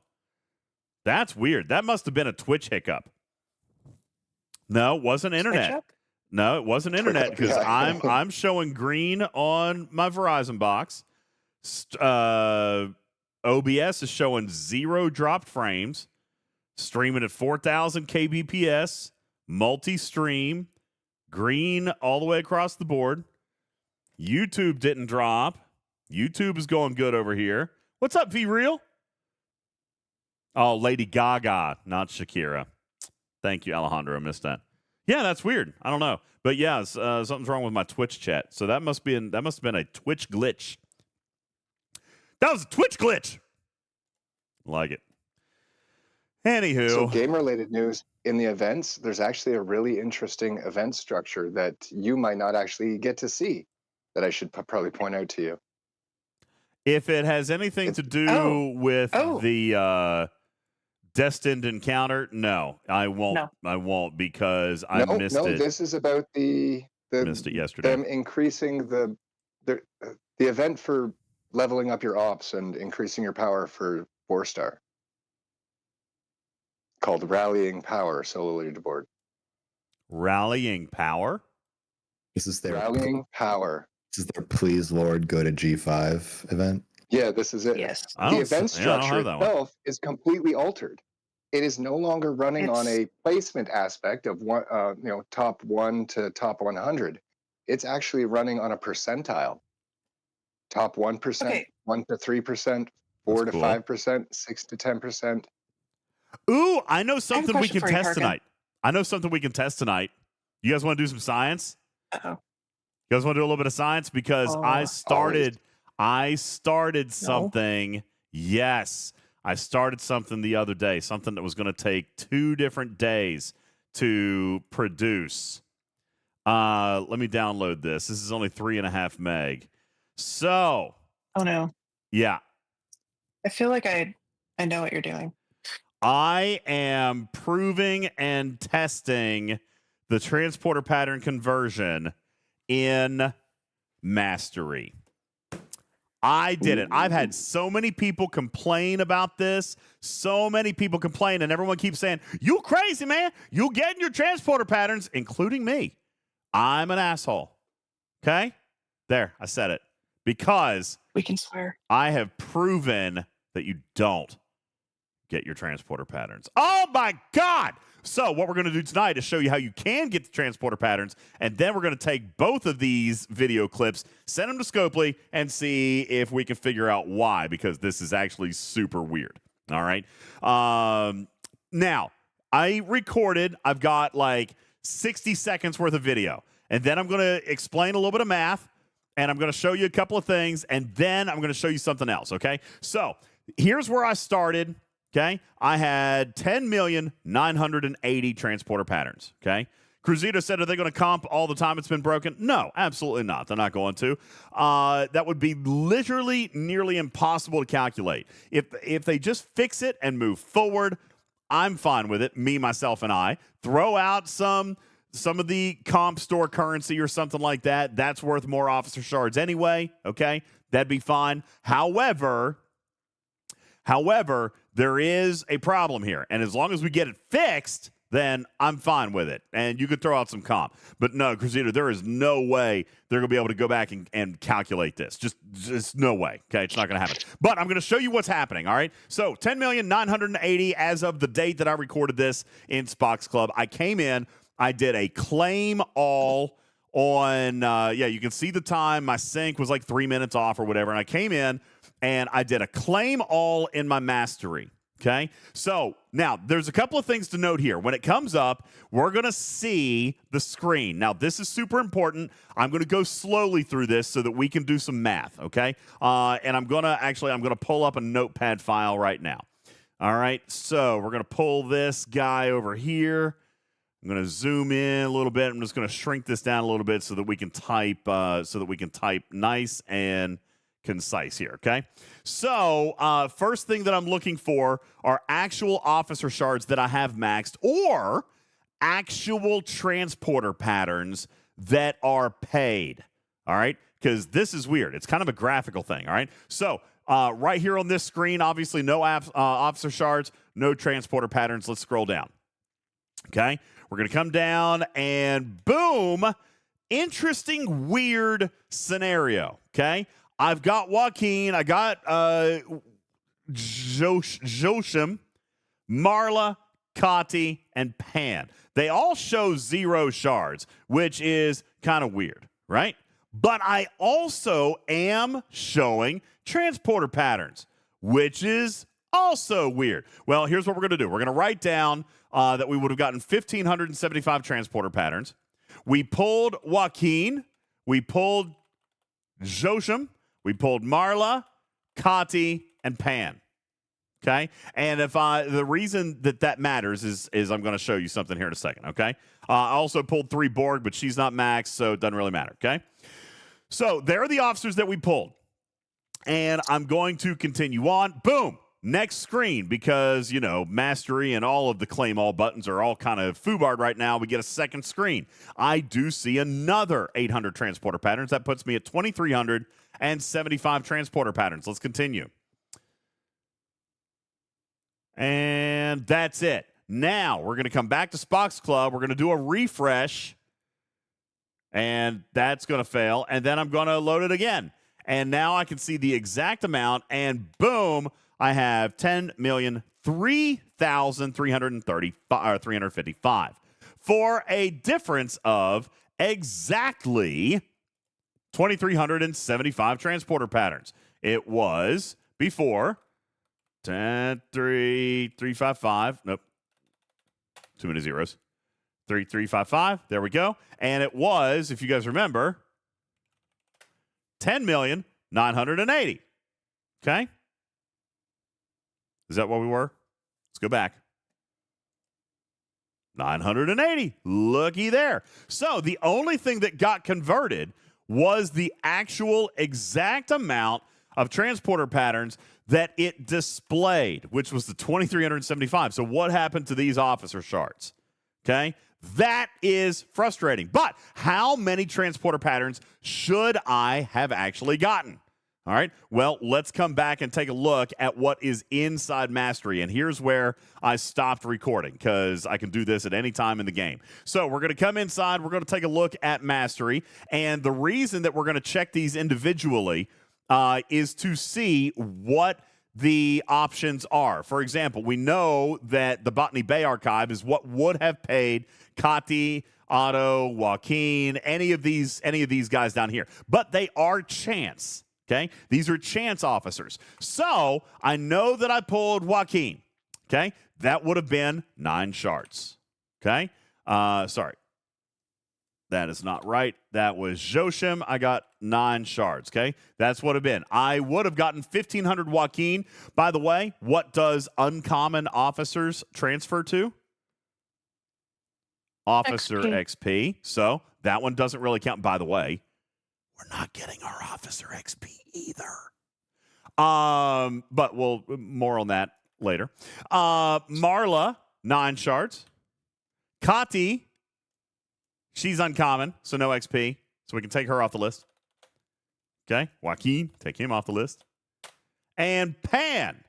That's weird. That must have been a Twitch hiccup. No, it wasn't internet. No, it wasn't internet because I'm showing green on my Verizon box. OBS is showing 0 dropped frames. Streaming at 4,000 kbps. Multi-stream. Green all the way across the board. YouTube didn't drop. YouTube is going good over here. What's up, V-Real? Oh, Lady Gaga, not Shakira. Thank you, Alejandro. I missed that. Yeah, that's weird. I don't know. But yeah, something's wrong with my Twitch chat. So that must have been a Twitch glitch. That was a Twitch glitch. Like it. Anywho. So game-related news, in the events, there's actually a really interesting event structure that you might not actually get to see that I should probably point out to you. If it has anything to do with the Destined Encounter, no, I won't. No. I won't because I missed it. No, this is about missed it yesterday. Them increasing the event for leveling up your ops and increasing your power for 4-star. Called Rallying Power solo leaderboard. Rallying Power? This is their Rallying Power. This is their Please Lord Go to G5 event. Yeah, this is it. Yes. The event structure itself is completely altered. It is no longer running on a placement aspect of top 1 to top 100. It's actually running on a percentile. Top 1%, 1 to 3%, 4 to 5%, 6 to 10%. Ooh, I know something we can for you, test Harkin. tonight. I know something we can test tonight. You guys want to do some science? Uh-oh. You guys want to do a little bit of science? Because I started something. Yes. I started something the other day, something that was going to take 2 different days to produce. Let me download this. This is only 3.5 meg. So. Oh, no. Yeah. I feel like I know what you're doing. I am proving and testing the transporter pattern conversion in Mastery. I did it. I've had so many people complain about this. So many people complain, and everyone keeps saying, "You crazy, man. You getting your transporter patterns," including me. I'm an asshole. Okay? There, I said it. Because We can swear. I have proven that you don't get your transporter patterns. Oh my God! So what we're going to do tonight is show you how you can get the transporter patterns, and then we're going to take both of these video clips, send them to Scopely, and see if we can figure out why, because this is actually super weird. All right? Now, I've got like 60 seconds worth of video, and then I'm going to explain a little bit of math, and I'm going to show you a couple of things, and then I'm going to show you something else, okay? So here's where I started. Okay, I had 10,980 transporter patterns. Okay, Cruzito said, are they going to comp all the time it's been broken? No, absolutely not. They're not going to. That would be literally nearly impossible to calculate. If they just fix it and move forward, I'm fine with it. Me, myself, and I throw out some of the comp store currency or something like that. That's worth more officer shards anyway. Okay, that'd be fine. However, there is a problem here. And as long as we get it fixed, then I'm fine with it. And you could throw out some comp. But no, Cruzito, there is no way they're going to be able to go back and calculate this. Just no way. Okay, it's not going to happen. But I'm going to show you what's happening, all right? So 10,980 as of the date that I recorded this in Spox Club. I came in, I did a claim all on, you can see the time. My sync was like 3 minutes off or whatever. And I came in, and I did a claim all in my Mastery, okay? So now there's a couple of things to note here. When it comes up, we're going to see the screen. Now, this is super important. I'm going to go slowly through this so that we can do some math, okay? And I'm going to pull up a notepad file right now. All right, so we're going to pull this guy over here. I'm going to zoom in a little bit. I'm just going to shrink this down a little bit so that we can type nice and concise here, okay? So first thing that I'm looking for are actual officer shards that I have maxed or actual transporter patterns that are paid, all right? Because this is weird. It's kind of a graphical thing, all right? So right here on this screen, obviously no officer shards, no transporter patterns. Let's scroll down, okay? We're going to come down and boom, interesting, weird scenario, okay? I've got Joaquin, I got Joshim, Marla, Kati, and Pan. They all show 0 shards, which is kind of weird, right? But I also am showing transporter patterns, which is also weird. Well, here's what we're going to do. We're going to write down that we would have gotten 1,575 transporter patterns. We pulled Joaquin. We pulled Joshim. We pulled Marla, Kati, and Pan. Okay? And the reason that matters is I'm going to show you something here in a second. Okay? I also pulled 3 Borg, but she's not maxed, so it doesn't really matter. Okay? So there are the officers that we pulled. And I'm going to continue on. Boom! Next screen, because, Mastery and all of the claim all buttons are all kind of foobarred right now. We get a second screen. I do see another 800 transporter patterns. That puts me at 2,375 transporter patterns. Let's continue. And that's it. Now, we're going to come back to Spox Club. We're going to do a refresh. And that's going to fail. And then I'm going to load it again. And now I can see the exact amount. And boom, I have 10,003,355 for a difference of exactly 2,375 transporter patterns. It was before 10,355. Nope. Too many zeros. 3,355. There we go. And it was, if you guys remember, 10,980. Okay? Is that what we were? Let's go back. 980. Looky there. So the only thing that got converted was the actual exact amount of transporter patterns that it displayed, which was the 2,375. So what happened to these officer shards? Okay? That is frustrating. But how many transporter patterns should I have actually gotten? All right. Well, let's come back and take a look at what is inside Mastery. And here's where I stopped recording because I can do this at any time in the game. So we're going to come inside. We're going to take a look at Mastery. And the reason that we're going to check these individually is to see what the options are. For example, we know that the Botany Bay Archive is what would have paid Kati, Otto, Joaquin, any of these guys down here. But they are chance. Okay, these are chance officers. So I know that I pulled Joaquin. Okay, that would have been 9 shards. Okay, sorry. That is not right. That was Joshim. I got 9 shards. Okay, that's what it been. I would have gotten 1,500 Joaquin. By the way, what does uncommon officers transfer to? Officer XP. So that one doesn't really count. By the way, we're not getting our officer XP either. But we'll more on that later. Marla, 9 shards. Kati, she's uncommon, so no XP. So we can take her off the list. Okay. Joaquin, take him off the list. And Pan.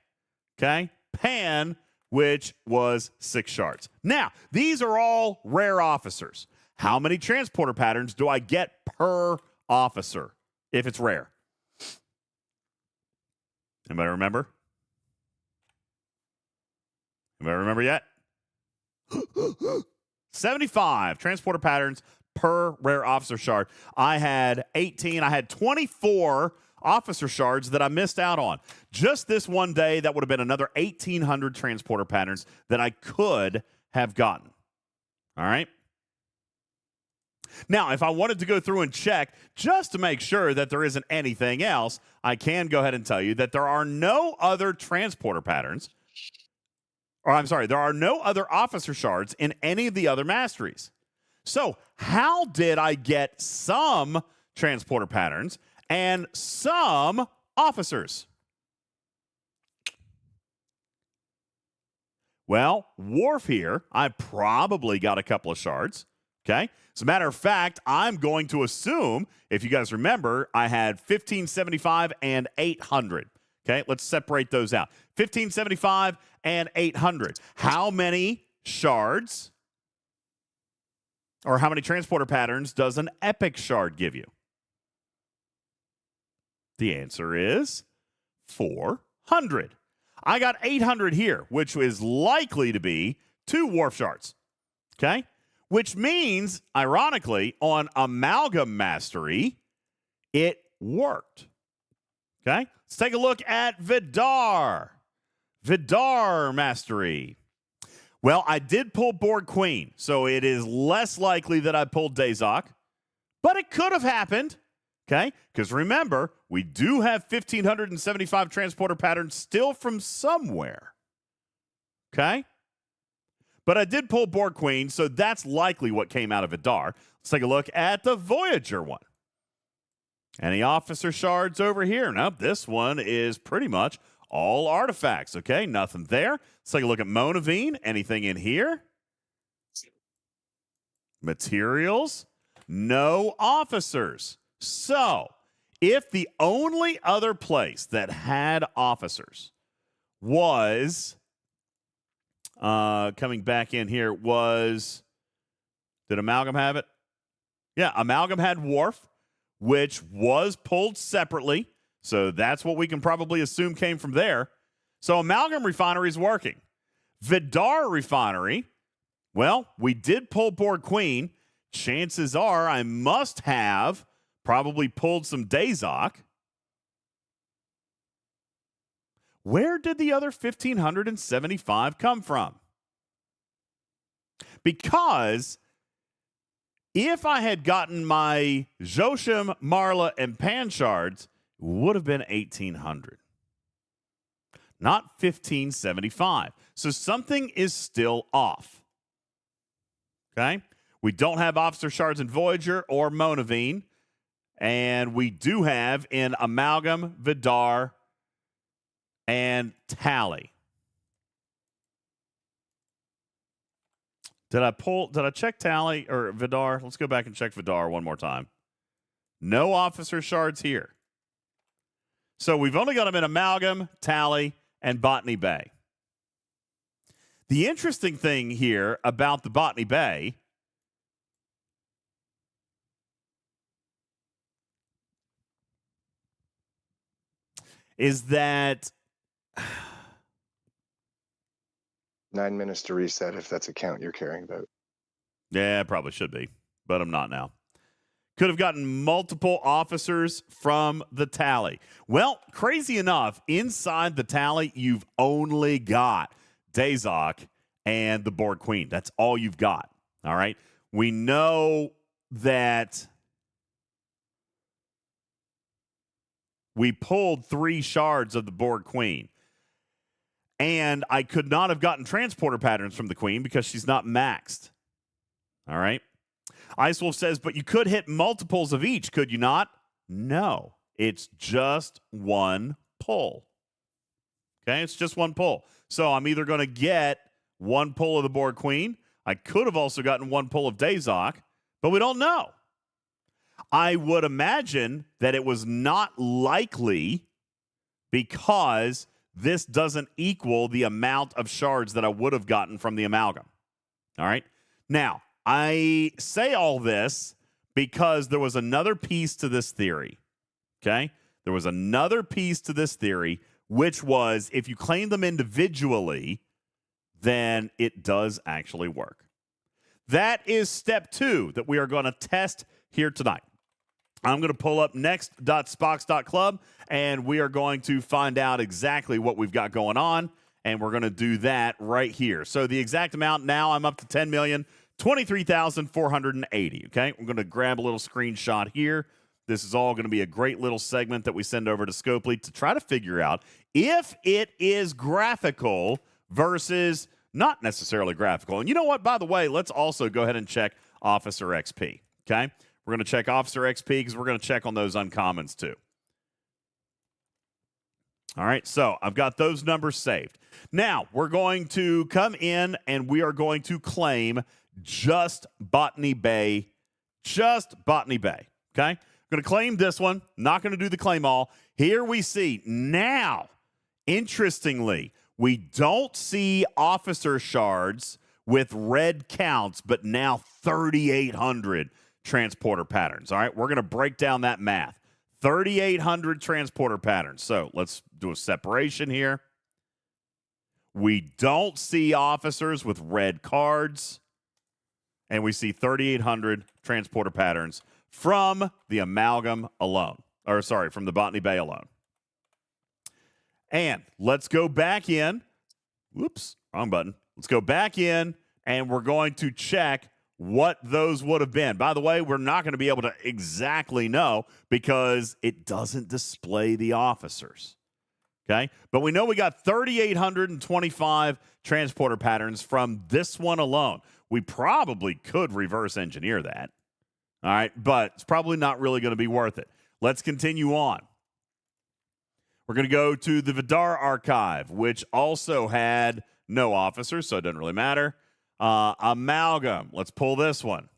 Okay. Pan, which was 6 shards. Now, these are all rare officers. How many transporter patterns do I get per officer if it's rare? Anybody remember? Anybody remember yet? 75 transporter patterns per rare officer shard. I had 18. I had 24 officer shards that I missed out on. Just this one day, that would have been another 1,800 transporter patterns that I could have gotten. All right? Now, if I wanted to go through and check just to make sure that there isn't anything else, I can go ahead and tell you that there are no other transporter patterns, or I'm sorry, there are no other officer shards in any of the other masteries. So how did I get some transporter patterns and some officers? Well, Worf here, I probably got a couple of shards. Okay. As a matter of fact, I'm going to assume, if you guys remember, I had 1,575 and 800. Okay. Let's separate those out. 1,575 and 800. How many shards or how many transporter patterns does an epic shard give you? The answer is 400. I got 800 here, which is likely to be 2 Worf shards. Okay. Which means, ironically, on Amalgam Mastery, it worked. Okay? Let's take a look at Vidar. Vidar Mastery. Well, I did pull Borg Queen, so it is less likely that I pulled Dazok, but it could have happened. Okay? Because remember, we do have 1,575 transporter patterns still from somewhere. Okay? But I did pull Borg Queen, so that's likely what came out of Vidar. Let's take a look at the Voyager one. Any officer shards over here? Nope, this one is pretty much all artifacts. Okay, nothing there. Let's take a look at Monavine. Anything in here? Materials? No officers. So, if the only other place that had officers was... coming back in here was, did Amalgam have it? Yeah, Amalgam had Worf, which was pulled separately. So that's what we can probably assume came from there. So Amalgam Refinery is working. Vidar Refinery, well, we did pull Borg Queen. Chances are I must have probably pulled some Dazok. Where did the other 1,575 come from? Because if I had gotten my Joshim, Marla, and Pan shards, it would have been 1,800. Not 1,575. So something is still off. Okay? We don't have officer shards in Voyager or Monavine. And we do have in Amalgam, Vidar, and tally. Did I check tally or Vidar? Let's go back and check Vidar one more time. No officer shards here. So we've only got them in Amalgam, Tally, and Botany Bay. The interesting thing here about the Botany Bay is that 9 minutes to reset if that's a count you're caring about. yeah, probably should be, but I'm not now. Could have gotten multiple officers from the tally. Well, crazy enough, inside the tally, you've only got Dazok and the Borg Queen. That's all you've got. All right. We know that we pulled 3 shards of the Borg Queen. And I could not have gotten transporter patterns from the Queen because she's not maxed. All right. Ice Wolf says, but you could hit multiples of each, could you not? No, it's just one pull. Okay, it's just one pull. So I'm either going to get one pull of the Borg Queen. I could have also gotten one pull of Dazok, but we don't know. I would imagine that it was not likely because this doesn't equal the amount of shards that I would have gotten from the Amalgam. All right. Now, I say all this because there was another piece to this theory, okay? There was another piece to this theory, which was if you claim them individually, then it does actually work. That is step 2 that we are going to test here tonight. I'm going to pull up next.spox.club, and we are going to find out exactly what we've got going on, and we're going to do that right here. So the exact amount now, I'm up to 10,023,480, okay? I'm going to grab a little screenshot here. This is all going to be a great little segment that we send over to Scopely to try to figure out if it is graphical versus not necessarily graphical. And you know what? By the way, let's also go ahead and check Officer XP, okay? We're going to check Officer XP because we're going to check on those uncommons too. All right, so I've got those numbers saved. Now, we're going to come in and we are going to claim just Botany Bay. Just Botany Bay, okay? I'm going to claim this one. Not going to do the claim all. Here we see now, interestingly, we don't see officer shards with red counts, but now 3,800 transporter patterns. All right, we're going to break down that math. 3,800 transporter patterns. So let's do a separation here. We don't see officers with red cards, and we see 3,800 transporter patterns from the Amalgam alone. Or sorry, from the Botany Bay alone. And let's go back in. Whoops, wrong button. Let's go back in, and we're going to check what those would have been. By the way, we're not going to be able to exactly know because it doesn't display the officers. Okay? But we know we got 3,825 transporter patterns from this one alone. We probably could reverse engineer that. All right? But it's probably not really going to be worth it. Let's continue on. We're going to go to the Vidar archive, which also had no officers, so it doesn't really matter. Amalgam. Let's pull this one.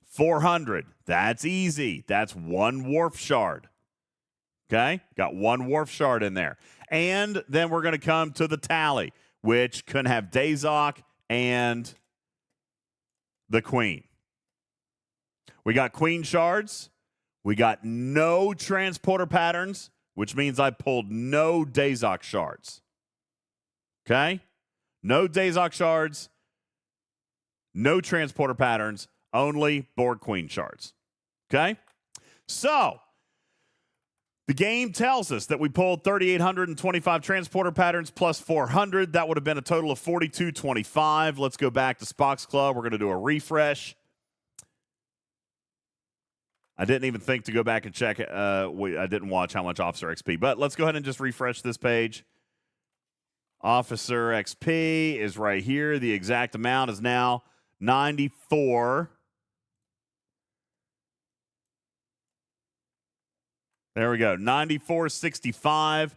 400. That's easy. That's one Wharf shard. Okay? Got one Wharf shard in there. And then we're going to come to the tally, which can have Dazok and the Queen. We got Queen shards. We got no transporter patterns, which means I pulled no Dazok shards. Okay? No Dazok shards, no transporter patterns, only Borg Queen shards. Okay? So, the game tells us that we pulled 3,825 transporter patterns plus 400. That would have been a total of 4,225. Let's go back to Spox Club. We're going to do a refresh. I didn't even think to go back and check. I didn't watch how much Officer XP. But let's go ahead and just refresh this page. Officer XP is right here. The exact amount is now 94. There we go. 94.65,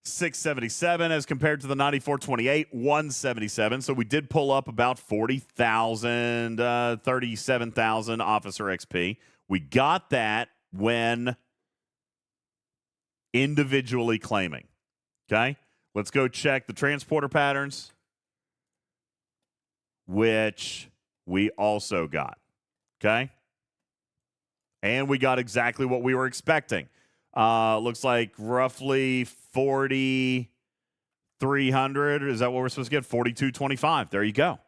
677 as compared to the 94.28, 177. So we did pull up about 40,000, 37,000 officer XP. We got that when individually claiming. Okay? Let's go check the transporter patterns, which we also got. Okay? And we got exactly what we were expecting. Looks like roughly 4,300. Is that what we're supposed to get? 4,225. There you go.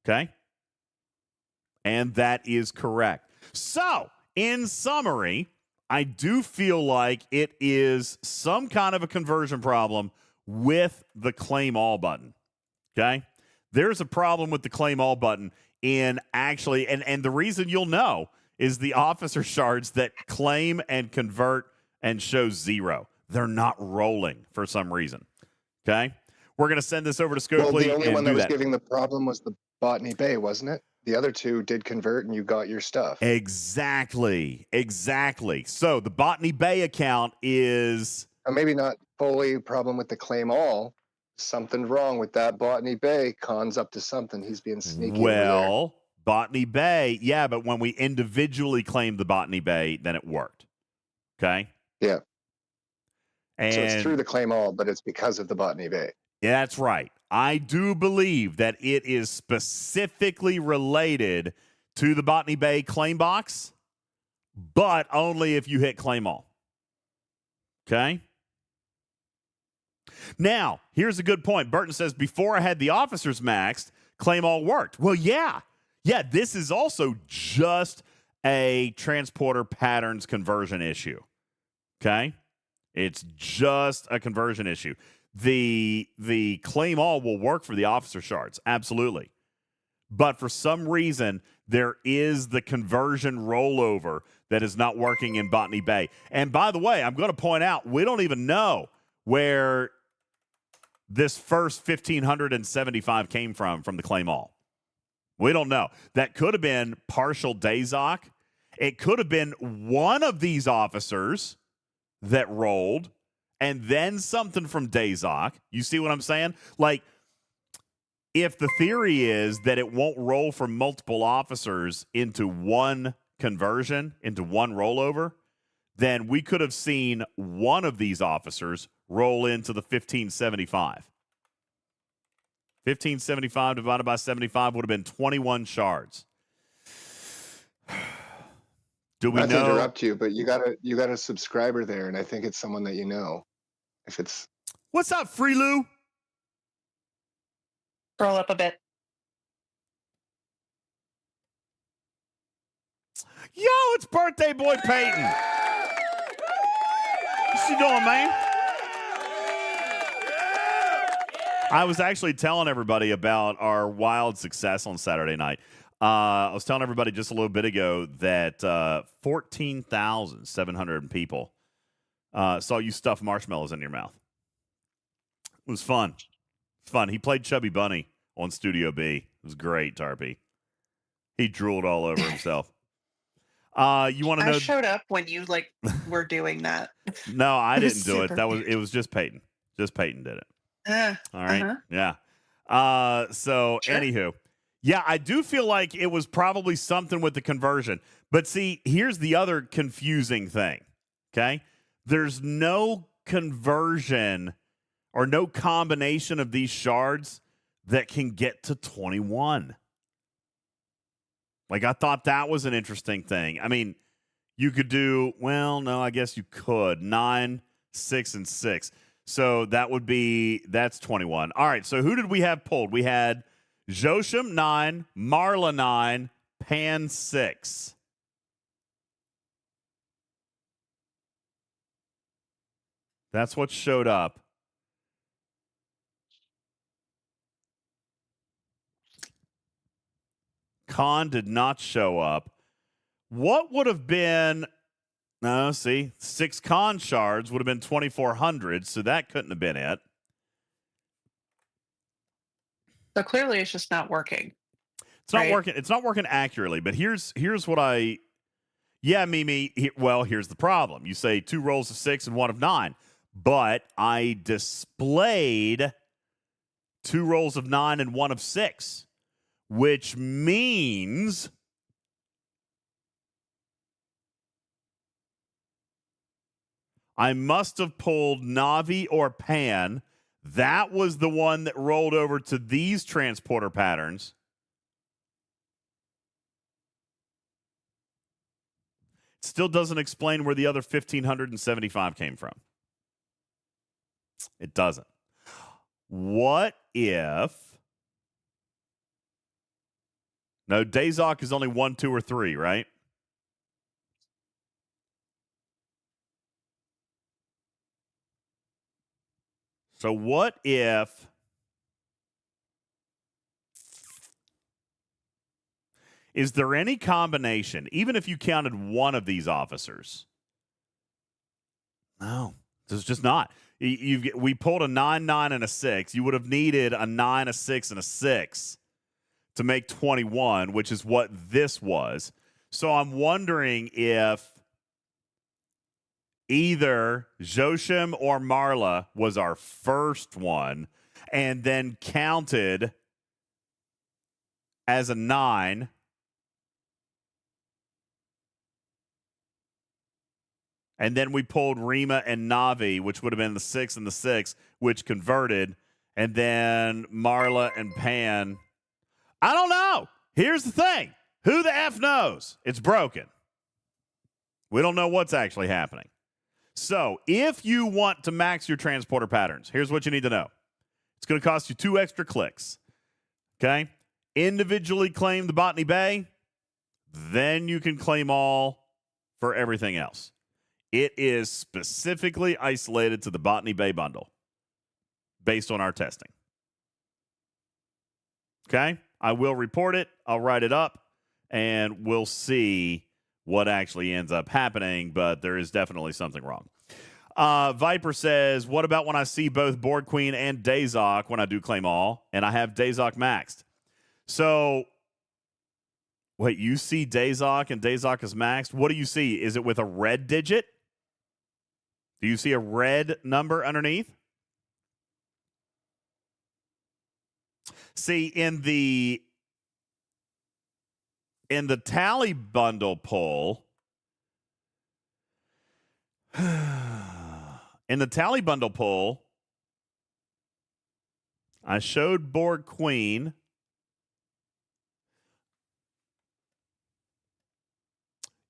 Okay? And that is correct. So, in summary, I do feel like it is some kind of a conversion problem with the claim all button. Okay? There's a problem with the claim all button in actually, and the reason you'll know is the officer shards that claim and convert and show 0. They're not rolling for some reason. Okay? We're going to send this over to Scopely. Well, the only one that was that. giving the problem was the Botany Bay, wasn't it? The other two did convert and you got your stuff. Exactly. So the Botany Bay account is... Maybe not fully a problem with the claim all. Something wrong with that Botany Bay. Con's up to something. He's being sneaky over there. Well, Botany Bay, yeah, but when we individually claimed the Botany Bay, then it worked. Okay? Yeah. And so it's through the claim all, but it's because of the Botany Bay. Yeah, that's right. I do believe that it is specifically related to the Botany Bay claim box, but only if you hit claim all. Okay? Now, here's a good point. Burton says, before I had the officers maxed, claim all worked. Well, yeah. Yeah, this is also just a transporter patterns conversion issue. Okay? It's just a conversion issue. The claim all will work for the officer shards, absolutely. But for some reason, there is the conversion rollover that is not working in Botany Bay. And by the way, I'm going to point out, we don't even know where this first 1,575 came from the claim all. We don't know. That could have been partial DAZOC. It could have been one of these officers that rolled, and then something from DAZOC. You see what I'm saying? Like, if the theory is that it won't roll from multiple officers into one conversion, into one rollover, then we could have seen one of these officers roll into the 1575. 1575 divided by 75 would have been 21 shards. Do we Not know? to interrupt you, but you got a subscriber there, and I think it's someone that you know. If it's What's up, Freelou? Scroll up a bit. Yo, it's birthday boy Peyton. What's she doing, man? I was actually telling everybody about our wild success on Saturday night. I was telling everybody just a little bit ago that 14,700 people saw you stuff marshmallows in your mouth. It was fun. Fun. He played Chubby Bunny on Studio B. It was great, Tarpy. He drooled all over himself. You want to know? I showed up when you were doing that. No, I It was didn't do it. super It was just Peyton. Just Peyton did it. All right. Uh-huh. Yeah. So Sure. anywho, yeah, I do feel like it was probably something with the conversion. But see, here's the other confusing thing. Okay. There's no conversion or no combination of these shards that can get to 21. Like, I thought that was an interesting thing. I mean, you could do, well, no, I guess you could. 9, 6, and 6. So that's 21. All right, so who did we have pulled? We had Josham 9, Marla 9, Pan 6. That's what showed up. Con did not show up. What would have been... No, see, 6 con shards would have been 2,400, so that couldn't have been it. So clearly it's just not working. It's not Right. working. It's not working accurately, but here's what I Yeah, Mimi. Well, here's the problem. You say 2 rolls of 6 and 1 of 9, but I displayed 2 rolls of 9 and 1 of 6, which means I must have pulled Navi or Pan. That was the one that rolled over to these transporter patterns. Still doesn't explain where the other 1,575 came from. It doesn't. What if... No, Dazok is only 1, 2, or 3, right? So what if... Is there any combination, even if you counted one of these officers? No, there's just not. We pulled a 9, 9, and a 6. You would have needed a 9, a 6, and a 6 to make 21, which is what this was. So I'm wondering if either Joshim or Marla was our first one and then counted as a 9. And then we pulled Rima and Navi, which would have been the 6 and the 6, which converted. And then Marla and Pan. I don't know. Here's the thing. Who the F knows? It's broken. We don't know what's actually happening. So if you want to max your transporter patterns, here's what you need to know. It's going to cost you 2 extra clicks. Okay? Individually claim the Botany Bay. Then you can claim all for everything else. It is specifically isolated to the Botany Bay bundle based on our testing. Okay? I will report it. I'll write it up, and we'll see what actually ends up happening, but there is definitely something wrong. Viper says, what about when I see both Borg Queen and Dazok when I do claim all, and I have Dazok maxed? So, wait, you see Dazok and Dazok is maxed? What do you see? Is it with a red digit? Do you see a red number underneath? See, in the tally bundle poll, in the tally bundle poll, I showed Borg Queen.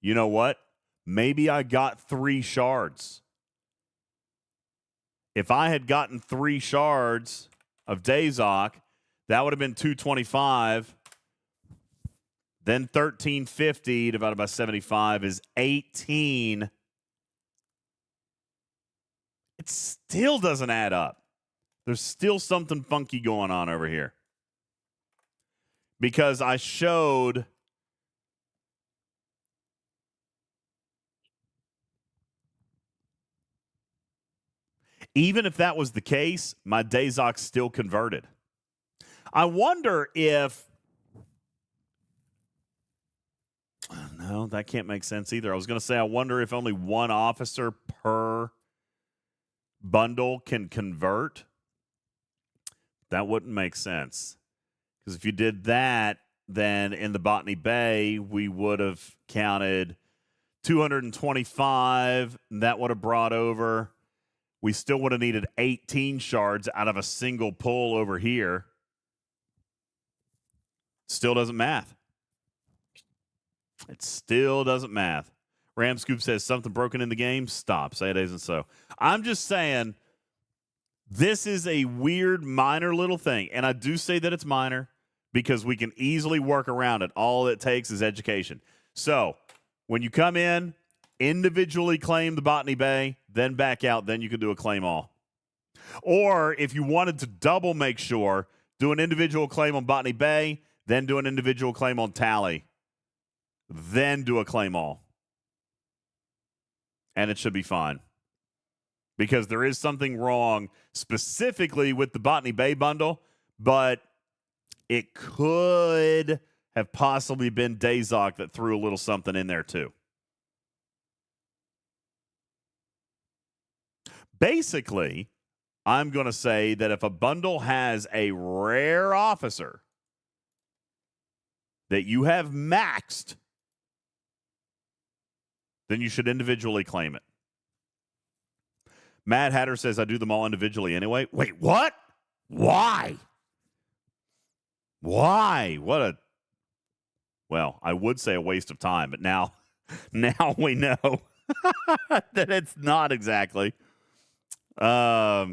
You know what? Maybe I got 3 shards. If I had gotten 3 shards of Dazok, that would have been 225. Then 1350 divided by 75 is 18. It still doesn't add up. There's still something funky going on over here. Because I showed... Even if that was the case, my Dazok still converted. I wonder if... No, that can't make sense either. I was going to say, I wonder if only one officer per bundle can convert. That wouldn't make sense. Because if you did that, then in the Botany Bay, we would have counted 225. And that would have brought over... We still would have needed 18 shards out of a single pull over here. Still doesn't math. It still doesn't math. Ramscoop says something broken in the game. Stop. Say it isn't so. I'm just saying this is a weird, minor little thing. And I do say that it's minor because we can easily work around it. All it takes is education. So when you come in, individually claim the Botany Bay, then back out, then you can do a claim all. Or if you wanted to double make sure, do an individual claim on Botany Bay, then do an individual claim on Tally, then do a claim all. And it should be fine. Because there is something wrong specifically with the Botany Bay bundle, but it could have possibly been Dazok that threw a little something in there too. Basically, I'm going to say that if a bundle has a rare officer that you have maxed, then you should individually claim it. Mad Hatter says, I do them all individually anyway. Wait, what? Why? Why? Well, I would say a waste of time, but now we know that it's not exactly. All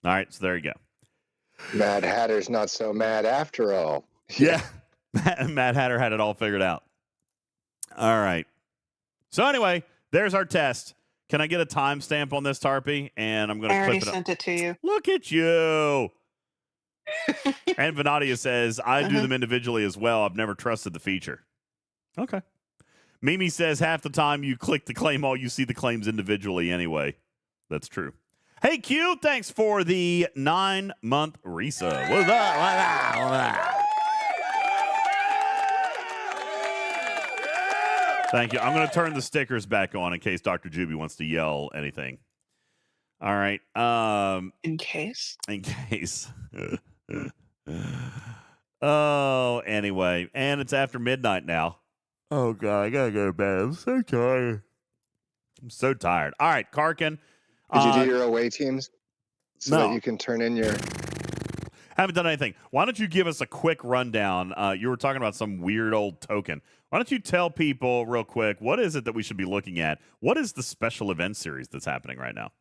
right, so there you go. Mad Hatter's not so mad after all. Yeah. Mad Hatter had it all figured out. All right. So anyway, there's our test. Can I get a timestamp on this, Tarpy? And I'm going to clip already it up. sent it to you. Look at you. And Vanadia says, I do them individually as well. I've never trusted the feature. Okay. Mimi says, half the time you click the claim all, you see the claims individually anyway. That's true. Hey, Q, thanks for the 9-month resub. What's that? Thank you. I'm going to turn the stickers back on in case Dr. Juby wants to yell anything. All right. In case. Oh, anyway. And it's after midnight now. Oh, God. I got to go to bed. I'm so tired. All right, Karkin. Did you do your away teams so no. that you can turn in your... Haven't done anything. Why don't you give us a quick rundown? You were talking about some weird old token. Why don't you tell people real quick, what is it that we should be looking at? What is the special event series that's happening right now?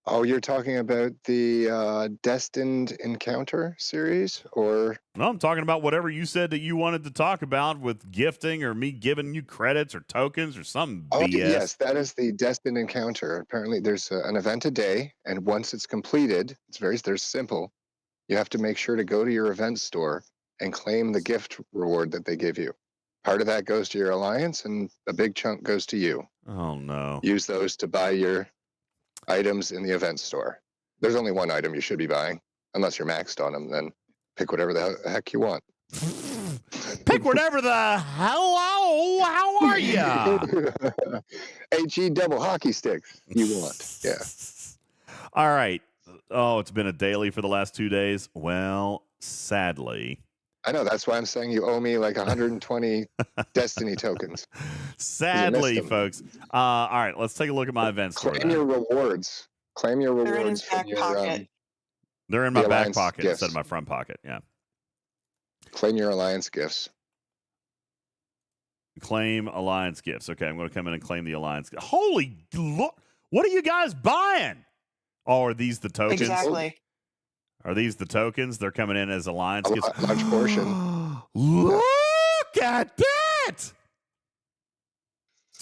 Oh, you're talking about the Destined Encounter series? Or No, I'm talking about whatever you said that you wanted to talk about with gifting or me giving you credits or tokens or some BS. Yes, that is the Destined Encounter. Apparently there's an event a day, and once it's completed, there's simple. You have to make sure to go to your event store and claim the gift reward that they give you. Part of that goes to your alliance, and a big chunk goes to you. Oh, no. Use those to buy your items in the event store. There's only one item you should be buying, unless you're maxed on them. Then pick whatever the heck you want. Pick whatever the hello. How are you? HE double hockey sticks you want. Yeah. All right. Oh, it's been a daily for the last 2 days. Well, sadly. I know. That's why I'm saying you owe me like 120 Destiny tokens. Sadly, folks. All right, let's take a look at my event store. Claim your rewards. Claim your rewards. They're in his back pocket. They're in my back pocket instead of my front pocket. Yeah. Claim your alliance gifts. Claim alliance gifts. Okay, I'm going to come in and claim the alliance. Holy look! What are you guys buying? Oh, are these the tokens? Exactly. Are these the tokens? They're coming in as alliance gifts. A large portion. Look at that!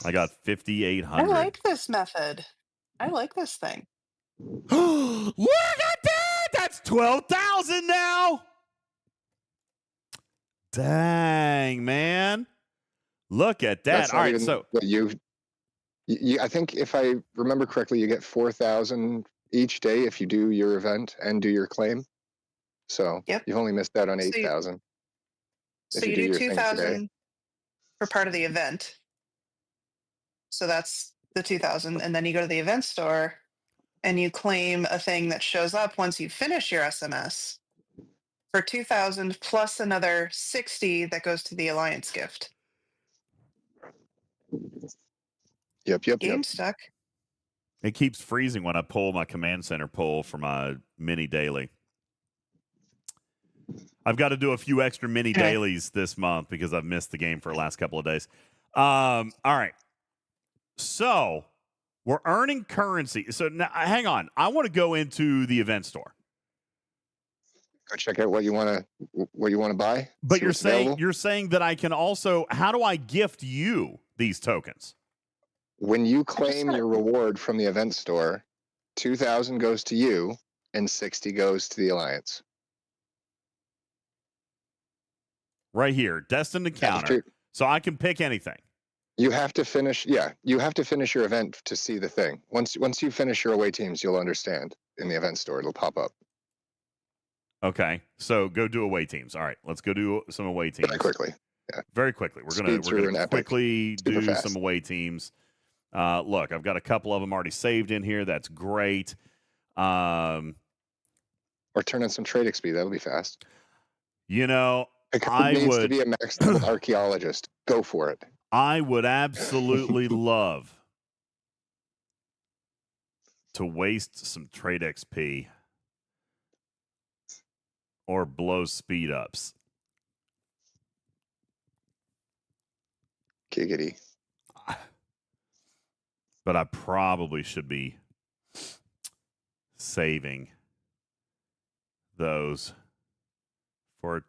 I got 5,800. I like this method. I like this thing. Look at that! That's 12,000 now. Dang, man. Look at that. That's all right, so you, I think if I remember correctly, you get 4,000 each day if you do your event and do your claim. So you've only missed out on 8,000. So you do 2,000 for part of the event. So that's the 2,000, and then you go to the event store and you claim a thing that shows up once you finish your SMS for 2,000 plus another 60 that goes to the alliance gift. Yep. Game stuck. it keeps freezing when I pull my command center pull for my mini daily. I've got to do a few extra mini dailies this month because I've missed the game for the last couple of days. All right. So we're earning currency. So now, hang on. I want to go into the event store. Go check out what you want to buy. But you're saying that I can also. How do I gift you these tokens? When you claim your reward from the event store, 2,000 goes to you and 60 goes to the alliance. Right here, Destined Encounter. So I can pick anything. You have to finish. Yeah, you have to finish your event to see the thing. Once you finish your away teams, you'll understand. In the event store, it'll pop up. Okay, so go do away teams. All right, let's go do some away teams. Very quickly. Yeah. Very quickly. We're Speed through gonna an epic. quickly Super do fast. some away teams. Look, I've got a couple of them already saved in here. That's great. Or turn on some trade XP. That'll be fast. You know, It needs to be a max level archaeologist. Go for it. I would absolutely love to waste some trade XP or blow speed ups. Giggity. But I probably should be saving those for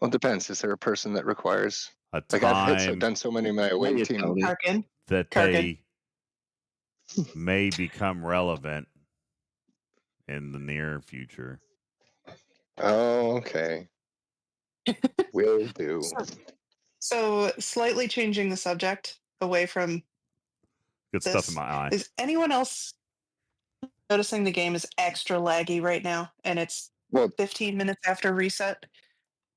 Well, it depends. Is there a person that requires? a Like I've time done so many of my away team. Karkin. that Karkin. they may become relevant in the near future. Oh, okay. Will do. So slightly changing the subject away from Good this. stuff in my eye. Is anyone else noticing the game is extra laggy right now, and it's Well, 15 minutes after reset?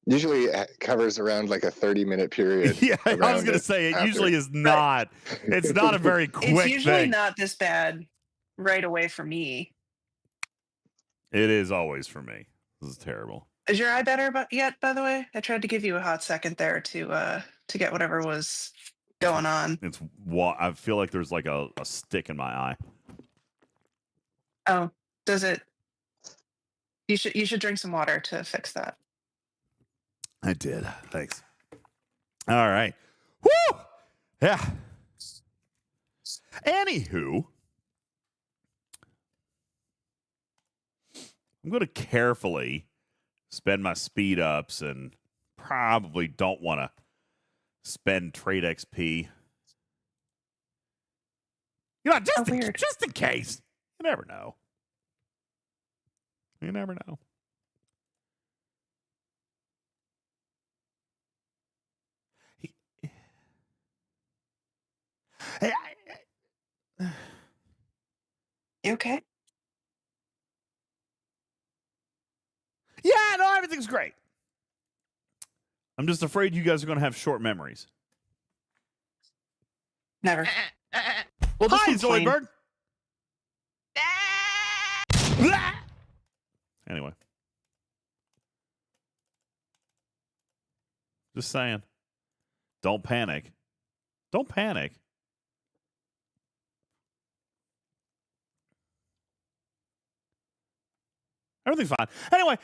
usually it covers around like a 30-minute period. Yeah, I was around going to say it after. usually is not. It's not a very It's quick usually thing. not this bad right away for me. It is always for me. This is terrible. Is your eye better yet, by the way? I tried to give you a hot second there to get whatever was going on. I feel like there's like a stick in my eye. Oh, does it? You should drink some water to fix that. I did. Thanks. All right. Woo! Yeah. Anywho, I'm going to carefully spend my speed ups and probably don't want to spend trade XP. You know, just in case. You never know. You never know. Hey, You okay? yeah, no, everything's great. I'm just afraid you guys are going to have short memories. Never. We'll just Hi, complain. Zoidberg. Anyway. Just saying. Don't panic. Don't panic. Everything's fine. Anyway,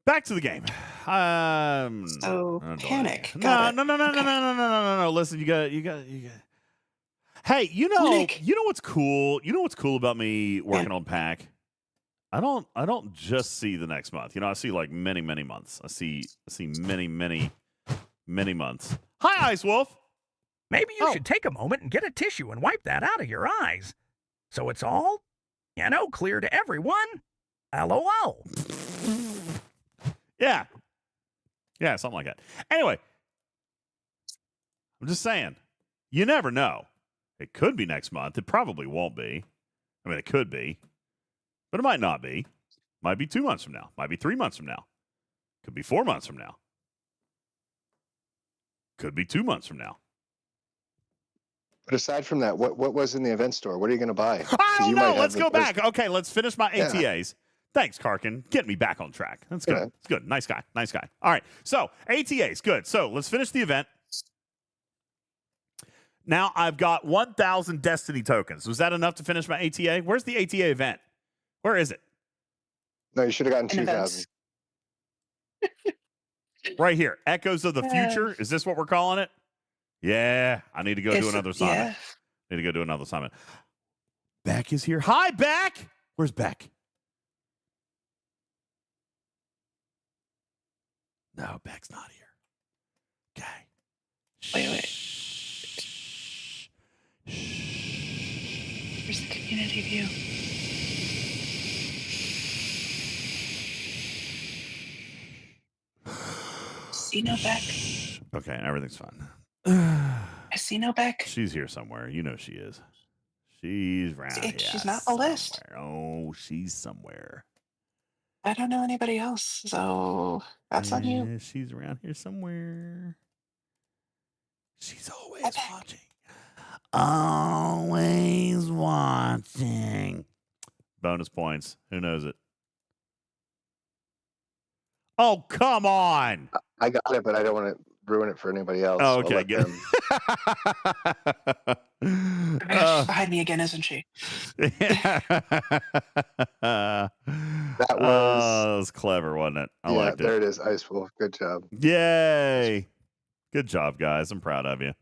back to the game. So panic. No. Listen, you got. Hey, you know what's cool? You know what's cool about me working on Pack? I don't just see the next month. You know, I see like many months. I see many months. Hi, Ice Wolf. Maybe you should take a moment and get a tissue and wipe that out of your eyes. So it's all, clear to everyone. LOL. Yeah, something like that. Anyway, I'm just saying, you never know. It could be next month. It probably won't be. I mean, it could be, but it might not be. Might be 2 months from now. Might be 3 months from now. Could be 4 months from now. Could be 2 months from now. But aside from that, what was in the event store? What are you going to buy? I don't know. Let's go back. Okay, let's finish my ATAs. Thanks, Karkin. Get me back on track. That's good. That's good. Nice guy. All right. So, ATAs. Good. So, let's finish the event. Now, I've got 1,000 Destiny tokens. Was that enough to finish my ATA? Where's the ATA event? Where is it? No, you should have gotten 2,000. Right here. Echoes of the Future. Is this what we're calling it? Yeah. I need to go do another assignment. Need to go do another assignment. Beck is here. Hi, Beck. Where's Beck? No, Beck's not here. Okay. Wait. Where's the community view? See no Beck. Okay, everything's fine. I see no Beck. She's here somewhere. You know she is. She's around here. She's not on the list. Oh, she's somewhere. I don't know anybody else, so that's on you. She's around here somewhere. She's always watching. Always watching. Bonus points. Who knows it? Oh, come on. I got it, but I don't want to ruin it for anybody else. Oh, so okay, good. She's behind me again, isn't she? That was clever, wasn't it? I liked it. There it is, Ice Wolf. Good job. Yay. Good job, guys. I'm proud of you.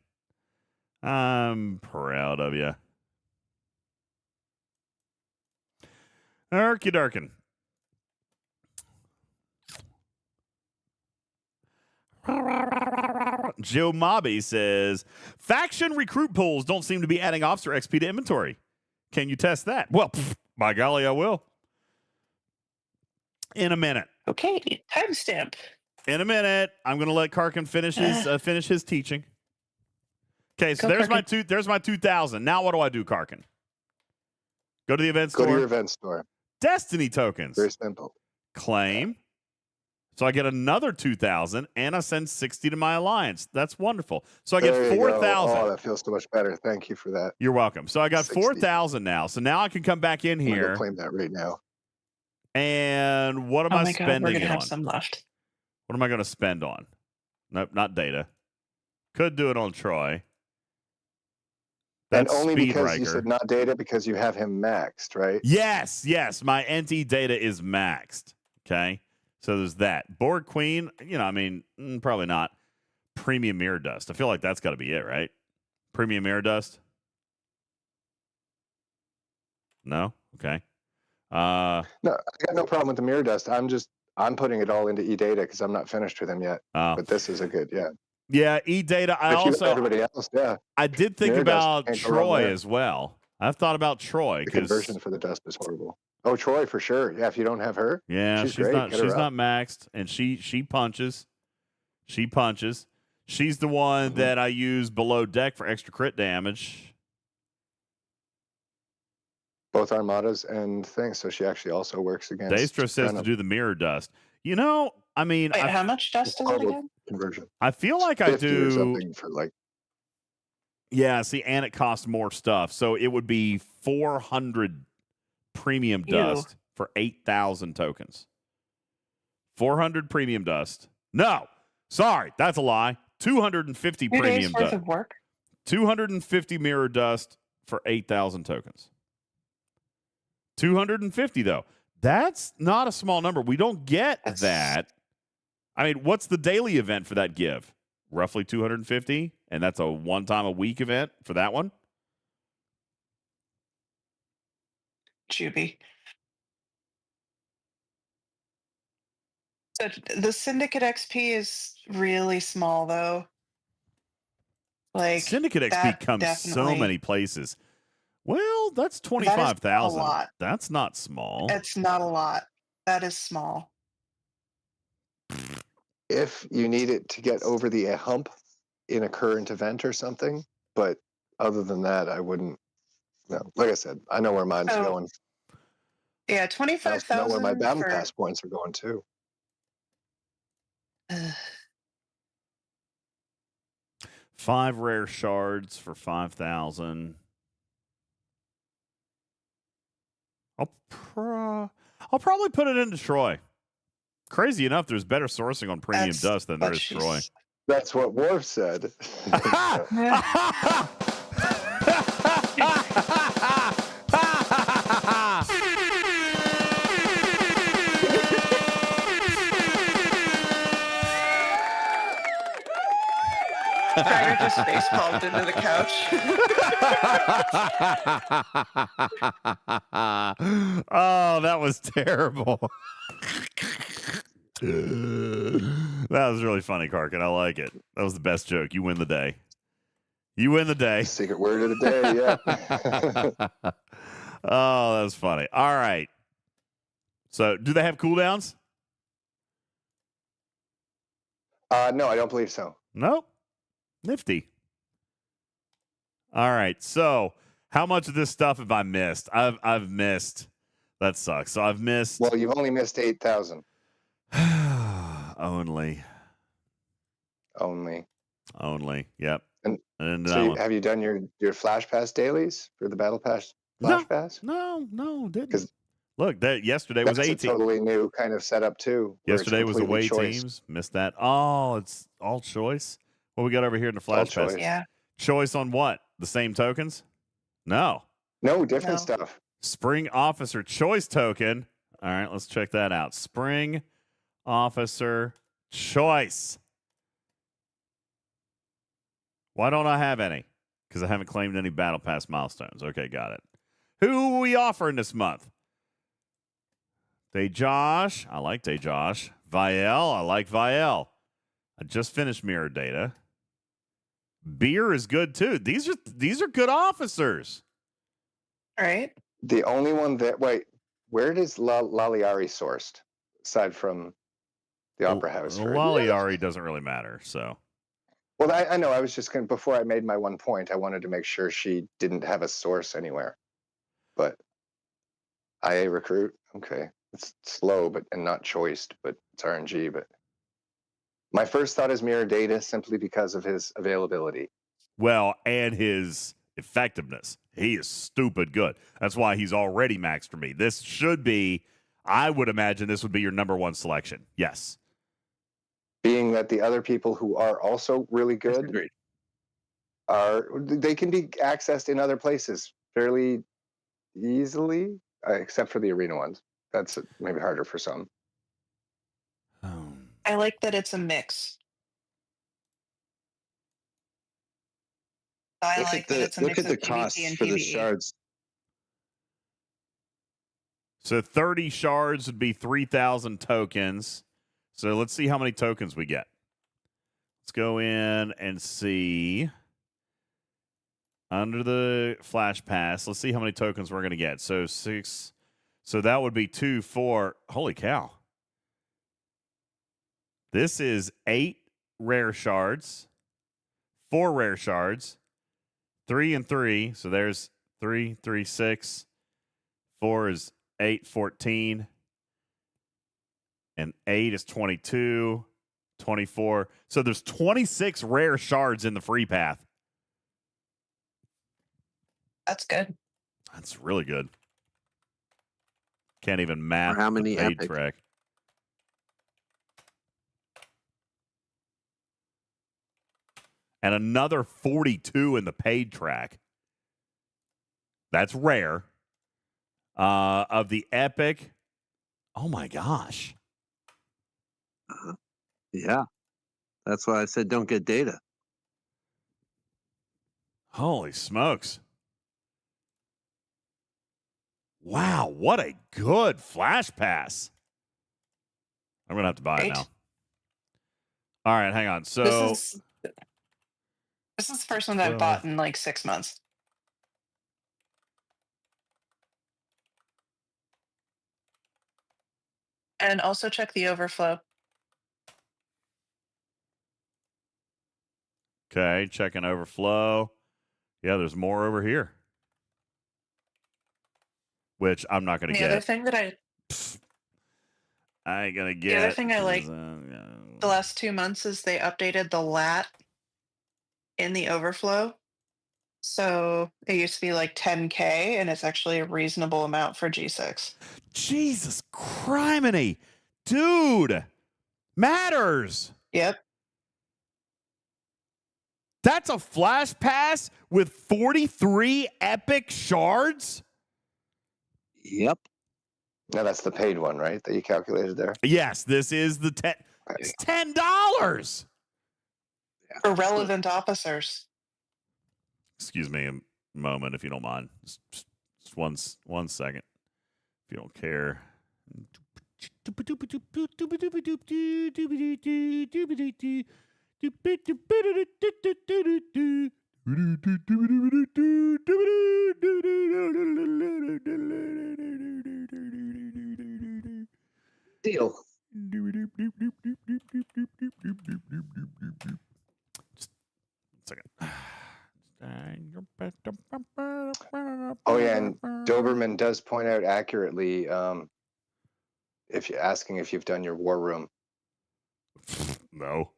I'm proud of you. Erky Darkin. Joe Mobby says, faction recruit pools don't seem to be adding officer XP to inventory. Can you test that? Well, by golly, I will. In a minute. Okay, timestamp. In a minute. I'm going to let Karkin finish his teaching. Okay, so Go, there's Karkin. there's my 2,000. Now what do I do, Karkin? Go to the event store. Go to your event store. Destiny tokens. Very simple. Claim. So I get another 2,000, and I send 60 to my alliance. That's wonderful. So I get 4,000. Oh, that feels so much better. Thank you for that. You're welcome. So I got 60. 4,000 now. So now I can come back in I'm gonna here. go claim that right now. And what am I Oh my god, we're spending gonna it have on? some left. What am I going to spend on? Nope, not data. Could do it on Troy. That's and only Speed because Riker. you said not data because you have him maxed, right? Yes. My NT data is maxed. Okay. So there's that. Borg Queen, probably not. Premium Mirror Dust. I feel like that's got to be it, right? Premium Mirror Dust? No? Okay. No, I got no problem with the mirror dust. I'm putting it all into eData because I'm not finished with him yet. But this is a good, Yeah, eData. Everybody else, I did think Mirror about dust, can't go wrong Troy there. as well. I've thought about Troy The conversion for the dust is horrible. Oh, Troy for sure. Yeah, if you don't have her, she's great. not Hit her she's up. not maxed, and she punches. She punches. She's the one that I use below deck for extra crit damage. Both armadas and things, so she actually also works against. Daystra says to do the mirror dust. Wait, how much dust is it again? Conversion. I feel like I 50 do or something for like. Yeah, see, and it costs more stuff, so it would be 400 premium dust for 8,000 tokens. 400 premium dust. No, sorry, that's a lie. 250 2 premium days worth dust. of work. 250 mirror dust for 8,000 tokens. 250 though. That's not a small number. We don't get that. I mean, what's the daily event for that give? Roughly 250, and that's a one-time-a-week event for that one? Juby. So the Syndicate XP is really small, though. Like Syndicate XP that comes so definitely- many places. Well, that's That is 25,000. a lot. That's not small. It's not a lot. That is small. If you need it to get over the hump in a current event or something, but other than that, I wouldn't. No, like I said, I know where mine's Oh, going. Yeah, I also know 25,000 where my battle for pass points are going too. Ugh. 5 rare shards for 5,000. I'll probably put it into Troy. Crazy enough, there's better sourcing on premium That's dust than there what is Troy. she's- That's what Worf said. Tiger just face palmed into the couch. Oh, that was terrible. That was really funny, Karkin. I like it. That was the best joke. You win the day. You win the day. Secret word of the day, yeah. Oh, that was funny. All right. So, do they have cooldowns? No, I don't believe so. Nope. Nifty. All right. So, how much of this stuff have I missed? I've missed. That sucks. So I've missed. Well, you've only missed 8,000. Only. Only. Yep. And So have you done your Flash Pass dailies for the Battle Pass Flash Pass? No, didn't. Because Look, yesterday was that's a 18. totally new kind of setup too. Where Yesterday it's was completely away choice. teams. Missed that. Oh, it's all choice. What we got over here in the Flash Pass? Choice. Yeah. Choice on what? The same tokens? No. No, different No. stuff. Spring Officer Choice token. All right, let's check that out. Spring Officer Choice. Why don't I have any? Because I haven't claimed any Battle Pass milestones. Okay, got it. Who are we offering this month? Josh. I like Josh. Viel. I like Viel. I just finished Mirror Data. Beer is good too. These are good officers. Right. The only one that where does Laliari sourced aside from the Opera House? Laliari doesn't really matter. So. Well, I know. I was just going to, before I made my one point, I wanted to make sure she didn't have a source anywhere. But IA recruit, okay. It's slow, and not choiced, but it's RNG. But my first thought is Mirror Data simply because of his availability. Well, and his effectiveness. He is stupid good. That's why he's already maxed for me. This should be, I would imagine this would be your number one selection. Yes. Being that the other people who are also really good they can be accessed in other places fairly easily, except for the arena ones. That's maybe harder for some. I like that it's a mix. I like that it's a mix of PvP and for the PvE. shards. So 30 shards would be 3,000 tokens. So let's see how many tokens we get. Let's go in and see. Under the Flash Pass, let's see how many tokens we're going to get. So 6. So that would be 2, 4. Holy cow. This is 8 rare shards, 4 rare shards, 3 and 3. So there's 3, 3, 6. 4 is 8, 14. And 8 is 22, 24. So there's 26 rare shards in the free path. That's good. That's really good. Can't even math how many the paid epic? track. And another 42 in the paid track. That's rare. Of the epic, oh my gosh. Yeah. That's why I said don't get data. Holy smokes. Wow, what a good Flash Pass. I'm going to have to buy it now. All right, hang on. So this is the first one that I've bought in like 6 months. And also check the overflow. Okay, checking overflow. Yeah, there's more over here. Which I'm not going to get. The other thing that I ain't going to get. The other thing I like the last 2 months is they updated the lat in the overflow. So it used to be like 10K, and it's actually a reasonable amount for G6. Jesus criminy. Dude. Matters. Yep. That's a Flash Pass with 43 epic shards? Yep. No, that's the paid one, right? That you calculated there? Yes, this is the it's $10. For relevant officers. Excuse me a moment, if you don't mind. Just one second, if you don't care. Deal. Just a second. Oh yeah, and Doberman does point out accurately if you're asking if you've done your war room. No.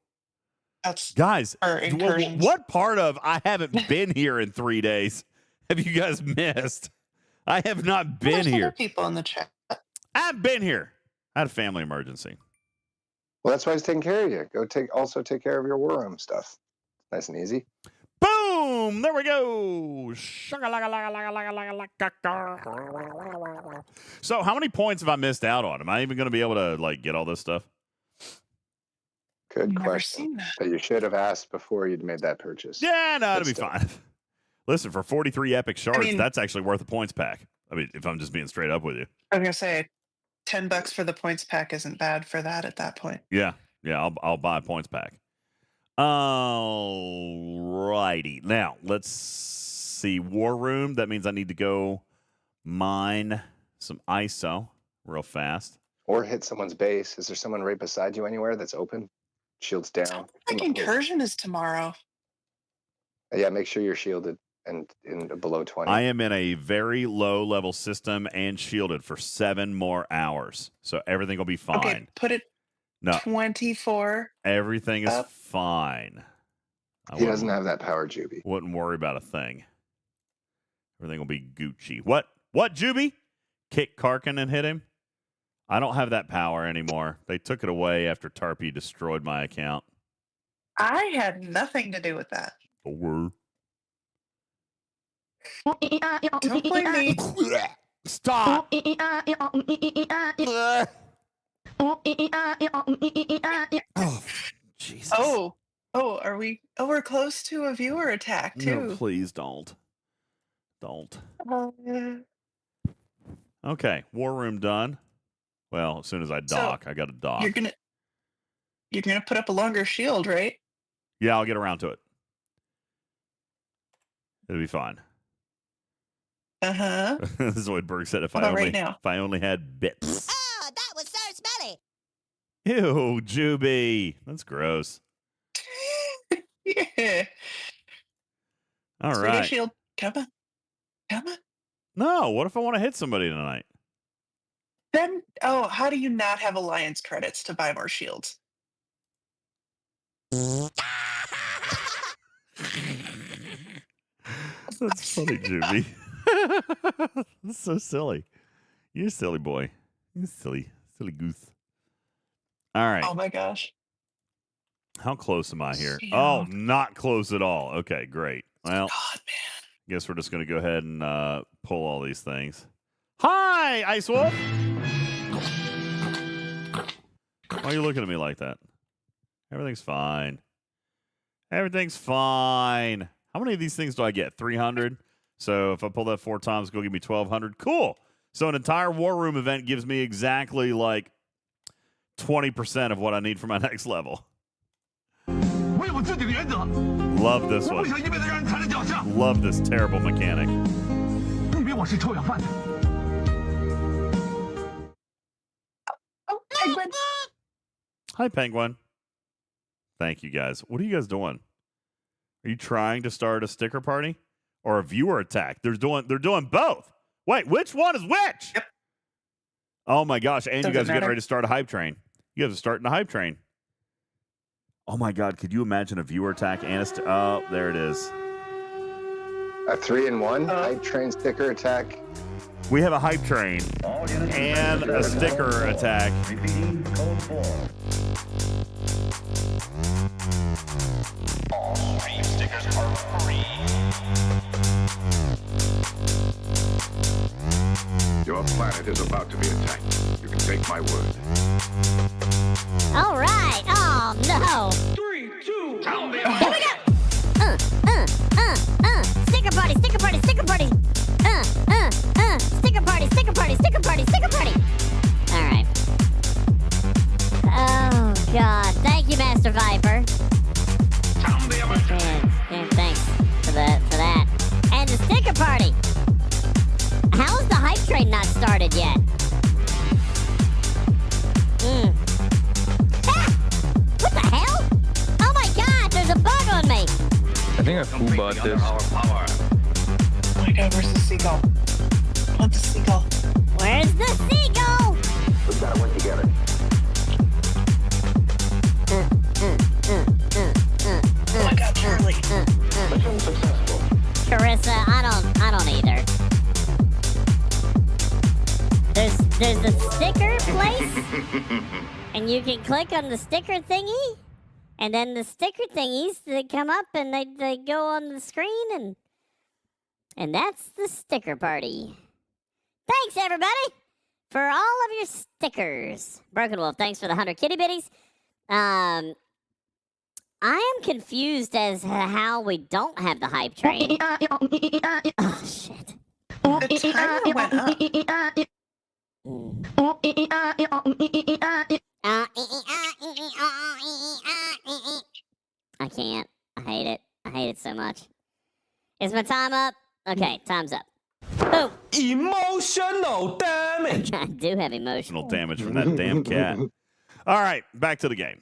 That's Guys, or incursions. what part of I haven't been here in 3 days have you guys missed? I have not been There's here. other people in the chat. I've been here. I had a family emergency. Well, that's why he's taking care of you. Go take care of your war room stuff. Nice and easy. Boom! There we go. So, how many points have I missed out on? Am I even going to be able to like get all this stuff? Good Never question. seen that. That you should have asked before you'd made that purchase. Yeah, no, it'll be still. fine. Listen, for 43 epic shards, mean- that's actually worth a points pack. I mean, if I'm just being straight up with you. I was gonna say, $10 for the points pack isn't bad for that at that point. Yeah, I'll buy a points pack. Alrighty. Now, let's see. War room. That means I need to go mine some ISO real fast. Or hit someone's base. Is there someone right beside you anywhere that's open? Shields down. I think incursion is tomorrow. Yeah, make sure you're shielded and in below 20. I am in a very low level system and shielded for 7 more hours. So everything will be fine. Okay, put it No, 24. everything is Up. fine. He doesn't have that power, Juby. Wouldn't worry about a thing. Everything will be Gucci. What, Juby? Kick Karkin and hit him? I don't have that power anymore. They took it away after Tarpy destroyed my account. I had nothing to do with that. Or Don't blame me. stop. Oh, Jesus. Oh, are we? Oh, we're close to a viewer attack No, too. please don't. Don't. Uh, Okay, war room done. Well, as soon as I dock, I got to dock. you're gonna put up a longer shield, right? Yeah, I'll get around to it. It'll be fine. Uh-huh. This is what Berg said. If How I about only, right now? if I only had bits. Oh, that was so smelly. Ew, Juby. That's gross. Yeah. All Sweetie right. shield. Come on. No, what if I want to hit somebody tonight? Then, how do you not have alliance credits to buy more shields? That's funny, Juby. That's so silly. You're a silly boy. You're silly goose. All right. Oh my gosh. How close am I here? Shield. Oh, not close at all. Okay, great. Well, God, man. guess we're just going to go ahead and pull all these things. Hi, Ice Wolf. Why are you looking at me like that? Everything's fine. Everything's fine. How many of these things do I get? 300? So if I pull that 4 times, go give me 1,200. Cool. So an entire War Room event gives me exactly like 20% of what I need for my next level. Love this one. Love this terrible mechanic. Oh, penguin. Hi, Penguin. Thank you, guys. What are you guys doing? Are you trying to start a sticker party or a viewer attack? They're doing both. Wait, which one is which? Yep. Oh my gosh! And Doesn't you guys are getting matter. ready to start a hype train. You guys are starting a hype train. Oh my God! Could you imagine a viewer attack and a oh, there it is. A 3-in-1 hype train sticker attack. We have a hype train and a sticker attack. Repeating code 4. All stream stickers are free. Your planet is about to be attacked. You can take my word. All right. Oh, no. 3, 2, Here we go. Sticker party, sticker party, sticker party. Sticker party, sticker party, sticker party, sticker party. All right. Oh, God. Thank you, Master Viper. Thanks for that. And the sticker party. How is the hype train not started yet? Ah! What the hell? Oh my God, there's a bug on me. I think I fool bought this. Oh my God, where's the seagull? I want the seagull. Where's the seagull? We've got to work together. there's a sticker place, and you can click on the sticker thingy, and then the sticker thingies, they come up and they go on the screen, and that's the sticker party. Thanks, everybody, for all of your stickers. Broken Wolf, thanks for the 100 kitty bitties. I am confused as to how we don't have the hype train. Oh, shit. The timer went up. I can't. I hate it. I hate it so much. Is my time up? Okay, time's up. Boom. Emotional damage. I do have emotional damage from that damn cat. All right, back to the game.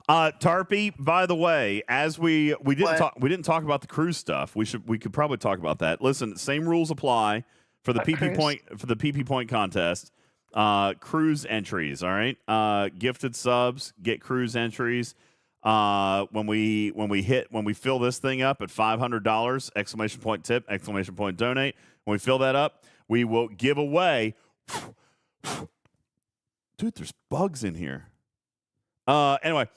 Tarpy, by the way, as we didn't talk about the cruise stuff. We could probably talk about that. Listen, same rules apply for the PP point contest. Cruise entries, all right? Gifted subs get cruise entries. When we fill this thing up at $500, exclamation point tip, exclamation point donate. When we fill that up, we will give away. Dude, there's bugs in here. Anyway,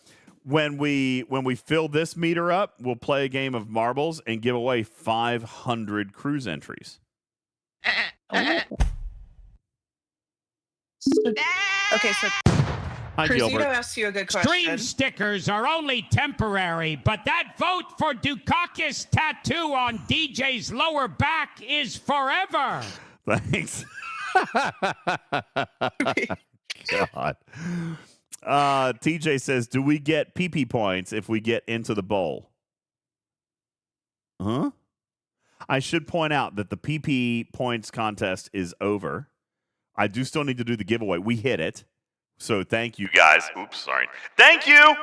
when we fill this meter up, we'll play a game of marbles and give away 500 cruise entries. Okay, so Hi, Cruzito Gilbert. asked you a good question. Stream stickers are only temporary, but that vote for Dukakis tattoo on DJ's lower back is forever. Thanks. God. TJ says, do we get PP points if we get into the bowl? Huh? I should point out that the PP points contest is over. I do still need to do the giveaway. We hit it. So thank you guys. Oops, sorry. Thank you.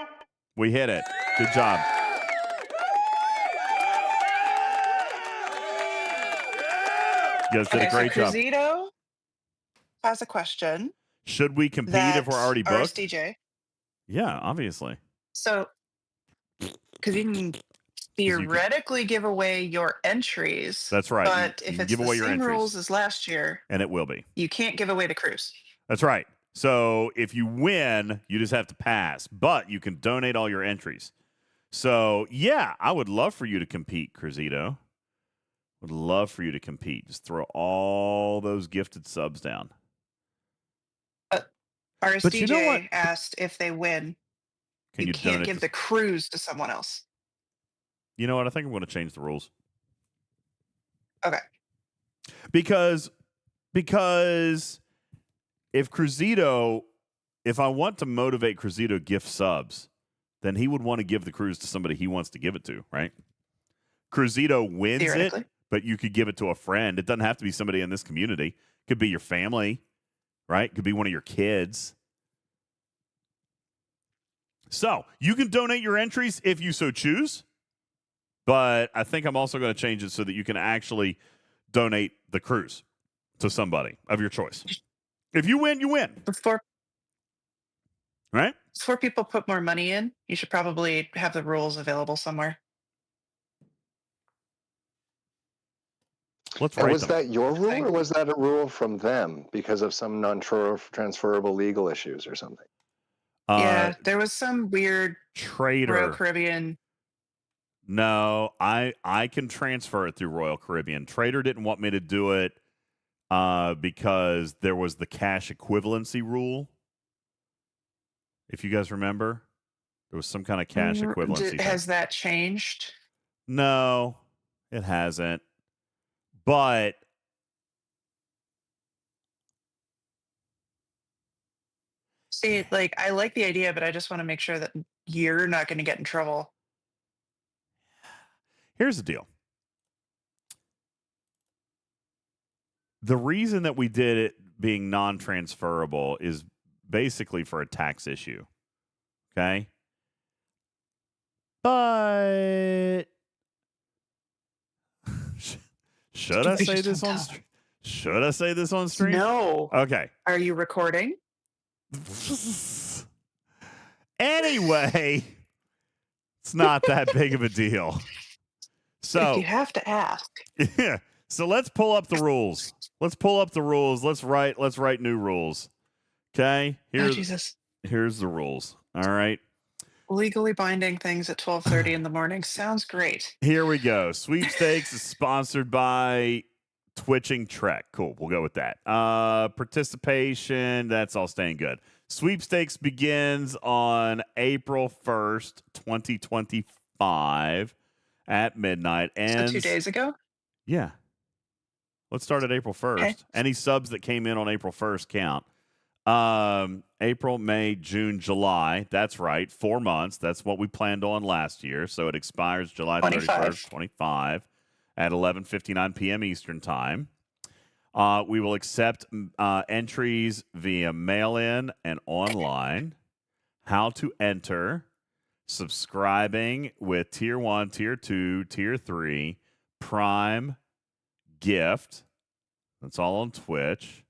We hit it. Good job. You guys did a great job. Cruzito has a question. Should we compete if we're already booked? RSDJ. Yeah, obviously. So, because you can theoretically give away your entries. That's right. But You if can it's give the away your same entries. rules as last year, And it will be. you can't give away the cruise. That's right. So if you win, you just have to pass. But you can donate all your entries. So, yeah, I would love for you to compete, Cruzito. Would love for you to compete. Just throw all those gifted subs down. RSDJ But you know what? asked if they win, Can you can't donate give to- the cruise to someone else. You know what? I think I'm going to change the rules. Okay. Because if Cruzito, if I want to motivate Cruzito gift subs, then he would want to give the cruise to somebody he wants to give it to, right? Cruzito wins it, but you could give it to a friend. It doesn't have to be somebody in this community. It could be your family, right? It could be one of your kids. So you can donate your entries if you so choose, but I think I'm also going to change it so that you can actually donate the cruise to somebody of your choice. If you win, you win. Right? Before people put more money in, you should probably have the rules available somewhere. Let's And write was them. that your rule, or was that a rule from them because of some non-transferable legal issues or something? Yeah, there was some weird Trader. Royal Caribbean. No, I can transfer it through Royal Caribbean. Trader didn't want me to do it because there was the cash equivalency rule. If you guys remember, there was some kind of cash equivalency thing. Has that changed? No, it hasn't. But See, like, I like the idea, but I just want to make sure that you're not going to get in trouble. here's the deal. The reason that we did it being non-transferable is basically for a tax issue. Okay? But should I say this on stream? Should I say this on stream? No. Okay. Are you recording? Anyway, it's not that big of a deal. If So you have to ask. yeah. So let's pull up the rules. Let's pull up the rules. Let's write new rules. Okay? Jesus. Here's the rules. All right. Legally binding things at 12:30 in the morning sounds great. Here we go. Sweepstakes is sponsored by Twitching Trek. Cool. We'll go with that. Participation, that's all staying good. Sweepstakes begins on April 1st, 2025 at midnight. And So 2 days ago? yeah. Let's start at April 1st. Okay. Any subs that came in on April 1st count. April, May, June, July. That's right. 4 months. That's what we planned on last year. So it expires July 31st, 25 at 11:59 p.m. Eastern Time. We will accept entries via mail-in and online. How to enter: subscribing with Tier 1, Tier 2, Tier 3, Prime, Gift. That's all on Twitch.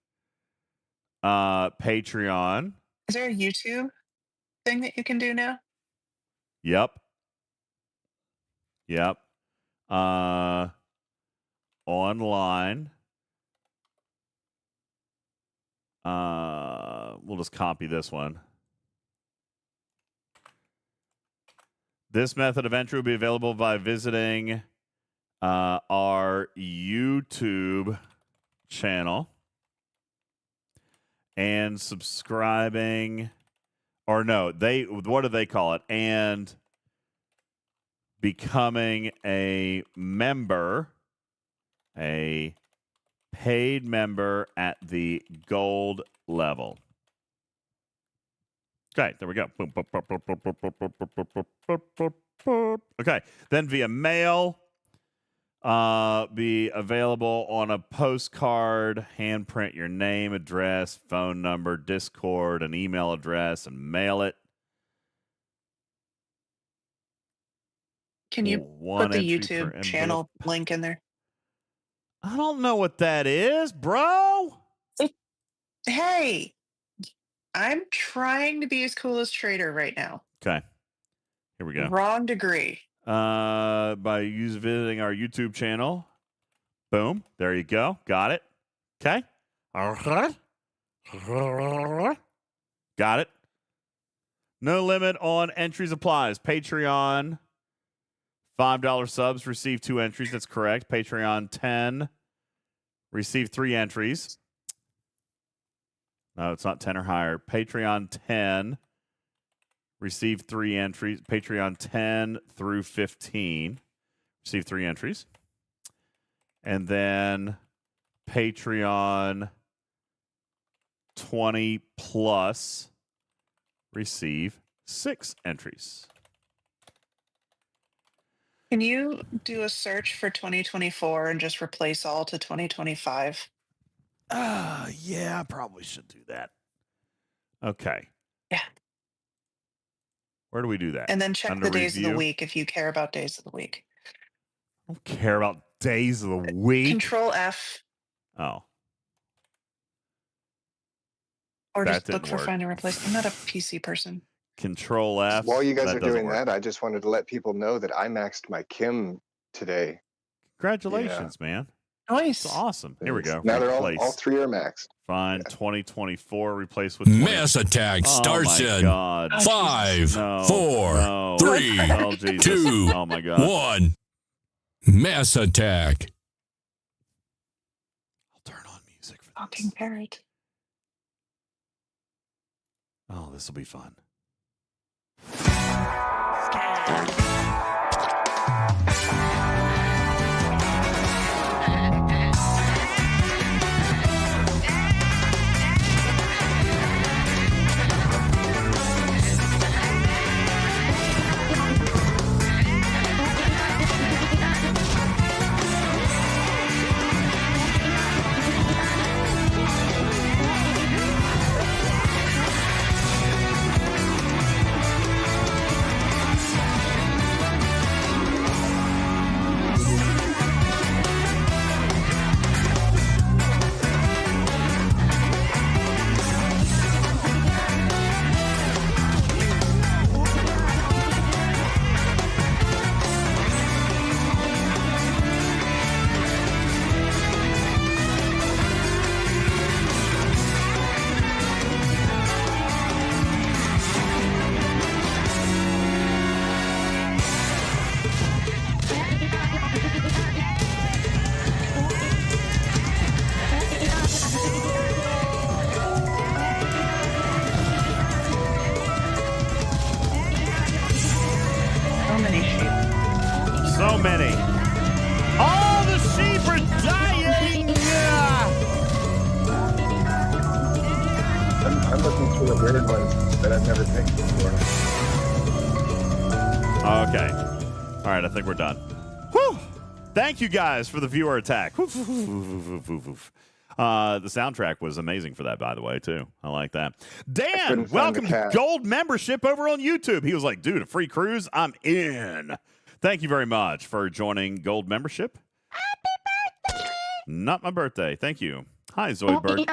Patreon. Is there a YouTube thing that you can do now? Yep. Online. We'll just copy this one. This method of entry will be available by visiting our YouTube channel and subscribing, or no, what do they call it? And becoming a member, a paid member at the gold level. Okay, there we go. Okay, then via mail, be available on a postcard, handprint your name, address, phone number, Discord, an email address, and mail it. Can you put the YouTube channel link in there? I don't know what that is, bro. Hey, I'm trying to be as cool as Trader right now. Okay, here we go. Wrong degree. By visiting our YouTube channel. Boom. There you go. Got it. Okay. Got it. No limit on entries applies. Patreon, $5 subs, receive 2 entries. That's correct. Patreon 10, receive 3 entries. No, it's not 10 or higher. Patreon 10, receive 3 entries. Patreon 10 through 15, receive 3 entries. And then Patreon 20 plus, receive 6 entries. Can you do a search for 2024 and just replace all to 2025? Yeah, I probably should do that. Okay. Yeah. Where do we do that? And then check Under the days of the review? week if you care about days of the week. I don't care about days of the week. Control F Oh. or That just look didn't for work. find and replace. I'm not a PC person. Control F. While you guys are doesn't doing work. that, I just wanted to let people know that I maxed my Kim today. Congratulations, man. Nice. It's awesome. Here we go. Now they're Replace. all 3 are maxed. Fine. 2024 replace with 20. Mass attack starts oh my in God. 5, No, 4, no. 3, Oh, Jesus. 2, Oh my God. 1. Mass attack. I'll turn on music for Talking parrot. Oh, this will be fun. many. All the sheep are dying. I'm looking through the weird ones that I've never picked before. Okay. All right, I think we're done. Whew. Thank you guys for the viewer attack. The soundtrack was amazing for that, by the way, too. I like that. Dan, welcome to Gold membership over on YouTube. He was like, dude, a free cruise? I'm in. Thank you very much for joining Gold membership. Happy birthday! Not my birthday. Thank you. Hi, Zoidberg.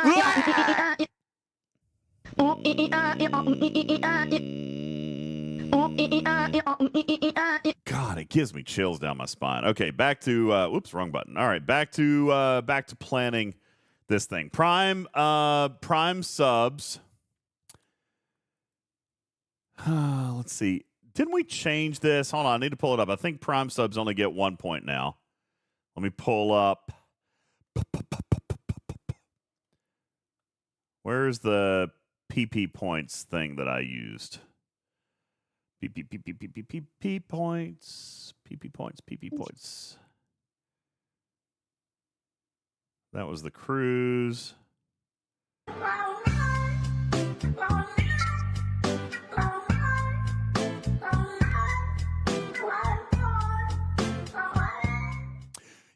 God, it gives me chills down my spine. Okay, back to whoops, wrong button. All right, back to planning this thing. Prime subs. Let's see. Didn't we change this? Hold on, I need to pull it up. I think Prime subs only get 1 point now. Let me pull up. Where's the PP points thing that I used? PP points. PP points. That was the cruise.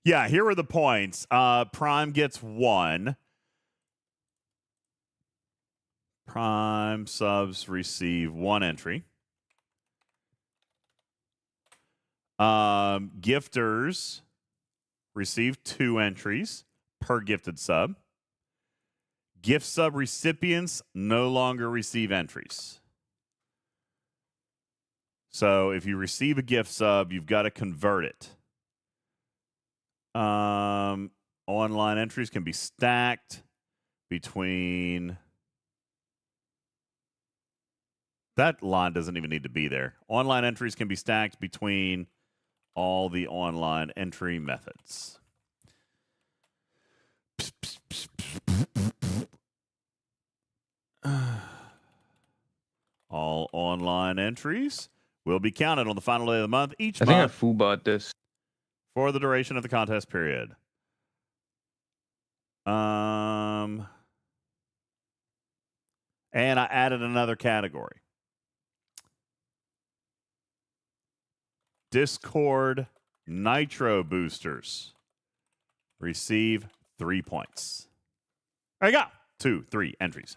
Yeah, here are the points. Prime gets 1. Prime subs receive 1 entry. Gifters receive 2 entries per gifted sub. Gift sub recipients no longer receive entries. So if you receive a gift sub, you've got to convert it. Online entries can be stacked between... That line doesn't even need to be there. Online entries can be stacked between all the online entry methods. All online entries will be counted on the final day of the month each month. I think I foobot this. For the duration of the contest period. And I added another category. Discord Nitro boosters receive 3 points. There you go. 2, 3 entries.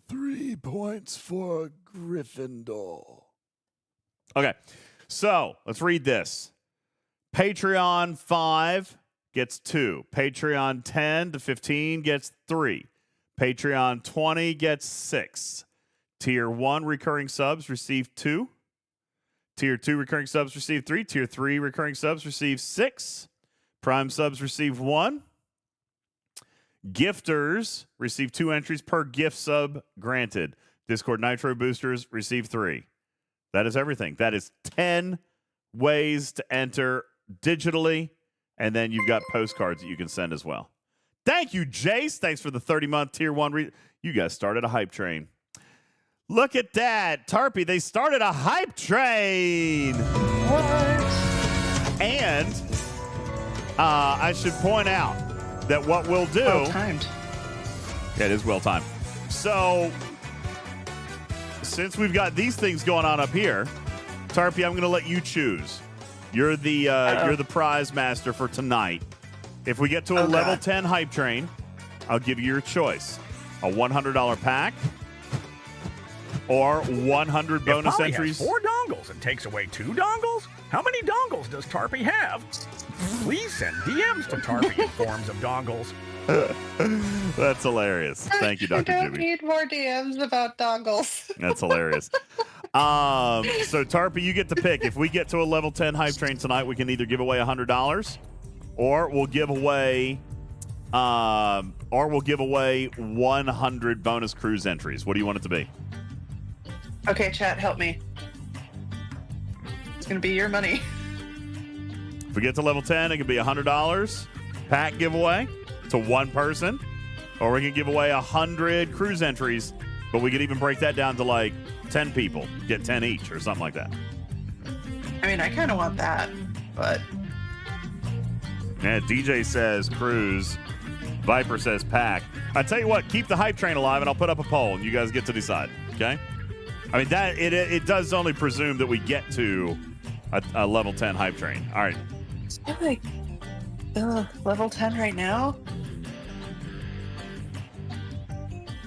3 points for Gryffindor. Okay, so let's read this. Patreon 5 gets 2. Patreon 10 to 15 gets 3. Patreon 20 gets 6. Tier 1 recurring subs receive 2. Tier 2 recurring subs receive 3. Tier 3 recurring subs receive 6. Prime subs receive 1. Gifters receive 2 entries per gift sub granted. Discord Nitro boosters receive 3. That is everything. That is 10 ways to enter digitally, and then you've got postcards that you can send as well. Thank you, Jace. Thanks for the 30-month Tier 1. You guys started a hype train. Look at that. Tarpy, they started a hype train. What? And I should point out that what we'll do... Well-timed. Yeah, it is well-timed. So, since we've got these things going on up here, Tarpy, I'm going to let you choose. You're the prize master for tonight. If we get to a level 10 hype train, I'll give you your choice. A $100 pack or 100 bonus if Polly entries. Has 4 dongles and takes away 2 dongles? How many dongles does Tarpy have? Please send DMs to Tarpy in forms of dongles. That's hilarious. Thank you, Dr. I don't Jimmy. need more DMs about dongles. That's hilarious. So Tarpy, you get to pick. If we get to a level 10 hype train tonight, we can either give away $100 or we'll give away 100 bonus cruise entries. What do you want it to be? Okay, chat, help me. It's going to be your money. If we get to level 10, it could be $100 pack giveaway to one person, or we can give away 100 cruise entries But we could even break that down to like 10 people, get 10 each or something like that. I mean, I kind of want that, but Yeah, DJ says cruise. Viper says pack. I tell you what, keep the hype train alive, and I'll put up a poll, and you guys get to decide. Okay? I mean, that it does only presume that we get to a level 10 hype train. All right. I'm like, level 10 right now.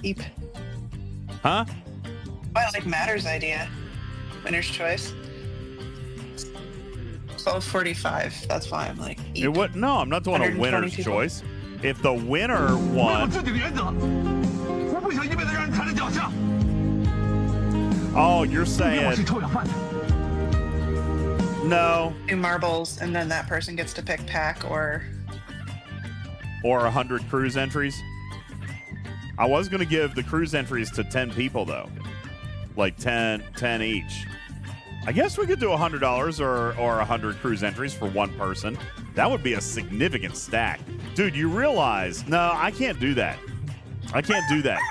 Eep. Huh? I like Matter's idea. Winner's choice. 12:45. That's why I'm like. Eep. It would no. I'm not doing a winner's people. choice. If the winner won. Oh, you're saying. No. 2 marbles, and then that person gets to pick pack or 100 cruise entries. I was going to give the cruise entries to 10 people, though. Like 10 each. I guess we could do $100 or 100 cruise entries for one person. That would be a significant stack. Dude, you realize... No, I can't do that. I can't do that.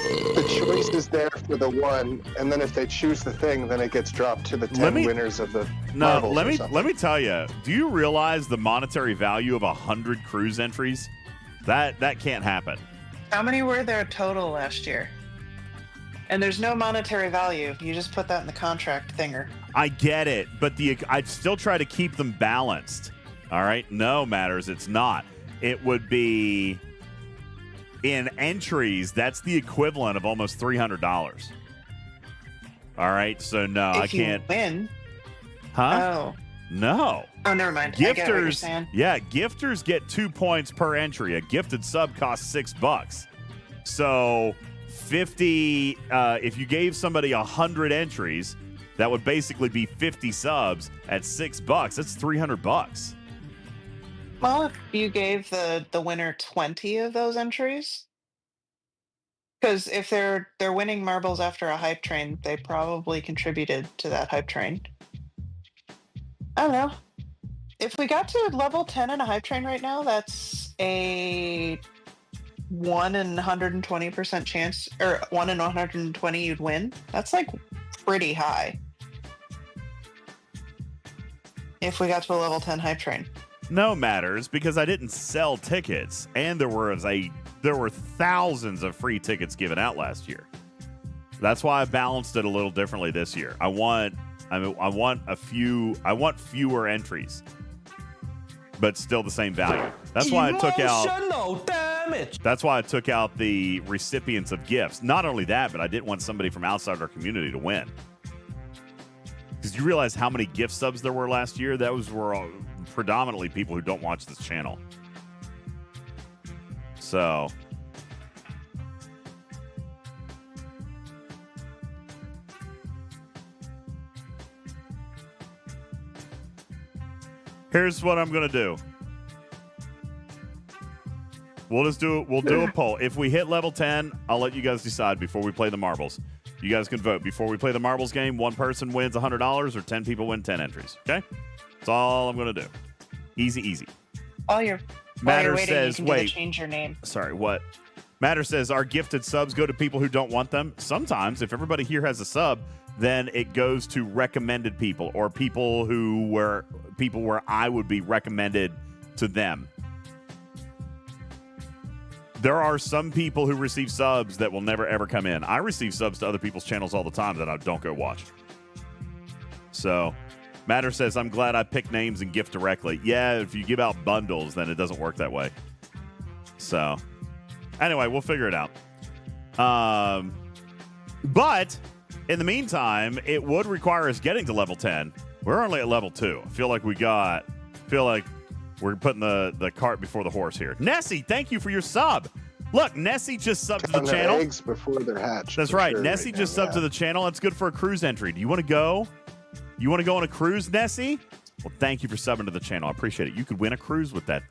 The choice is there for the one, and then if they choose the thing, then it gets dropped to the 10 winners of the marbles or something. Let me tell you. Do you realize the monetary value of 100 cruise entries? That can't happen. How many were there total last year? And there's no monetary value. You just put that in the contract thinger. I get it, but I'd still try to keep them balanced. All right? No, Matters, it's not. It would be in entries, that's the equivalent of almost $300. All right? So no, I can't. If you win. Huh? Oh. No. Oh, never mind. I get what you're Gifters, saying. yeah, gifters get 2 points per entry. A gifted sub costs $6. So 50, if you gave somebody 100 entries, that would basically be 50 subs at $6. That's $300. Well, if you gave the winner 20 of those entries, because if they're winning marbles after a hype train, they probably contributed to that hype train. I don't know. If we got to level 10 in a hype train right now, that's a 1 in 120% chance, or 1 in 120 you'd win. That's like pretty high. If we got to a level 10 hype train. No, Matters, because I didn't sell tickets, and there were thousands of free tickets given out last year. That's why I balanced it a little differently this year. I want fewer entries, but still the same value. That's why I took out damage. That's why I took out the recipients of gifts. Not only that, but I didn't want somebody from outside our community to win. Because you realize how many gift subs there were last year? Those were predominantly people who don't watch this channel. So here's what I'm gonna do. We'll do a poll. If we hit level 10, I'll let you guys decide before we play the marbles. You guys can vote. Before we play the marbles game, one person wins $100 or 10 people win 10 entries. Okay? That's all I'm gonna do. Easy. While you're Matter waiting, says, you can wait. change your name. Sorry, what? Matter says, our gifted subs go to people who don't want them. Sometimes, if everybody here has a sub, then it goes to recommended people or people where I would be recommended to them. There are some people who receive subs that will never, ever come in. I receive subs to other people's channels all the time that I don't go watch. So, Matter says, I'm glad I picked names and gift directly. Yeah, if you give out bundles, then it doesn't work that way. So, anyway, we'll figure it out. But, in the meantime, it would require us getting to level 10. We're only at level 2. I feel like we're putting the cart before the horse here. Nessie, thank you for your sub. Look, Nessie just subbed to the channel. Eggs before they're hatched. That's right. Nessie just subbed to the channel. That's good for a cruise entry. Do you want to go? You want to go on a cruise, Nessie? Well, thank you for subbing to the channel. I appreciate it. You could win a cruise with that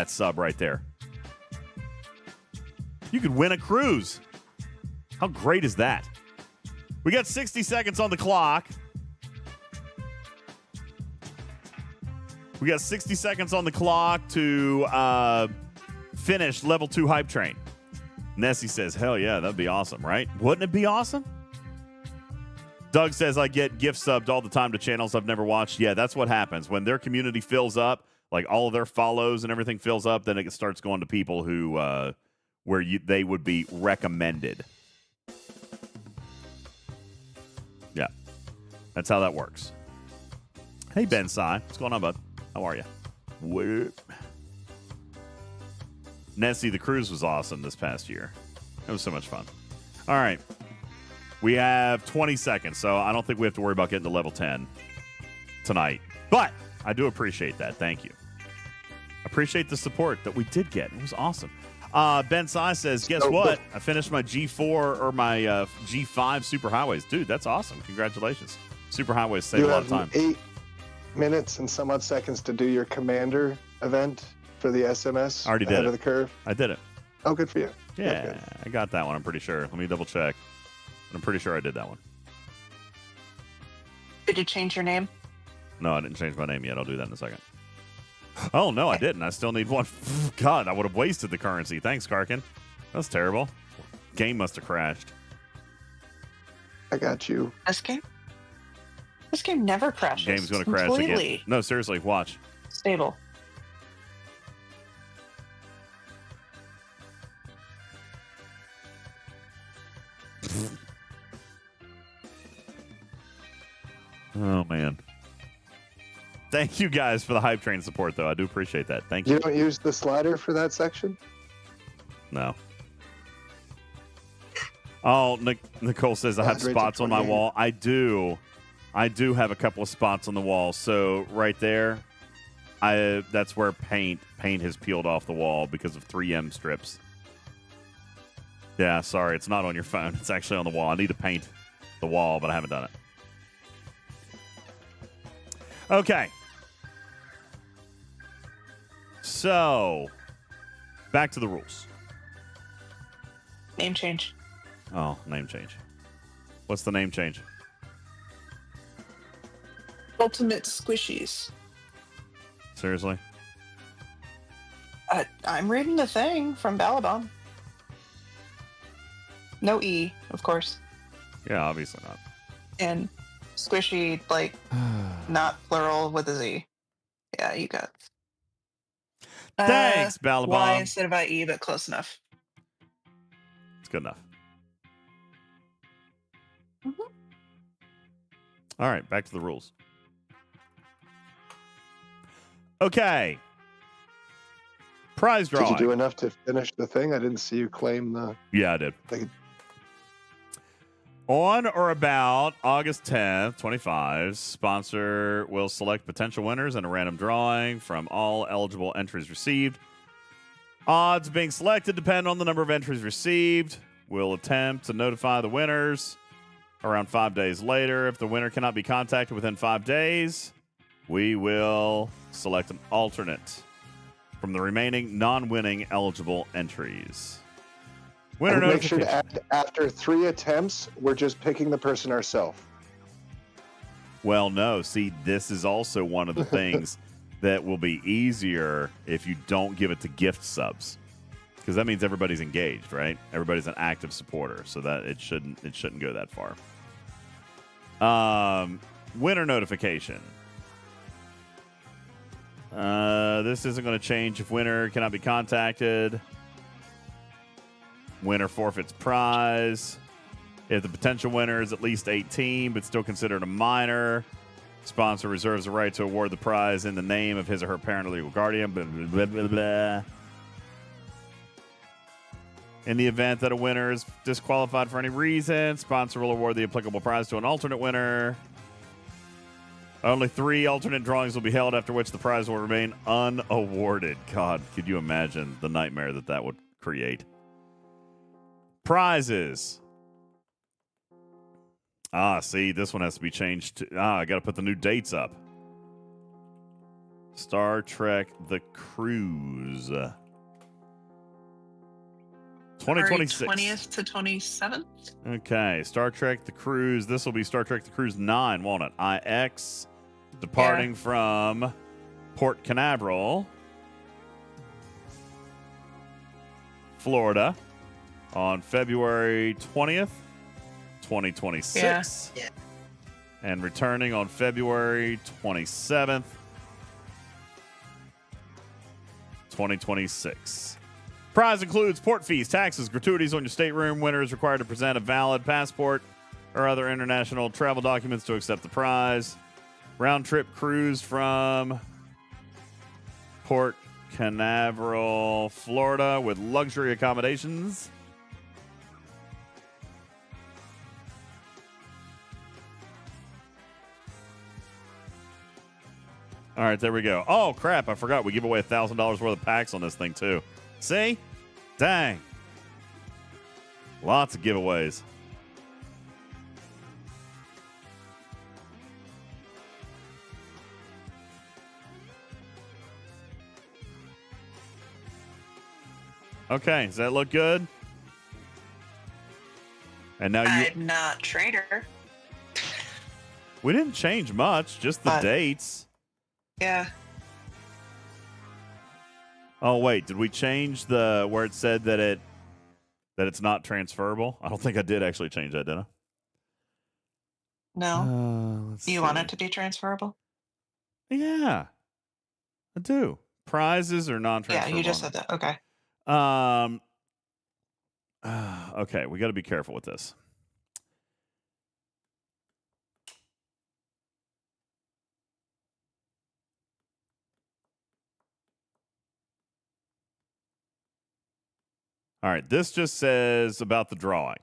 sub right there. You could win a cruise. How great is that? We got 60 seconds on the clock. We got 60 seconds on the clock to finish level 2 hype train. Nessie says, hell yeah, that'd be awesome, right? Wouldn't it be awesome? Doug says, I get gift subbed all the time to channels I've never watched. Yeah, that's what happens. When their community fills up, like all of their follows and everything fills up, then it starts going to people who, they would be recommended. Yeah, that's how that works. Hey, Ben Sai. What's going on, bud? How are you? What? Nessie, the cruise was awesome this past year. It was so much fun. All right. We have 20 seconds, so I don't think we have to worry about getting to level 10 tonight. But I do appreciate that. Thank you. Appreciate the support that we did get. It was awesome. Ben Sai says, guess what? I finished my G4 or my G5 Superhighways. Dude, that's awesome. Congratulations. Superhighways save a lot of time. 8 minutes and some odd seconds to do your commander event for the SMS. I already did ahead it. of the curve. I did it. Oh, good for you. Yeah, I got that one, I'm pretty sure. Let me double check. I'm pretty sure I did that one. Did you change your name? No, I didn't change my name yet. I'll do that in a second. Oh, no, I didn't. I still need one. God, I would have wasted the currency. Thanks, Karkin. That's terrible. Game must have crashed. I got you. This game never crashes. Game's going to crash completely. again. No, seriously, watch. Stable. Oh, man. Thank you guys for the hype train support, though. I do appreciate that. Thank you. You don't use the slider for that section? No. Oh, Nicole says I have spots on my wall. I do. I do have a couple of spots on the wall. So right there, that's where paint has peeled off the wall because of 3M strips. Yeah, sorry, it's not on your phone. It's actually on the wall. I need to paint the wall, but I haven't done it. Okay. So, back to the rules. Name change. Oh, name change. What's the name change? Ultimate Squishies. Seriously? I'm reading the thing from Balabon. No E, of course. Yeah, obviously not. And squishy, like, not plural with a Z. Yeah, you got. Thanks, Balabon. Y instead of IE, but close enough. It's good enough. Mm-hmm. All right, back to the rules. Okay. Prize drawing. Did you do enough to finish the thing? I didn't see you claim the... Yeah, I did. On or about August 10th, 25, sponsor will select potential winners in a random drawing from all eligible entries received. Odds being selected depend on the number of entries received. We'll attempt to notify the winners around 5 days later. If the winner cannot be contacted within 5 days, we will select an alternate from the remaining non-winning eligible entries. Winner make sure notification. to add, after 3 attempts, we're just picking the person ourselves. Well, no. See, this is also one of the things that will be easier if you don't give it to gift subs, because that means everybody's engaged, right? Everybody's an active supporter, so that it shouldn't go that far. Winner notification. This isn't going to change if winner cannot be contacted. Winner forfeits prize. If the potential winner is at least 18 but still considered a minor, sponsor reserves the right to award the prize in the name of his or her parent or legal guardian. Blah, blah, blah, blah, blah. In the event that a winner is disqualified for any reason, sponsor will award the applicable prize to an alternate winner. Only 3 alternate drawings will be held, after which the prize will remain unawarded. God, could you imagine the nightmare that would create? Prizes. See, this one has to be changed to... I got to put the new dates up. Star Trek The Cruise. 2026. 20th to 27th? Okay, Star Trek The Cruise. This will be Star Trek The Cruise 9, won't it? IX, departing from Port Canaveral, Florida, on February 20th, 2026. Yeah. And returning on February 27th, 2026. Prize includes port fees, taxes, gratuities on your stateroom. Winner is required to present a valid passport or other international travel documents to accept the prize. Round trip cruise from Port Canaveral, Florida with luxury accommodations. All right, there we go. Oh, crap. I forgot. We give away $1,000 worth of packs on this thing, too. See? Dang. Lots of giveaways. Okay, does that look good? And now I'm not trader. We didn't change much, just the dates. Yeah. Oh wait, did we change the where it said that it's not transferable? I don't think I did actually change that, did I? No. You want it to be transferable? Yeah, I do. Prizes are non-transferable. Yeah, you just said that. Okay. Okay, we got to be careful with this. All right, this just says about the drawing.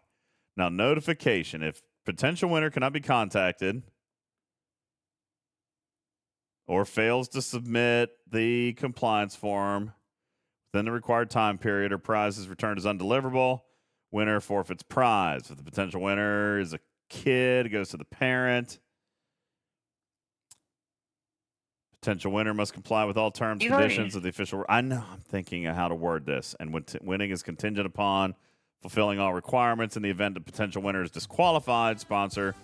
Now, notification. If potential winner cannot be contacted or fails to submit the compliance form within the required time period or prize is returned as undeliverable, winner forfeits prize. If the potential winner is a kid, it goes to the parent. Potential winner must comply with all terms and conditions of the official. I know. I'm thinking of how to word this. And winning is contingent upon fulfilling all requirements. In the event the potential winner is disqualified, sponsor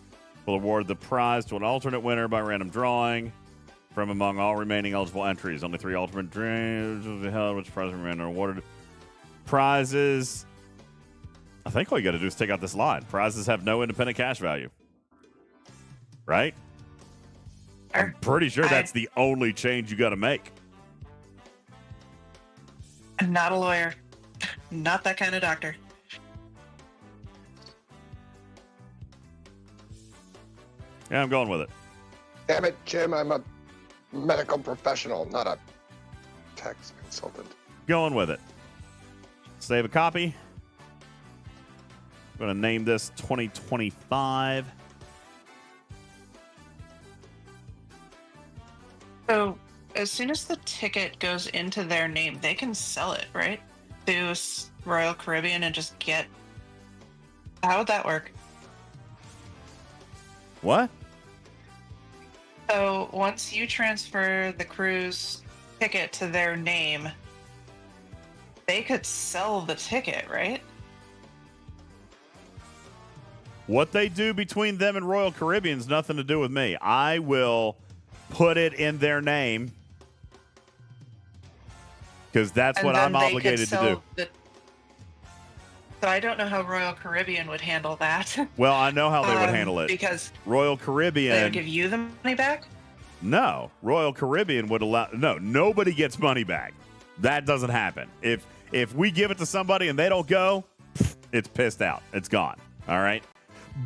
will award the prize to an alternate winner by random drawing from among all remaining eligible entries. Only 3 ultimate dreams will be held, which prizes remain awarded. Prizes. I think all you got to do is take out this line. Prizes have no independent cash value. Right? I'm pretty sure that's the only change you got to make. I'm not a lawyer. Not that kind of doctor. Yeah, I'm going with it. Damn it, Jim. I'm a medical professional, not a tax consultant. Going with it. Save a copy. I'm going to name this 2025. So as soon as the ticket goes into their name, they can sell it, right? To Royal Caribbean and just get... How would that work? What? So once you transfer the cruise ticket to their name, they could sell the ticket, right? What they do between them and Royal Caribbean's nothing to do with me. I will put it in their name because that's what I'm obligated to do. So I don't know how Royal Caribbean would handle that. Well, I know how they would handle it. Because Royal Caribbean... They would give you the money back? No. Royal Caribbean would allow... No, nobody gets money back. That doesn't happen. If we give it to somebody and they don't go, it's pissed out. It's gone. All right?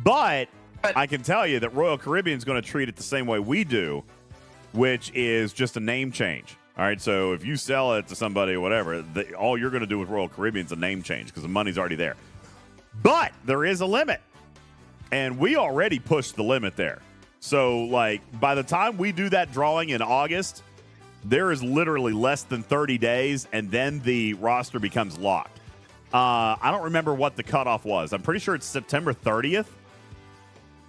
But I can tell you that Royal Caribbean's going to treat it the same way we do, which is just a name change. All right, so if you sell it to somebody or whatever, all you're going to do with Royal Caribbean is a name change because the money's already there. But there is a limit, and we already pushed the limit there. So, like, by the time we do that drawing in August, there is literally less than 30 days, and then the roster becomes locked. I don't remember what the cutoff was. I'm pretty sure it's September 30th.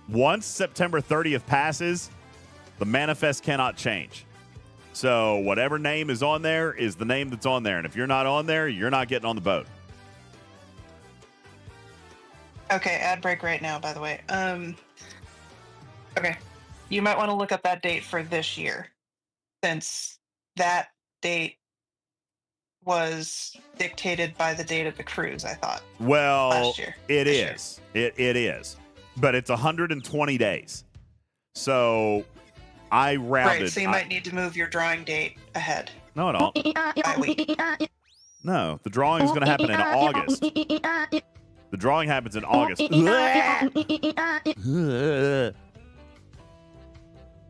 Once September 30th passes, the manifest cannot change. So whatever name is on there is the name that's on there. And if you're not on there, you're not getting on the boat. Okay, ad break right now, by the way. Okay. You might want to look up that date for this year, since that date was dictated by the date of the cruise, I thought. Well, last year. it This is. It is. But it's 120 days. So I rounded. Right, so you might need to move your drawing date ahead. No, I don't. By a week. No, the drawing is going to happen in August. The drawing happens in August.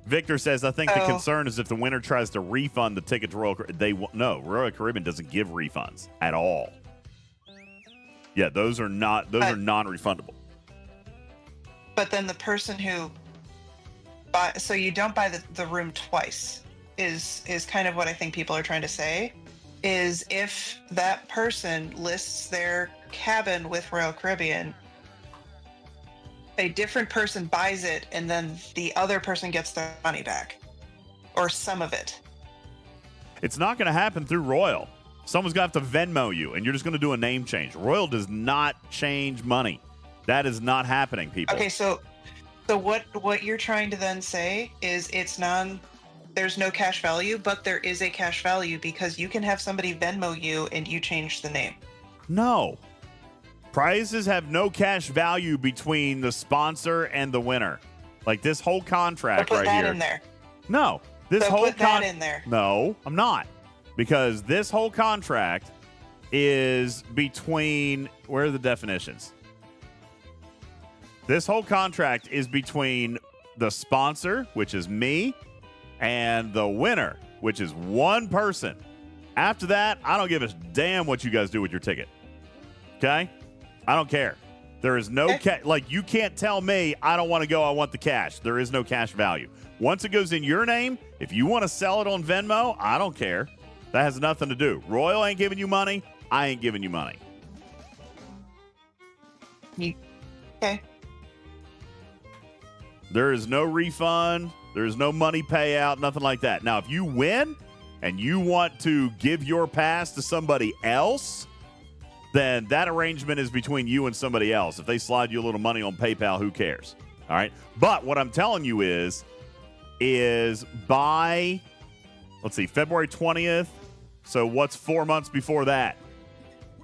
Victor says, I think the concern is if the winner tries to refund the ticket to Royal Caribbean. No, Royal Caribbean doesn't give refunds at all. Yeah, those are non-refundable. But then the person who so you don't buy the room twice is kind of what I think people are trying to say, is if that person lists their cabin with Royal Caribbean, a different person buys it and then the other person gets their money back or some of it. It's not going to happen through Royal. Someone's got to Venmo you and you're just going to do a name change. Royal does not change money. That is not happening, people. Okay, so what you're trying to then say is there's no cash value, but there is a cash value because you can have somebody Venmo you and you change the name. No. Prizes have no cash value between the sponsor and the winner. Like this whole contract So put right that here. in there. No. This So whole put that in there. No, I'm not. Because this whole contract is between where are the definitions? This whole contract is between the sponsor, which is me, and the winner, which is one person. After that, I don't give a damn what you guys do with your ticket. Okay? I don't care. There is no like you can't tell me I don't want to go, I want the cash. There is no cash value. Once it goes in your name, if you want to sell it on Venmo, I don't care. That has nothing to do. Royal ain't giving you money. I ain't giving you money. Okay. There is no refund. There is no money payout, nothing like that. Now, if you win and you want to give your pass to somebody else, then that arrangement is between you and somebody else. If they slide you a little money on PayPal, who cares? All right. But what I'm telling you is by, let's see, February 20th. So what's 4 months before that?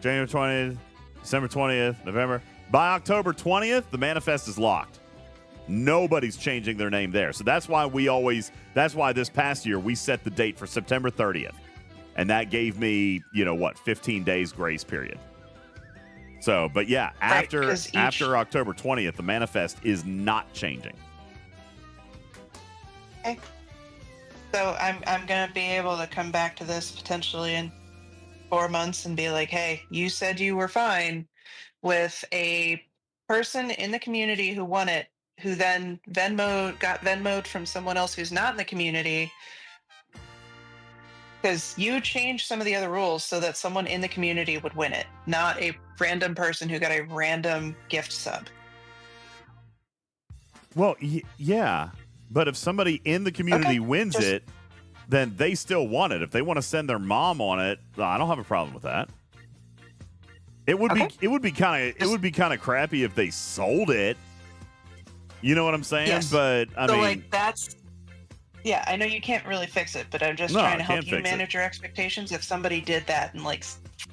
January 20th, December 20th, November. By October 20th, the manifest is locked. Nobody's changing their name there. So that's why that's why this past year we set the date for September 30th. And that gave me, 15 days grace period. So, but yeah, after October 20th, the manifest is not changing. Okay. So I'm going to be able to come back to this potentially in 4 months and be like, hey, you said you were fine with a person in the community who won it, who then got Venmo'd from someone else who's not in the community, because you changed some of the other rules so that someone in the community would win it, not a random person who got a random gift sub. Well, yeah, but if somebody in the community wins it, then they still want it. If they want to send their mom on it, I don't have a problem with that. It would be kind of crappy if they sold it. You know what I'm saying? Yes. But I mean, like that's. Yeah, I know you can't really fix it, but I'm just trying to help you manage your expectations if somebody did that in like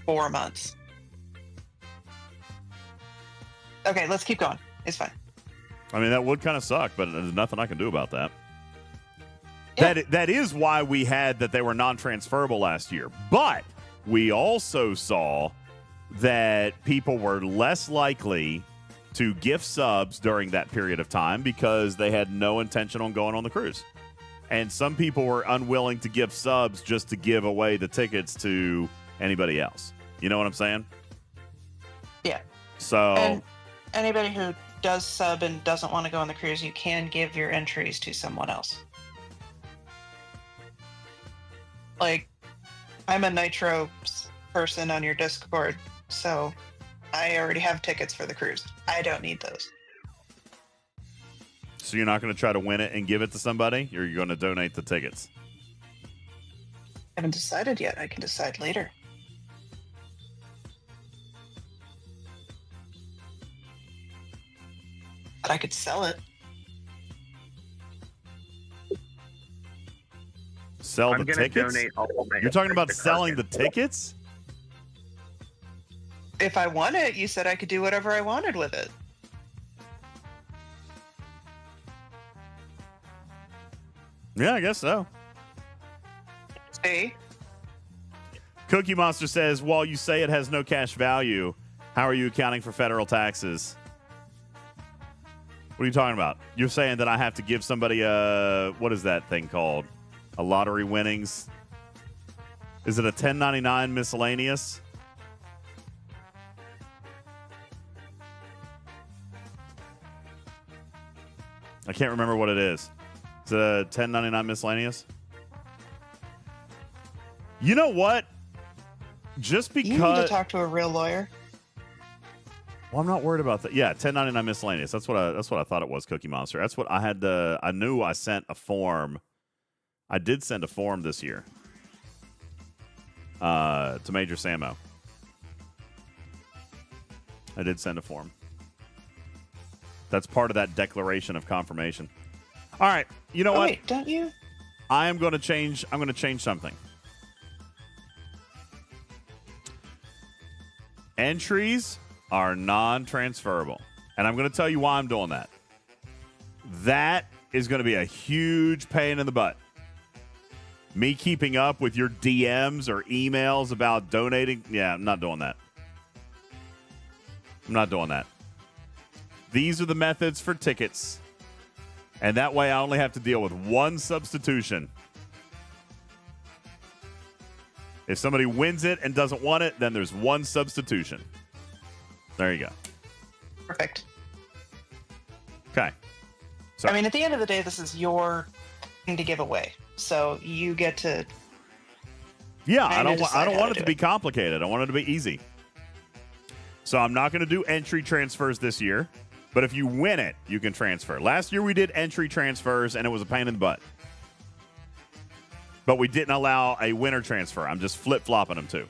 4 months. Okay, let's keep going. It's fine. I mean, that would kind of suck, but there's nothing I can do about that. Yeah. That is why we had that they were non-transferable last year. But we also saw that people were less likely to gift subs during that period of time because they had no intention on going on the cruise. And some people were unwilling to give subs just to give away the tickets to anybody else. You know what I'm saying? Yeah. So and anybody who does sub and doesn't want to go on the cruise, you can give your entries to someone else. Like, I'm a Nitro person on your Discord, so I already have tickets for the cruise. I don't need those. So you're not going to try to win it and give it to somebody? Or you're going to donate the tickets? I haven't decided yet. I can decide later. But I could sell it. Sell the tickets? Donate all of my You're talking about tickets. selling the tickets? If I won it, you said I could do whatever I wanted with it. Yeah, I guess so. See? Cookie Monster says, while you say it has no cash value, how are you accounting for federal taxes? What are you talking about? You're saying that I have to give somebody a, what is that thing called? A lottery winnings? Is it a 1099 miscellaneous? I can't remember what it is. Is it a 1099 miscellaneous? You know what? Just because You need to talk to a real lawyer. Well, I'm not worried about that. Yeah, 1099 miscellaneous. That's what I thought it was, Cookie Monster. That's what I had to. I knew I sent a form. I did send a form this year to Major Samo. I did send a form. That's part of that declaration of confirmation. All right, you know what? Wait, don't you? I am going to change. I'm going to change something. Entries are non-transferable. And I'm going to tell you why I'm doing that. That is going to be a huge pain in the butt. Me keeping up with your DMs or emails about donating. Yeah, I'm not doing that. I'm not doing that. These are the methods for tickets. And that way I only have to deal with one substitution. If somebody wins it and doesn't want it, then there's one substitution. There you go. Perfect. Okay. So, I mean, at the end of the day, this is your thing to give away. So you get to. yeah, I don't decide how want to it to do be complicated. I want it to be easy. So I'm not going to do entry transfers this year. But if you win it, you can transfer. Last year we did entry transfers, and it was a pain in the butt. But we didn't allow a winner transfer. I'm just flip-flopping them, too.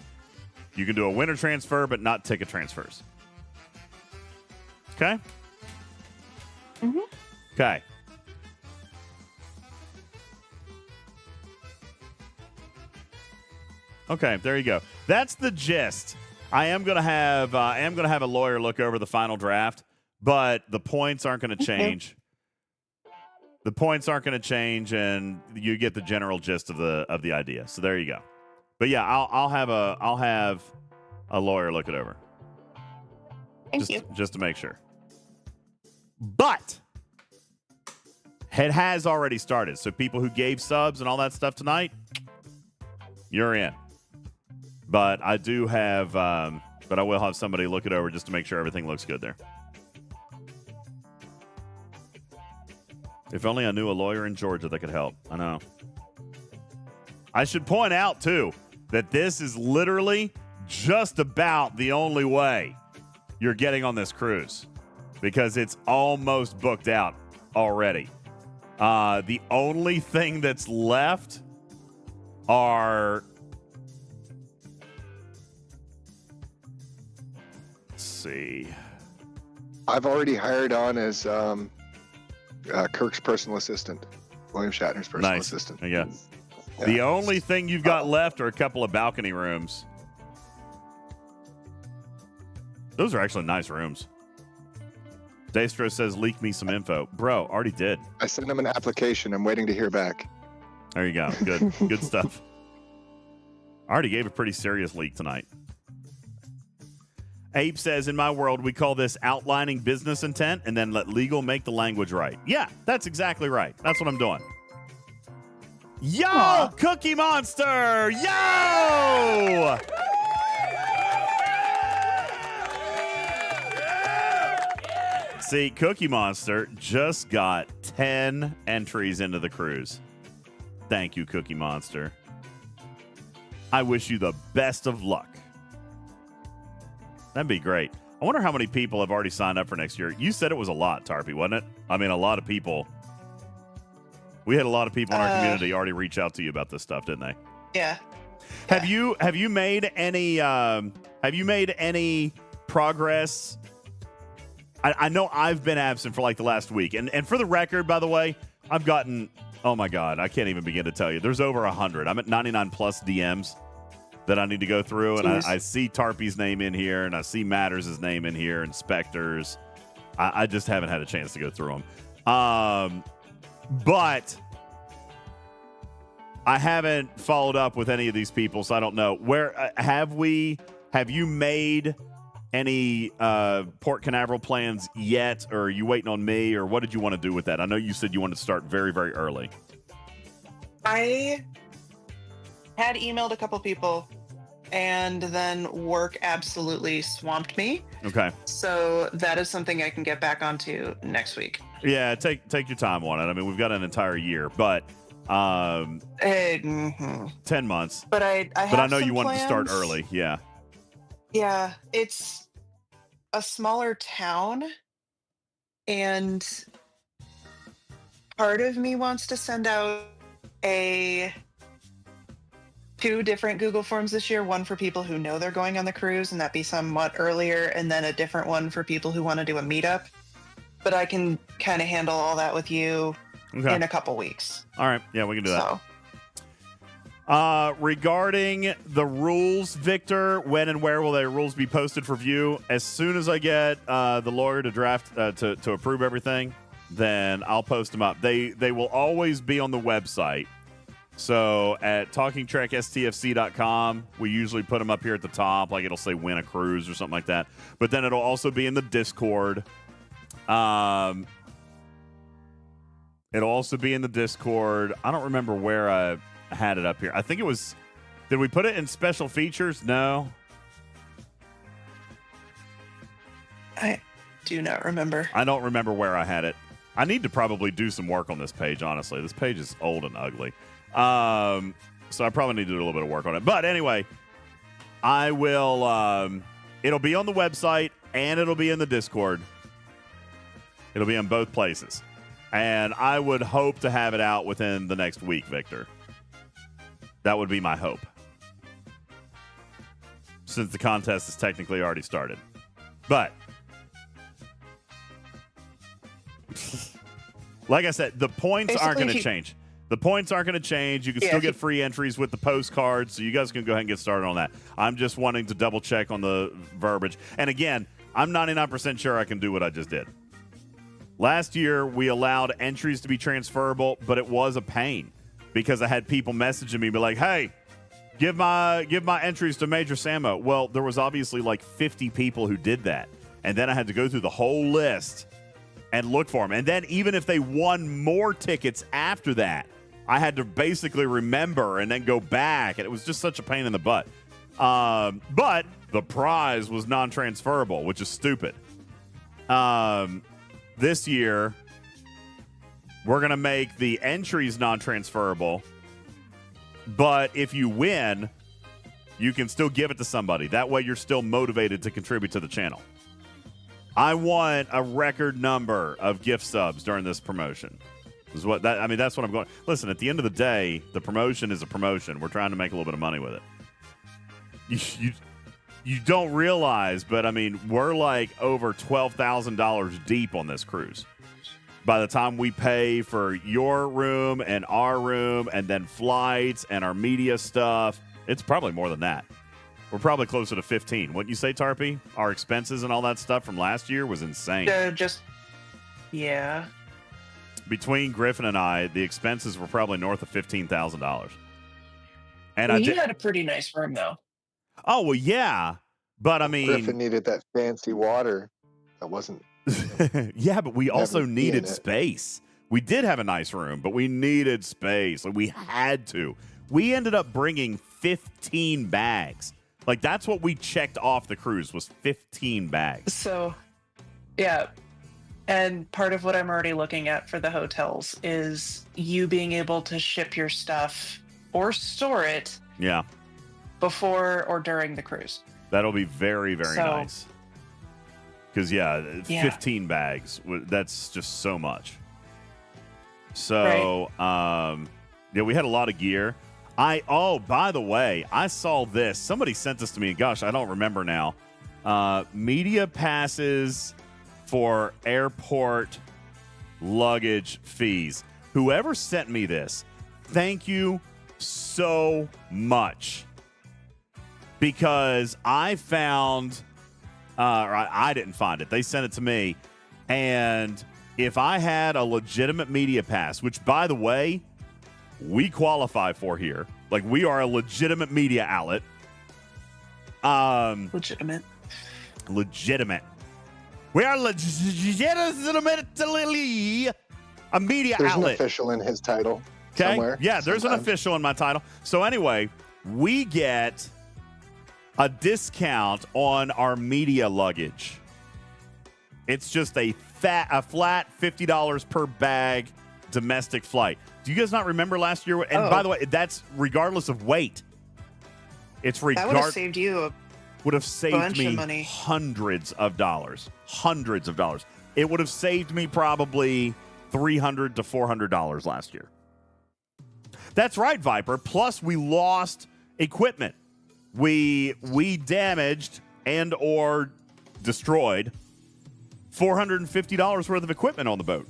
You can do a winner transfer, but not ticket transfers. Okay? Mm-hmm. Okay. Okay, there you go. That's the gist. I am going to have a lawyer look over the final draft, but the points aren't going to change. The points aren't going to change, and you get the general gist of the idea. So there you go. But yeah, I'll have a lawyer look it over. Thank you. Just to make sure. But it has already started. So people who gave subs and all that stuff tonight, you're in. But I do have, but I will have somebody look it over just to make sure everything looks good there. If only I knew a lawyer in Georgia that could help. I know. I should point out, too, that this is literally just about the only way you're getting on this cruise because it's almost booked out already. The only thing that's left are... Let's see. I've already hired on as... Kirk's personal assistant, William Shatner's personal assistant. Yeah. The only thing you've got left are a couple of balcony rooms. Those are actually nice rooms. Daystro says, leak me some info. Bro, already did. I sent him an application. I'm waiting to hear back. There you go. Good. Good stuff. I already gave a pretty serious leak tonight. Ape says, in my world, we call this outlining business intent and then let legal make the language right. Yeah, that's exactly right. That's what I'm doing. Yo, Aww. Cookie Monster! Yo! See, Cookie Monster just got 10 entries into the cruise. Thank you, Cookie Monster. I wish you the best of luck. That'd be great. I wonder how many people have already signed up for next year. You said it was a lot, Tarpy, wasn't it? I mean, a lot of people. We had a lot of people in our community already reach out to you about this stuff, didn't they? Yeah. Have you made any progress? I know I've been absent for like the last week, and for the record, by the way, I've gotten, oh my God, I can't even begin to tell you. There's over 100. I'm at 99 plus DMs. that I need to go through, and Jeez. I see Tarpy's name in here, and I see Matters' name in here, and Spectre's. I just haven't had a chance to go through them. But I haven't followed up with any of these people, so I don't know. Where have you made any Port Canaveral plans yet, or are you waiting on me, or what did you want to do with that? I know you said you wanted to start very, very early. I had emailed a couple people, and then work absolutely swamped me. Okay. So that is something I can get back onto next week. Yeah, take your time on it. I mean, we've got an entire year, but 10 months. But I know you wanted to start early. Yeah. Yeah, it's a smaller town, and part of me wants to send out two different Google Forms this year, one for people who know they're going on the cruise, and that be somewhat earlier, and then a different one for people who want to do a meetup. But I can kind of handle all that with you in a couple weeks. All right. Yeah, we can do that. So. Regarding the rules, Victor, when and where will the rules be posted for view? As soon as I get the lawyer to draft to approve everything, then I'll post them up. They will always be on the website. So at TalkingTrekSTFC.com, we usually put them up here at the top, like it'll say win a cruise or something like that. But then it'll also be in the Discord. It'll also be in the Discord. I don't remember where I had it up here. I think it was, did we put it in special features? No. I do not remember. I don't remember where I had it. I need to probably do some work on this page, honestly. This page is old and ugly. So I probably need to do a little bit of work on it. But anyway, I will, it'll be on the website and it'll be in the Discord. It'll be in both places. And I would hope to have it out within the next week, Victor. That would be my hope. Since the contest is technically already started. But like I said, the points aren't going to change. The points aren't going to change. You can still get free entries with the postcards, so you guys can go ahead and get started on that. I'm just wanting to double check on the verbiage. And again, I'm 99% sure I can do what I just did. Last year, we allowed entries to be transferable, but it was a pain because I had people messaging me, be like, hey, give my entries to Major Sammo. Well, there was obviously like 50 people who did that. And then I had to go through the whole list and look for them. And then even if they won more tickets after that, I had to basically remember and then go back. And it was just such a pain in the butt. But the prize was non-transferable, which is stupid. This year, we're going to make the entries non-transferable. But if you win, you can still give it to somebody. That way you're still motivated to contribute to the channel. I want a record number of gift subs during this promotion. That's what I'm going. Listen, at the end of the day, the promotion is a promotion. We're trying to make a little bit of money with it. You don't realize, but I mean, we're like over $12,000 deep on this cruise. By the time we pay for your room and our room and then flights and our media stuff, it's probably more than that. We're probably closer to 15. Wouldn't you say, Tarpy? Our expenses and all that stuff from last year was insane. Yeah. Between Griffin and I, the expenses were probably north of $15,000. And you had a pretty nice room, though. Oh, well, yeah. But, I mean... Griffin needed that fancy water that wasn't... Yeah, but we also needed space. We did have a nice room, but we needed space. Like, we had to. We ended up bringing 15 bags. Like, that's what we checked off the cruise was 15 bags. So, yeah. And part of what I'm already looking at for the hotels is you being able to ship your stuff or store it before or during the cruise. That'll be very, very nice. Because, 15 bags, that's just so much. So, we had a lot of gear. By the way, I saw this. Somebody sent this to me. Gosh, I don't remember now. Media passes for airport luggage fees. Whoever sent me this, thank you so much. because I found, or I didn't find it. They sent it to me. And if I had a legitimate media pass, which, by the way, we qualify for here, like we are a legitimate media outlet. Legitimate. We are legitimately a media There's outlet. an official in his title. Okay. Somewhere, Yeah, there's an official in my title. So anyway, we get a discount on our media luggage. It's just a flat $50 per bag domestic flight. Do you guys not remember last year? And by the way, that's regardless of weight. It's That would have saved you a would have saved bunch me of money. hundreds of dollars. It would have saved me probably $300 to $400 last year. That's right, Viper. Plus, we lost equipment. We damaged and or destroyed $450 worth of equipment on the boat.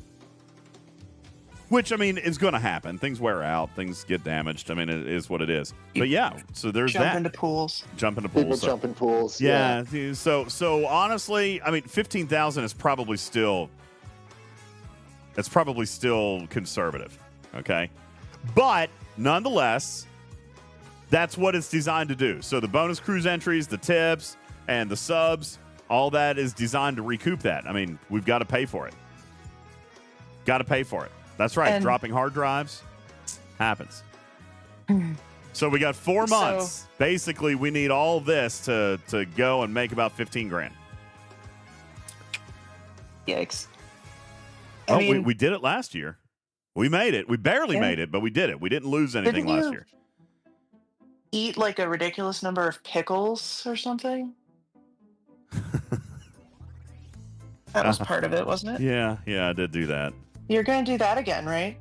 Which, I mean, is going to happen. Things wear out. Things get damaged. I mean, it is what it is. But yeah, so there's that. Jump into pools. People jump in pools. Yeah. So honestly, I mean, 15,000 is probably still. It's probably still conservative. Okay, but nonetheless, that's what it's designed to do. So the bonus cruise entries, the tips, and the subs, all that is designed to recoup that. I mean, we've got to pay for it. Got to pay for it. That's right. And dropping hard drives happens. So we got 4 months. Basically, we need all this to go and make about 15 grand. Yikes. I mean, we did it last year. We made it. We barely made it, but we did it. We didn't lose anything last year. Eat like a ridiculous number of pickles or something? That was part of it, wasn't it? Yeah, I did do that. You're going to do that again, right?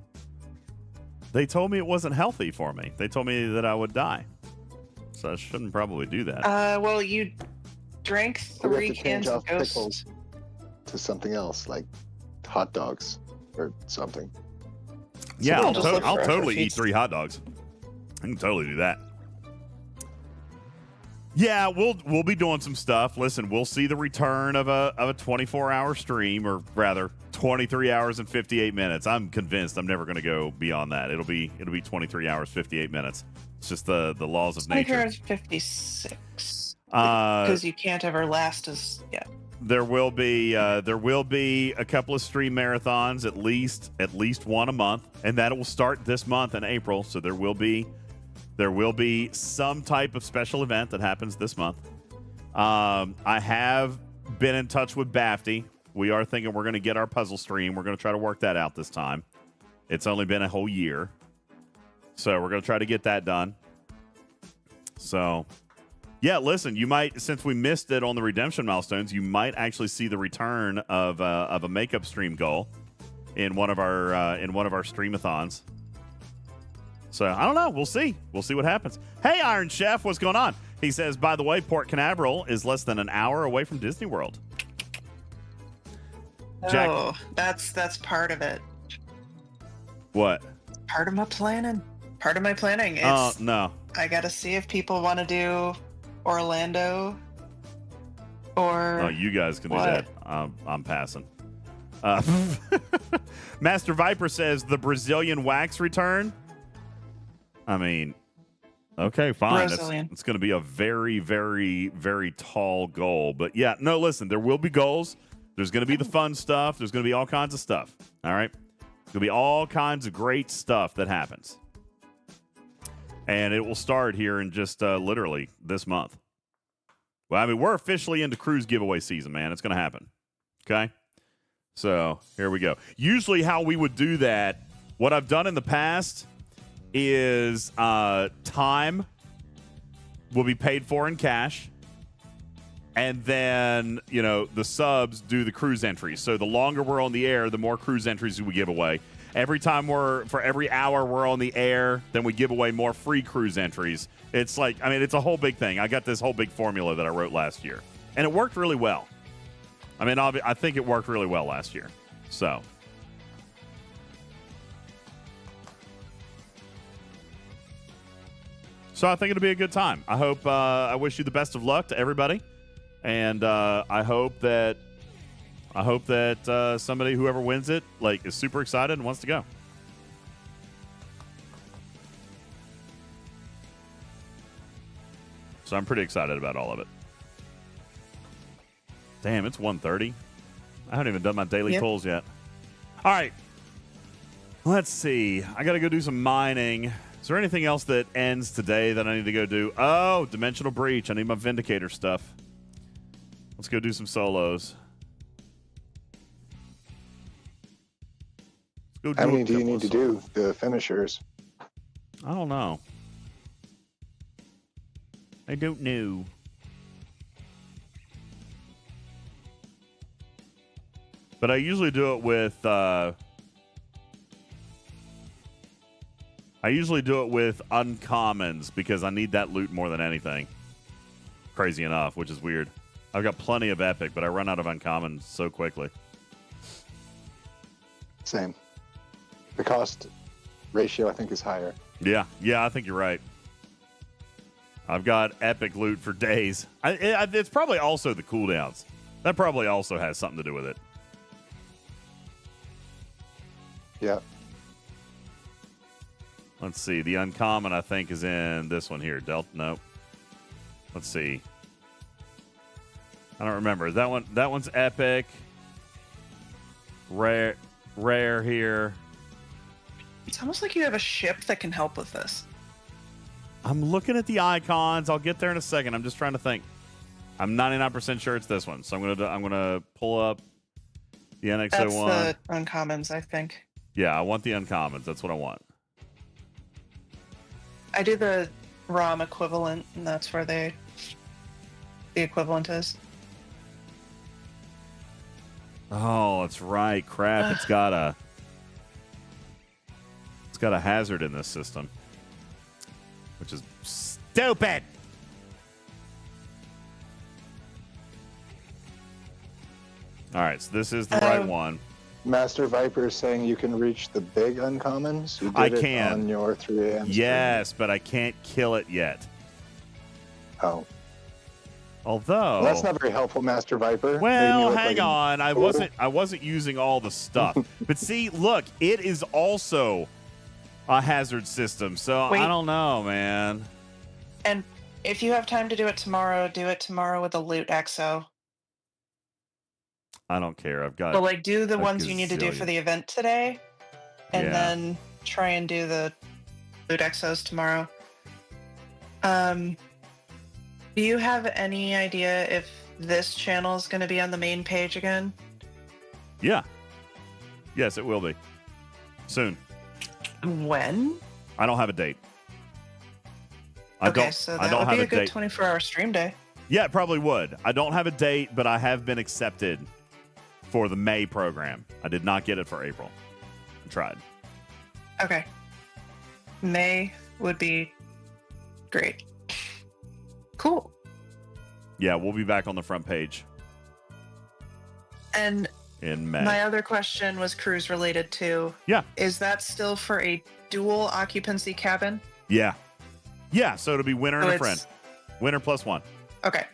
They told me it wasn't healthy for me. They told me that I would die. So I shouldn't probably do that. Well, you drank 3 cans of Ghost. Pickles to something else, like hot dogs or something. Yeah, I'll totally eat 3 hot dogs. I can totally do that. Yeah, we'll be doing some stuff. Listen, we'll see the return of a 24-hour stream, or rather 23 hours and 58 minutes. I'm convinced I'm never going to go beyond that. It'll be 23 hours 58 minutes. It's just the laws of nature. 23 hours 56. Because you can't ever last as There will be a couple of stream marathons, at least one a month, and that will start this month in April. So there will be some type of special event that happens this month. I have been in touch with Bafty. We are thinking we're going to get our puzzle stream. We're going to try to work that out this time. It's only been a whole year, so we're going to try to get that done. So, yeah, listen, you might, since we missed it on the redemption milestones, you might actually see the return of a makeup stream goal in one of our streamathons. So I don't know. We'll see. We'll see what happens. Hey, Iron Chef, what's going on? He says, by the way, Port Canaveral is less than an hour away from Disney World. Jack, Oh, that's part of it. what? Part of my planning. Oh, It's, no. I got to see if people want to do Orlando or. Oh, you guys can do what? that. I'm passing. Master Viper says the Brazilian wax return. I mean, okay, fine. It's going to be a very, very, very tall goal. But yeah, no, listen, there will be goals. There's going to be the fun stuff. There's going to be all kinds of stuff. All right? There's going to be all kinds of great stuff that happens. And it will start here in just literally this month. Well, I mean, we're officially into cruise giveaway season, man. It's going to happen. Okay? So here we go. Usually how we would do that, what I've done in the past is time will be paid for in cash. And then, the subs do the cruise entries. So the longer we're on the air, the more cruise entries we give away. For every hour we're on the air, then we give away more free cruise entries. It's like, I mean, it's a whole big thing. I got this whole big formula that I wrote last year. And it worked really well. I mean, I think it worked really well last year. So. So I think it'll be a good time. I hope. I wish you the best of luck to everybody, and I hope that somebody, whoever wins it, like, is super excited and wants to go. So I'm pretty excited about all of it. Damn, it's 1:30. I haven't even done my daily pulls yet. All right. Let's see. I got to go do some mining. Is there anything else that ends today that I need to go do? Oh, Dimensional Breach. I need my Vindicator stuff. Let's go do some solos. How many do you need to do, the finishers? I don't know. I don't know. But I usually do it with uncommons because I need that loot more than anything. Crazy enough, which is weird. I've got plenty of epic, but I run out of uncommons so quickly. Same. The cost ratio, I think, is higher. Yeah, I think you're right. I've got epic loot for days. It's probably also the cooldowns. That probably also has something to do with it. Yeah. Let's see. The uncommon, I think, is in this one here. Nope. Let's see. I don't remember. That one's epic. Rare here. It's almost like you have a ship that can help with this. I'm looking at the icons. I'll get there in a second. I'm just trying to think. I'm 99% sure it's this one. So I'm gonna pull up the NX01. That's the uncommons, I think. Yeah, I want the uncommons. That's what I want. I do the ROM equivalent, and that's where the equivalent is. Oh, that's right. Crap. It's got a hazard in this system, which is stupid. All right, so this is the right one. Master Viper is saying you can reach the big uncommons. You did I it can. on your 3 a.m. Yes, but I can't kill it yet. Oh. Although, Well, that's not very helpful, Master Viper. Well, hang on. I wasn't using all the stuff. But see, look, it is also a hazard system. So Wait. I don't know, man. And if you have time to do it tomorrow with a loot exo. I don't care. I've got. But like, do the a ones you need to do for gazillion. the event today, and Yeah. then try and do the loot exos tomorrow. Do you have any idea if this channel is going to be on the main page again? Yeah. Yes, it will be soon. When? I don't have a date. So that would be a good 24-hour stream day. Yeah, it probably would. I don't have a date, but I have been accepted for the May program. I did not get it for April. I tried. Okay. May would be great. Cool. Yeah, we'll be back on the front page And in May. my other question was cruise related too. Yeah. Is that still for a dual occupancy cabin? Yeah. Yeah, so it'll be winner So and a it's- friend. Winner plus one. Okay.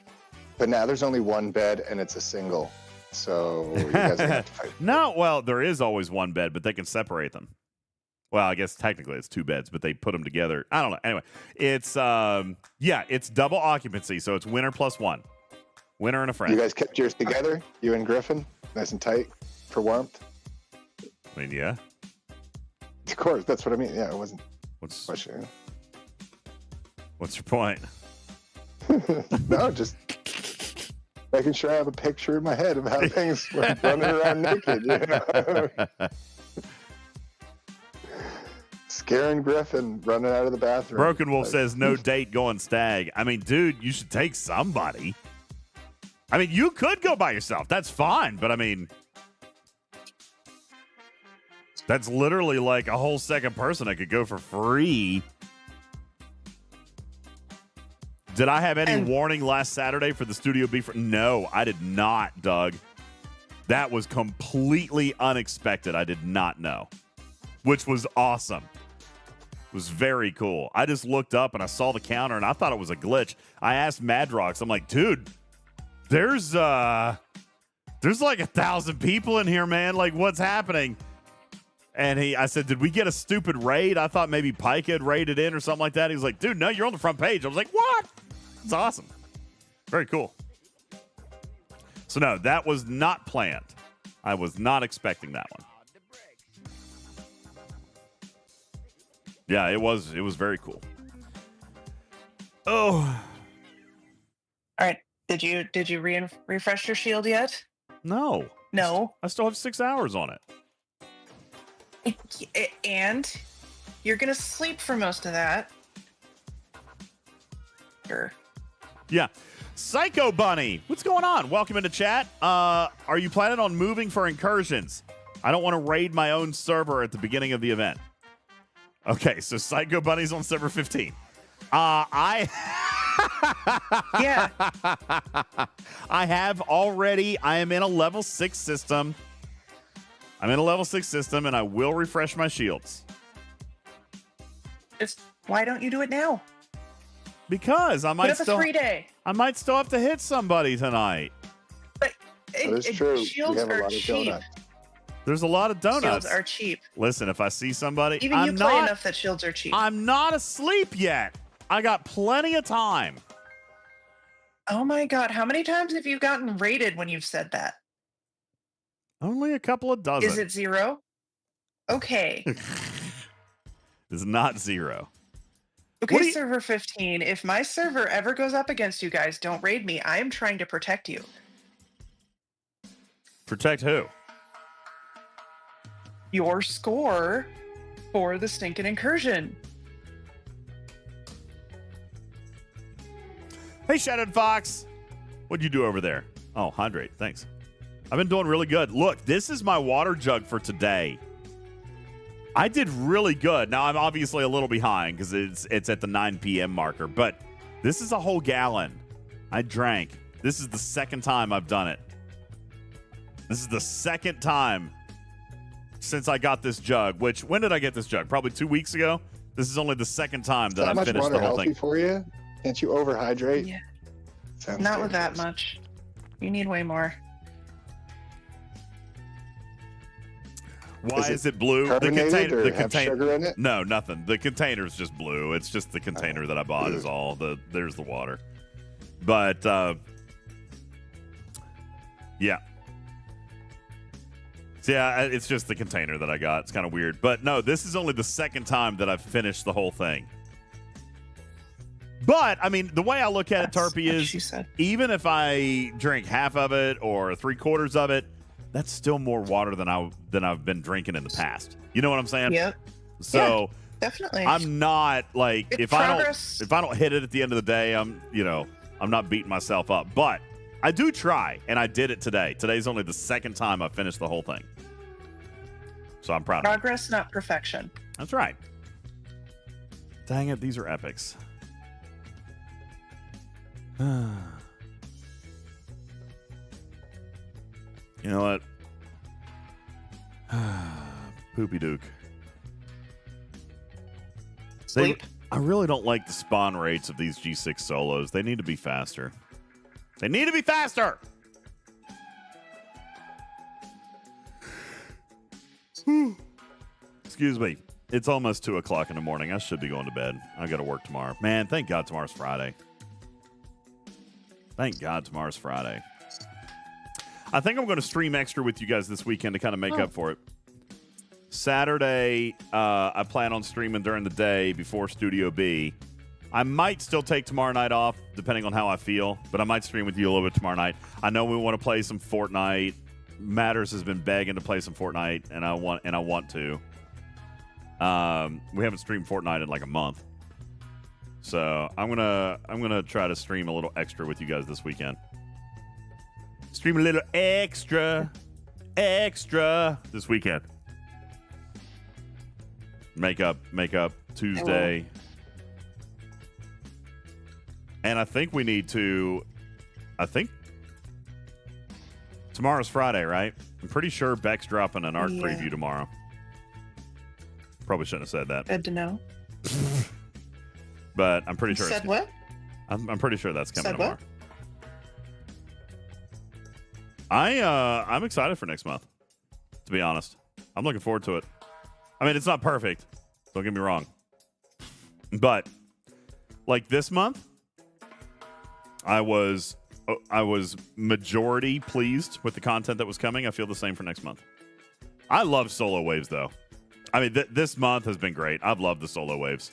But now there's only one bed and it's a single. So you guys are gonna have to fight. No, well, there is always one bed, but they can separate them. Well, I guess technically it's two beds, but they put them together. I don't know. Anyway, it's it's double occupancy, so it's winner plus one. Winner and a friend. You guys kept yours together, you and Griffin, nice and tight for warmth. I mean, yeah. Of course, that's what I mean. Yeah, it wasn't. What's question. What's your point? No, just making sure I have a picture in my head of how things were running around naked. You know? Scaring Griffin running out of the bathroom. Broken Wolf says no date going stag. I mean, dude, you should take somebody. I mean, you could go by yourself. That's fine, but I mean, that's literally like a whole second person I could go for free. Did I have any warning last Saturday for the Studio B? No, I did not, Doug. That was completely unexpected. I did not know, which was awesome. It was very cool. I just looked up and I saw the counter and I thought it was a glitch. I asked Madrox, I'm like, dude, there's like 1,000 people in here, man. Like, what's happening? And I said, did we get a stupid raid? I thought maybe Pike had raided in or something like that. He was like, dude, no, you're on the front page. I was like, what? It's awesome. Very cool. So no, that was not planned. I was not expecting that one. Yeah, it was very cool. Oh. All right. Did you refresh your shield yet? No. No. I still have 6 hours on it. And you're going to sleep for most of that. Sure. Yeah. Psycho Bunny, what's going on? Welcome into chat. Are you planning on moving for incursions? I don't want to raid my own server at the beginning of the event. Okay, so Psycho Bunny's on server 15. Yeah. I have already. I am in a level 6 system. I'm in a level 6 system, and I will refresh my shields. Why don't you do it now? Because I might Put up a free day. I might still have to hit somebody tonight. But that is true. Shields We have a are lot of cheap. donuts. There's a lot of donuts. Shields are cheap. Listen, if I see somebody, Even you play enough that shields are cheap. I'm not asleep yet. I got plenty of time. Oh my god, how many times have you gotten raided when you've said that? Only a couple of dozen. Is it 0? Okay. It's not 0. Okay, server 15. If my server ever goes up against you guys, don't raid me. I am trying to protect you. Protect who? Your score for the stinking incursion. Hey, Shadowed Fox. What'd you do over there? Oh, hydrate. Thanks. I've been doing really good. Look, this is my water jug for today. I did really good. Now, I'm obviously a little behind because it's at the 9 p.m. marker, but this is a whole gallon. I drank. This is the second time I've done it. This is the second time since I got this jug, which, when did I get this jug? Probably 2 weeks ago. This is only the second time that I've finished the whole thing. For you? Can't you overhydrate? Yeah. Sounds Not with that dangerous. much. You need way more. Why is it blue? Carbonated or have sugar in it? No, nothing. The container's just blue. It's just the container that I bought is all. There's the water. But, yeah. So, yeah, it's just the container that I got. It's kind of weird. But, no, this is only the second time that I've finished the whole thing. But, I mean, the way I look at it, Tarpy, is even if I drink half of it or 3/4 of it, that's still more water than I've been drinking in the past. You know what I'm saying? Yep. So yeah, definitely. I'm not like It's if I don't hit it at the end of the day, I'm not beating myself up. But I do try, and I did it today. Today's only the second time I've finished the whole thing. So I'm proud of it. Progress, not perfection. That's right. Dang it, these are epics. You know what? Poopy Duke. Sleep. I really don't like the spawn rates of these G6 solos. They need to be faster. They need to be faster! Excuse me. It's almost 2 o'clock in the morning. I should be going to bed. I got to work tomorrow. Man, thank God tomorrow's Friday. Thank God tomorrow's Friday. I think I'm going to stream extra with you guys this weekend to kind of make up for it. Saturday, I plan on streaming during the day before Studio B. I might still take tomorrow night off, depending on how I feel, but I might stream with you a little bit tomorrow night. I know we want to play some Fortnite. Matters has been begging to play some Fortnite, and I want to. We haven't streamed Fortnite in like a month, so I'm gonna try to stream a little extra with you guys this weekend. Stream a little extra this weekend. Make up Tuesday. And I think we need to, tomorrow's Friday, right? I'm pretty sure Beck's dropping an art preview tomorrow. Probably shouldn't have said that. Good to know. But I'm pretty sure. Said what? I'm pretty sure that's coming Said tomorrow. what? I'm excited for next month. To be honest, I'm looking forward to it. I mean, it's not perfect. Don't get me wrong. But like this month, I was majority pleased with the content that was coming. I feel the same for next month. I love solo waves though. I mean, this month has been great. I've loved the solo waves.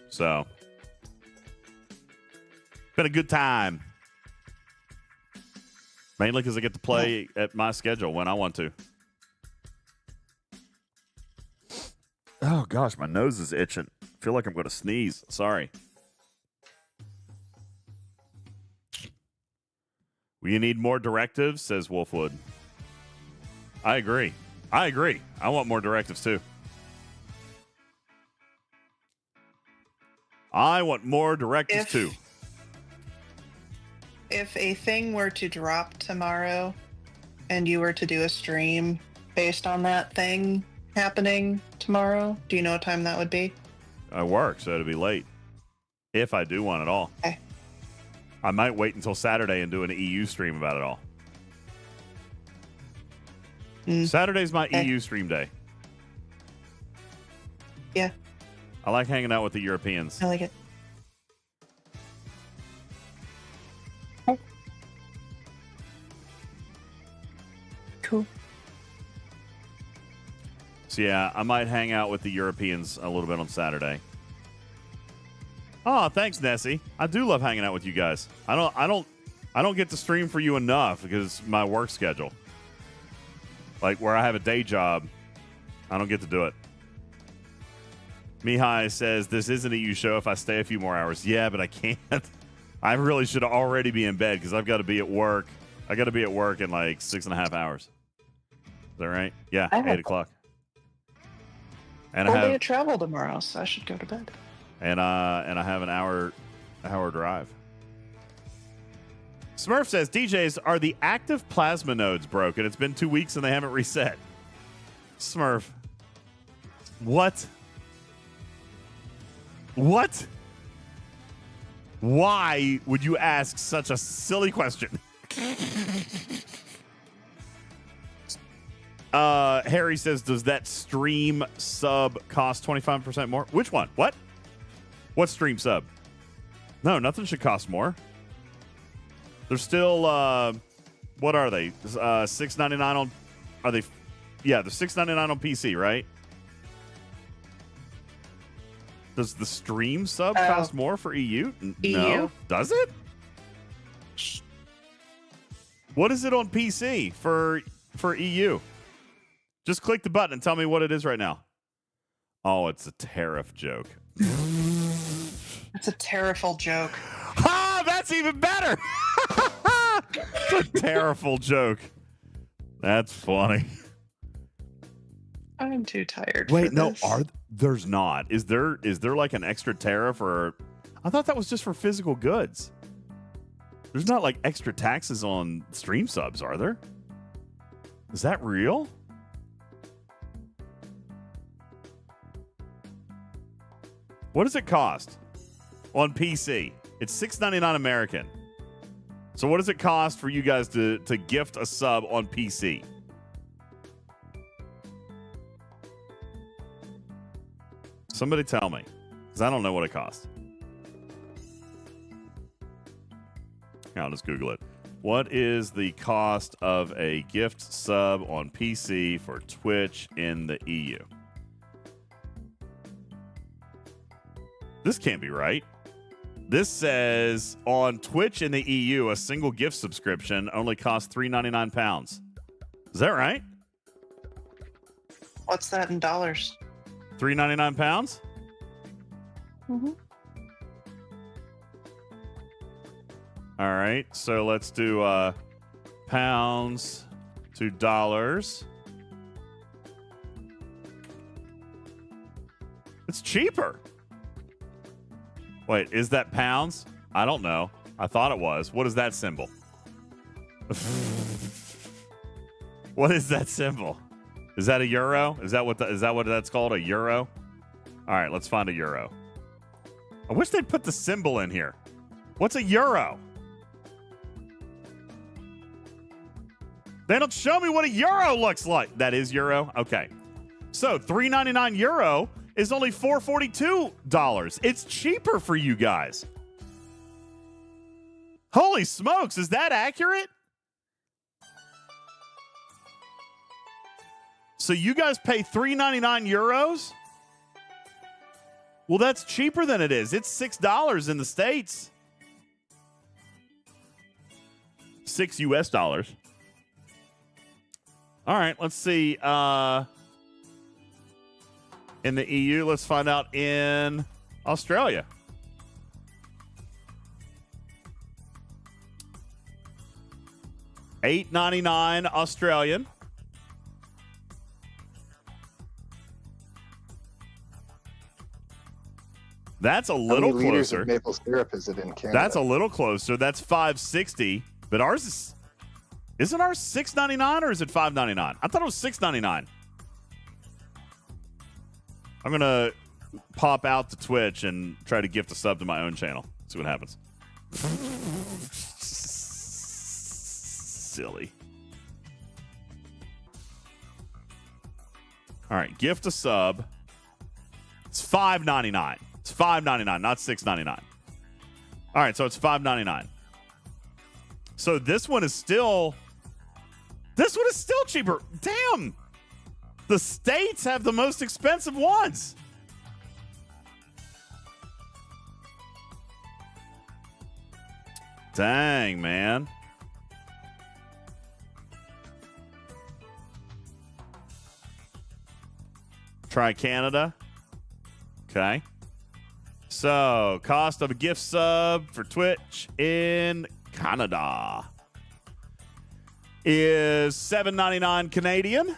So, been a good time. Mainly because I get to play at my schedule when I want to. Oh gosh, my nose is itching. I feel like I'm going to sneeze. Sorry. Well, you need more directives, says Wolfwood. I agree. I want more directives too. I want more directives too. If a thing were to drop tomorrow and you were to do a stream based on that thing happening tomorrow, do you know what time that would be? I work, so it'll be late. If I do one at all. Okay. I might wait until Saturday and do an EU stream about it all. Saturday's my EU stream day. Yeah. I like hanging out with the Europeans. I like it. Cool. So yeah, I might hang out with the Europeans a little bit on Saturday. Oh, thanks, Nessie. I do love hanging out with you guys. I don't get to stream for you enough because my work schedule. Like where I have a day job, I don't get to do it. Mihai says this isn't a EU show if I stay a few more hours. Yeah, but I can't. I really should already be in bed because I've got to be at work. I got to be at work in like 6.5 hours. Is that right? Yeah, 8 o'clock. And Full I have day of travel tomorrow, so I should go to bed. and I have an hour drive. Smurf says, DJs, are the active plasma nodes broken? It's been 2 weeks and they haven't reset. Smurf. What? What? Why would you ask such a silly question? Harry says, does that stream sub cost 25% more? Which one? What? What stream sub? No, nothing should cost more. They're still, what are they? $6.99 on, are they? Yeah, they're $6.99 on PC, right? Does the stream sub cost more for EU? EU. No. Does it? What is it on PC for EU? Just click the button and tell me what it is right now. Oh, it's a tariff joke. It's a terrible joke. Ah, that's even better. It's a terrible joke. That's funny. I'm too tired. Wait, for no, this. there's not. Is there like an extra tariff or? I thought that was just for physical goods. There's not like extra taxes on stream subs, are there? Is that real? What does it cost on PC? It's $6.99 American. So what does it cost for you guys to gift a sub on PC? Somebody tell me, because I don't know what it costs. I'll just Google it. What is the cost of a gift sub on PC for Twitch in the EU? This can't be right. This says on Twitch in the EU, a single gift subscription only costs £3.99. Is that right? What's that in dollars? £3.99? Mm-hmm. All right, so let's do pounds to dollars. It's cheaper. Wait, is that pounds? I don't know. I thought it was. What is that symbol? What is that symbol? Is that a euro? Is that what that's called? A euro? All right, let's find a euro. I wish they'd put the symbol in here. What's a euro? They don't show me what a euro looks like. That is euro? Okay. So €3.99 euro is only $4.42. It's cheaper for you guys. Holy smokes, is that accurate? So you guys pay €3.99 euros? Well, that's cheaper than it is. It's $6 in the States. $6 US. All right, let's see. In the EU, let's find out in Australia. $8.99 Australian. That's a little How many liters closer. of maple syrup is it in Canada? That's a little closer. That's $5.60. But ours isn't ours $6.99 or is it $5.99? I thought it was $6.99. I'm gonna pop out to Twitch and try to gift a sub to my own channel. See what happens. Silly. All right, gift a sub. It's $5.99. It's $5.99, not $6.99. All right, so it's $5.99. So this one is still cheaper. Damn. The states have the most expensive ones. Dang, man. Try Canada. Okay. So, cost of a gift sub for Twitch in Canada is $7.99 Canadian.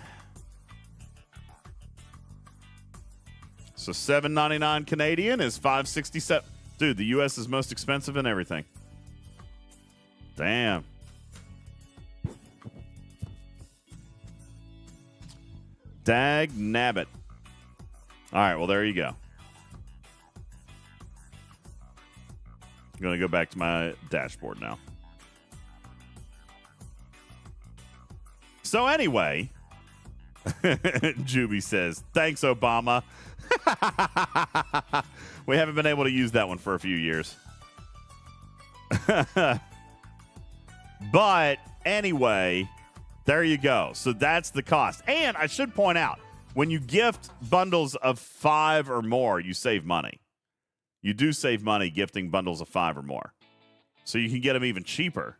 So $7.99 Canadian is $5.67. Dude, the U.S. is most expensive in everything. Damn. Dag nabbit. All right, well, there you go. I'm going to go back to my dashboard now. So anyway, Juby says, thanks, Obama. We haven't been able to use that one for a few years. But anyway, there you go. So that's the cost. And I should point out, when you gift bundles of 5 or more, you save money. You do save money gifting bundles of 5 or more. So you can get them even cheaper.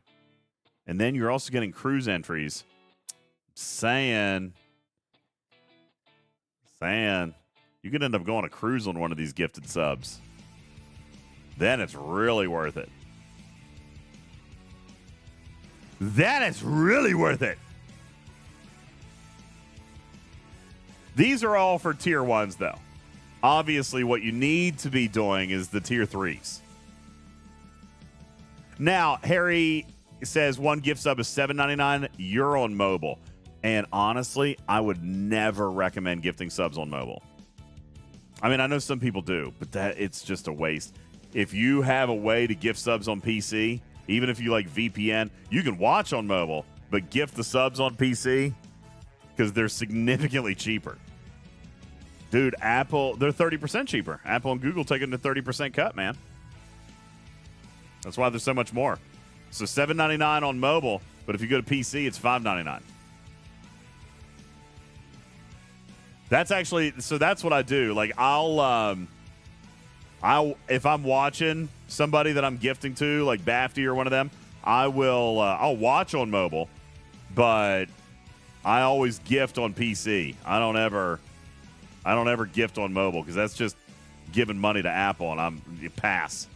And then you're also getting cruise entries. Saying you could end up going on a cruise on one of these gifted subs. Then it's really worth it. Then it's really worth it. These are all for tier 1s, though. Obviously, what you need to be doing is the tier 3s. Now, Harry says one gift sub is $7.99 Euro on mobile. And honestly, I would never recommend gifting subs on mobile. I mean, I know some people do, but it's just a waste. If you have a way to gift subs on PC, even if you like VPN, you can watch on mobile, but gift the subs on PC because they're significantly cheaper. Dude, Apple, they're 30% cheaper. Apple and Google taking the 30% cut, man. That's why there's so much more. So $7.99 on mobile, but if you go to PC, it's $5.99. That's actually, so that's what I do. Like I'll if I'm watching somebody that I'm gifting to, like Bafty or one of them, I'll watch on mobile, but I always gift on PC. I don't ever gift on mobile because that's just giving money to Apple, and you pass.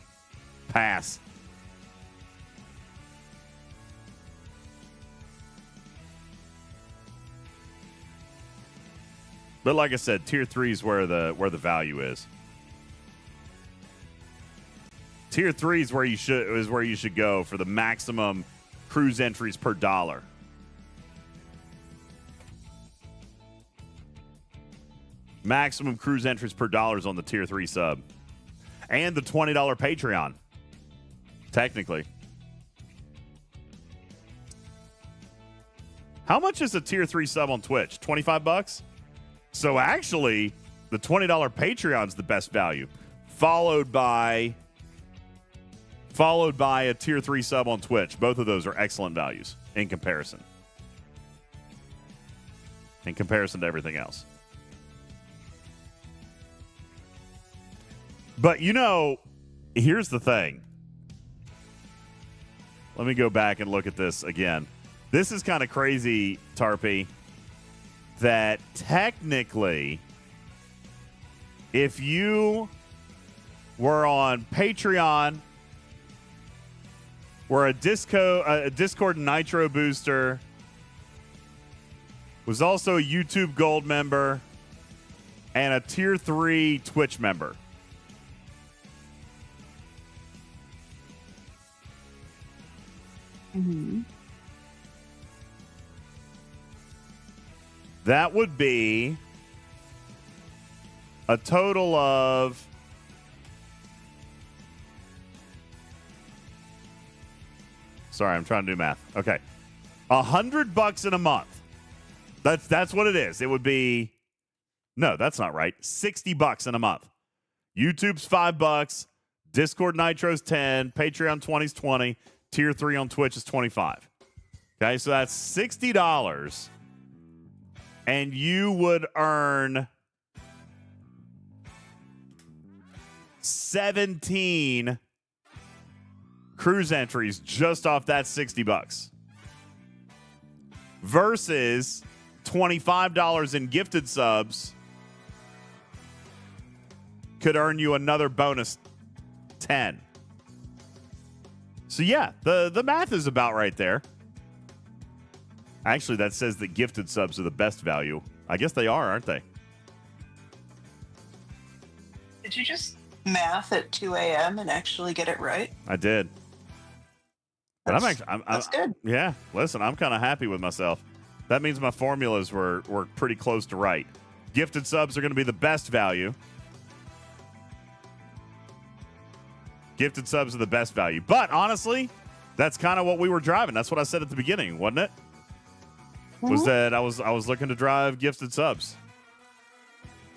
But like I said, tier 3 is where the value is. Tier 3 is where you should go for the maximum cruise entries per dollar. Maximum cruise entries per dollars on the tier 3 sub. And the $20 Patreon. Technically. How much is a tier 3 sub on Twitch? $25? So actually, the $20 Patreon's the best value. Followed by a tier 3 sub on Twitch. Both of those are excellent values in comparison. In comparison to everything else. But, you know, here's the thing. Let me go back and look at this again. This is kind of crazy, Tarpy, that technically, if you were on Patreon, were a Discord Nitro booster, was also a YouTube Gold member, and a Tier 3 Twitch member. Mm-hmm. That would be a total of sorry, I'm trying to do math. Okay. $100 in a month. That's what it is. It would be no, that's not right. $60 in a month. YouTube's $5, Discord Nitro's 10, Patreon 20's 20, Tier 3 on Twitch is 25. Okay, so that's $60. And you would earn 17 cruise entries just off that $60 versus $25 in gifted subs could earn you another bonus 10. So yeah, the math is about right there. Actually, that says that gifted subs are the best value. I guess they are, aren't they? Did you just math at 2 a.m. and actually get it right? I did. But That's good. Yeah, listen, I'm kind of happy with myself. That means my formulas were pretty close to right. Gifted subs are going to be the best value. Gifted subs are the best value. But honestly, that's kind of what we were driving. That's what I said at the beginning, wasn't it? Was that I was looking to drive gifted subs.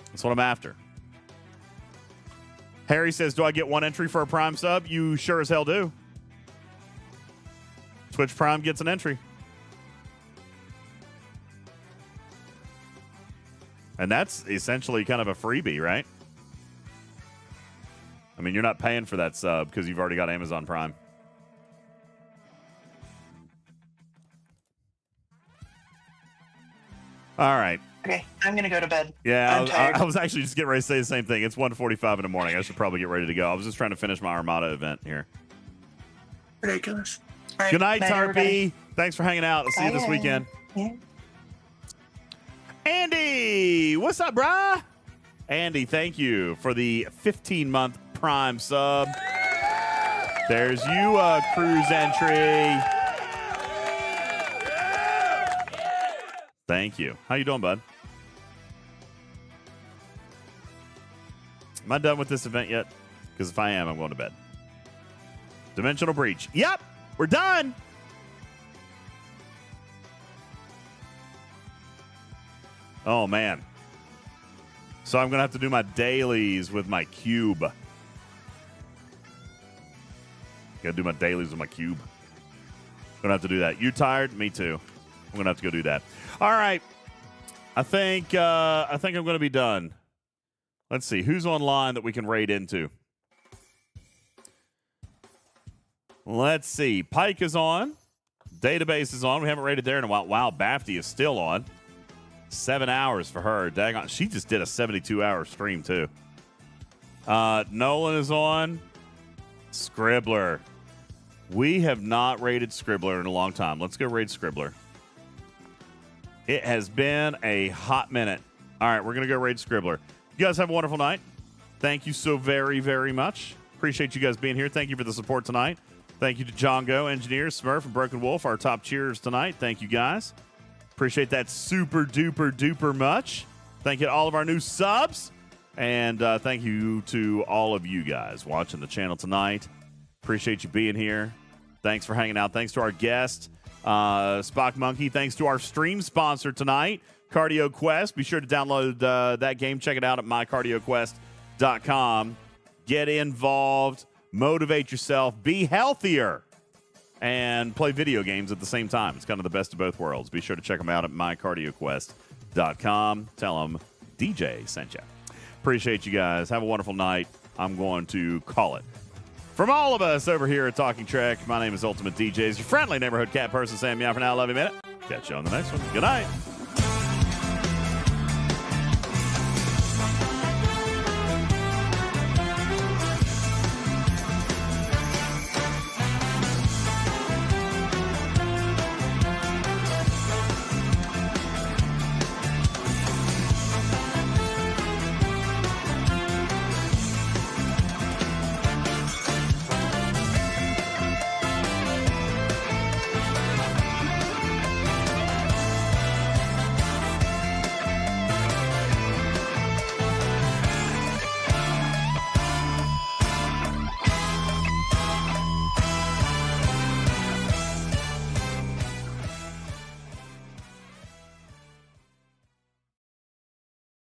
That's what I'm after. Harry says, do I get one entry for a Prime sub? You sure as hell do. Twitch Prime gets an entry. And that's essentially kind of a freebie, right? I mean, you're not paying for that sub because you've already got Amazon Prime. All right. Okay, I'm going to go to bed. Yeah, I'm tired. I was actually just getting ready to say the same thing. It's 1:45 in the morning. I should probably get ready to go. I was just trying to finish my Armada event here. Ridiculous. All right, Good night, Tarpy. everybody. Thanks for hanging out. I'll see you this Bye. weekend. Yeah. Andy, what's up, brah? Andy, thank you for the 15-month Prime sub. There's you, cruise entry. Thank you. How you doing, bud? Am I done with this event yet? Because if I am, I'm going to bed. Dimensional Breach. Yep, we're done. Oh, man. So I'm going to have to do my dailies with my cube. Got to do my dailies with my cube. Going to have to do that. You tired? Me too. I'm going to have to go do that. All right. I think I'm going to be done. Let's see. Who's online that we can raid into? Let's see. Pike is on. Database is on. We haven't raided there in a while. Wow, Bafty is still on. 7 hours for her. Daggone. She just did a 72-hour stream, too. Nolan is on. Scribbler. We have not raided Scribbler in a long time. Let's go raid Scribbler. It has been a hot minute. All right, we're going to go raid Scribbler. You guys have a wonderful night. Thank you so very, very much. Appreciate you guys being here. Thank you for the support tonight. Thank you to Jongo, Engineer, Smurf, and Broken Wolf, our top cheerers tonight. Thank you, guys. Appreciate that super duper duper much. Thank you to all of our new subs. And thank you to all of you guys watching the channel tonight. Appreciate you being here. Thanks for hanging out. Thanks to our guest, Spock Monkey. Thanks to our stream sponsor tonight, Cardio Quest. Be sure to download that game. Check it out at mycardioquest.com. Get involved. Motivate yourself. Be healthier. And play video games at the same time. It's kind of the best of both worlds. Be sure to check them out at mycardioquest.com. Tell them DJ sent you. Appreciate you guys. Have a wonderful night. I'm going to call it. From all of us over here at Talking Trek, my name is UltimatDJz, your friendly neighborhood cat person saying meow for now. Love you a minute. Catch you on the next one. Good night.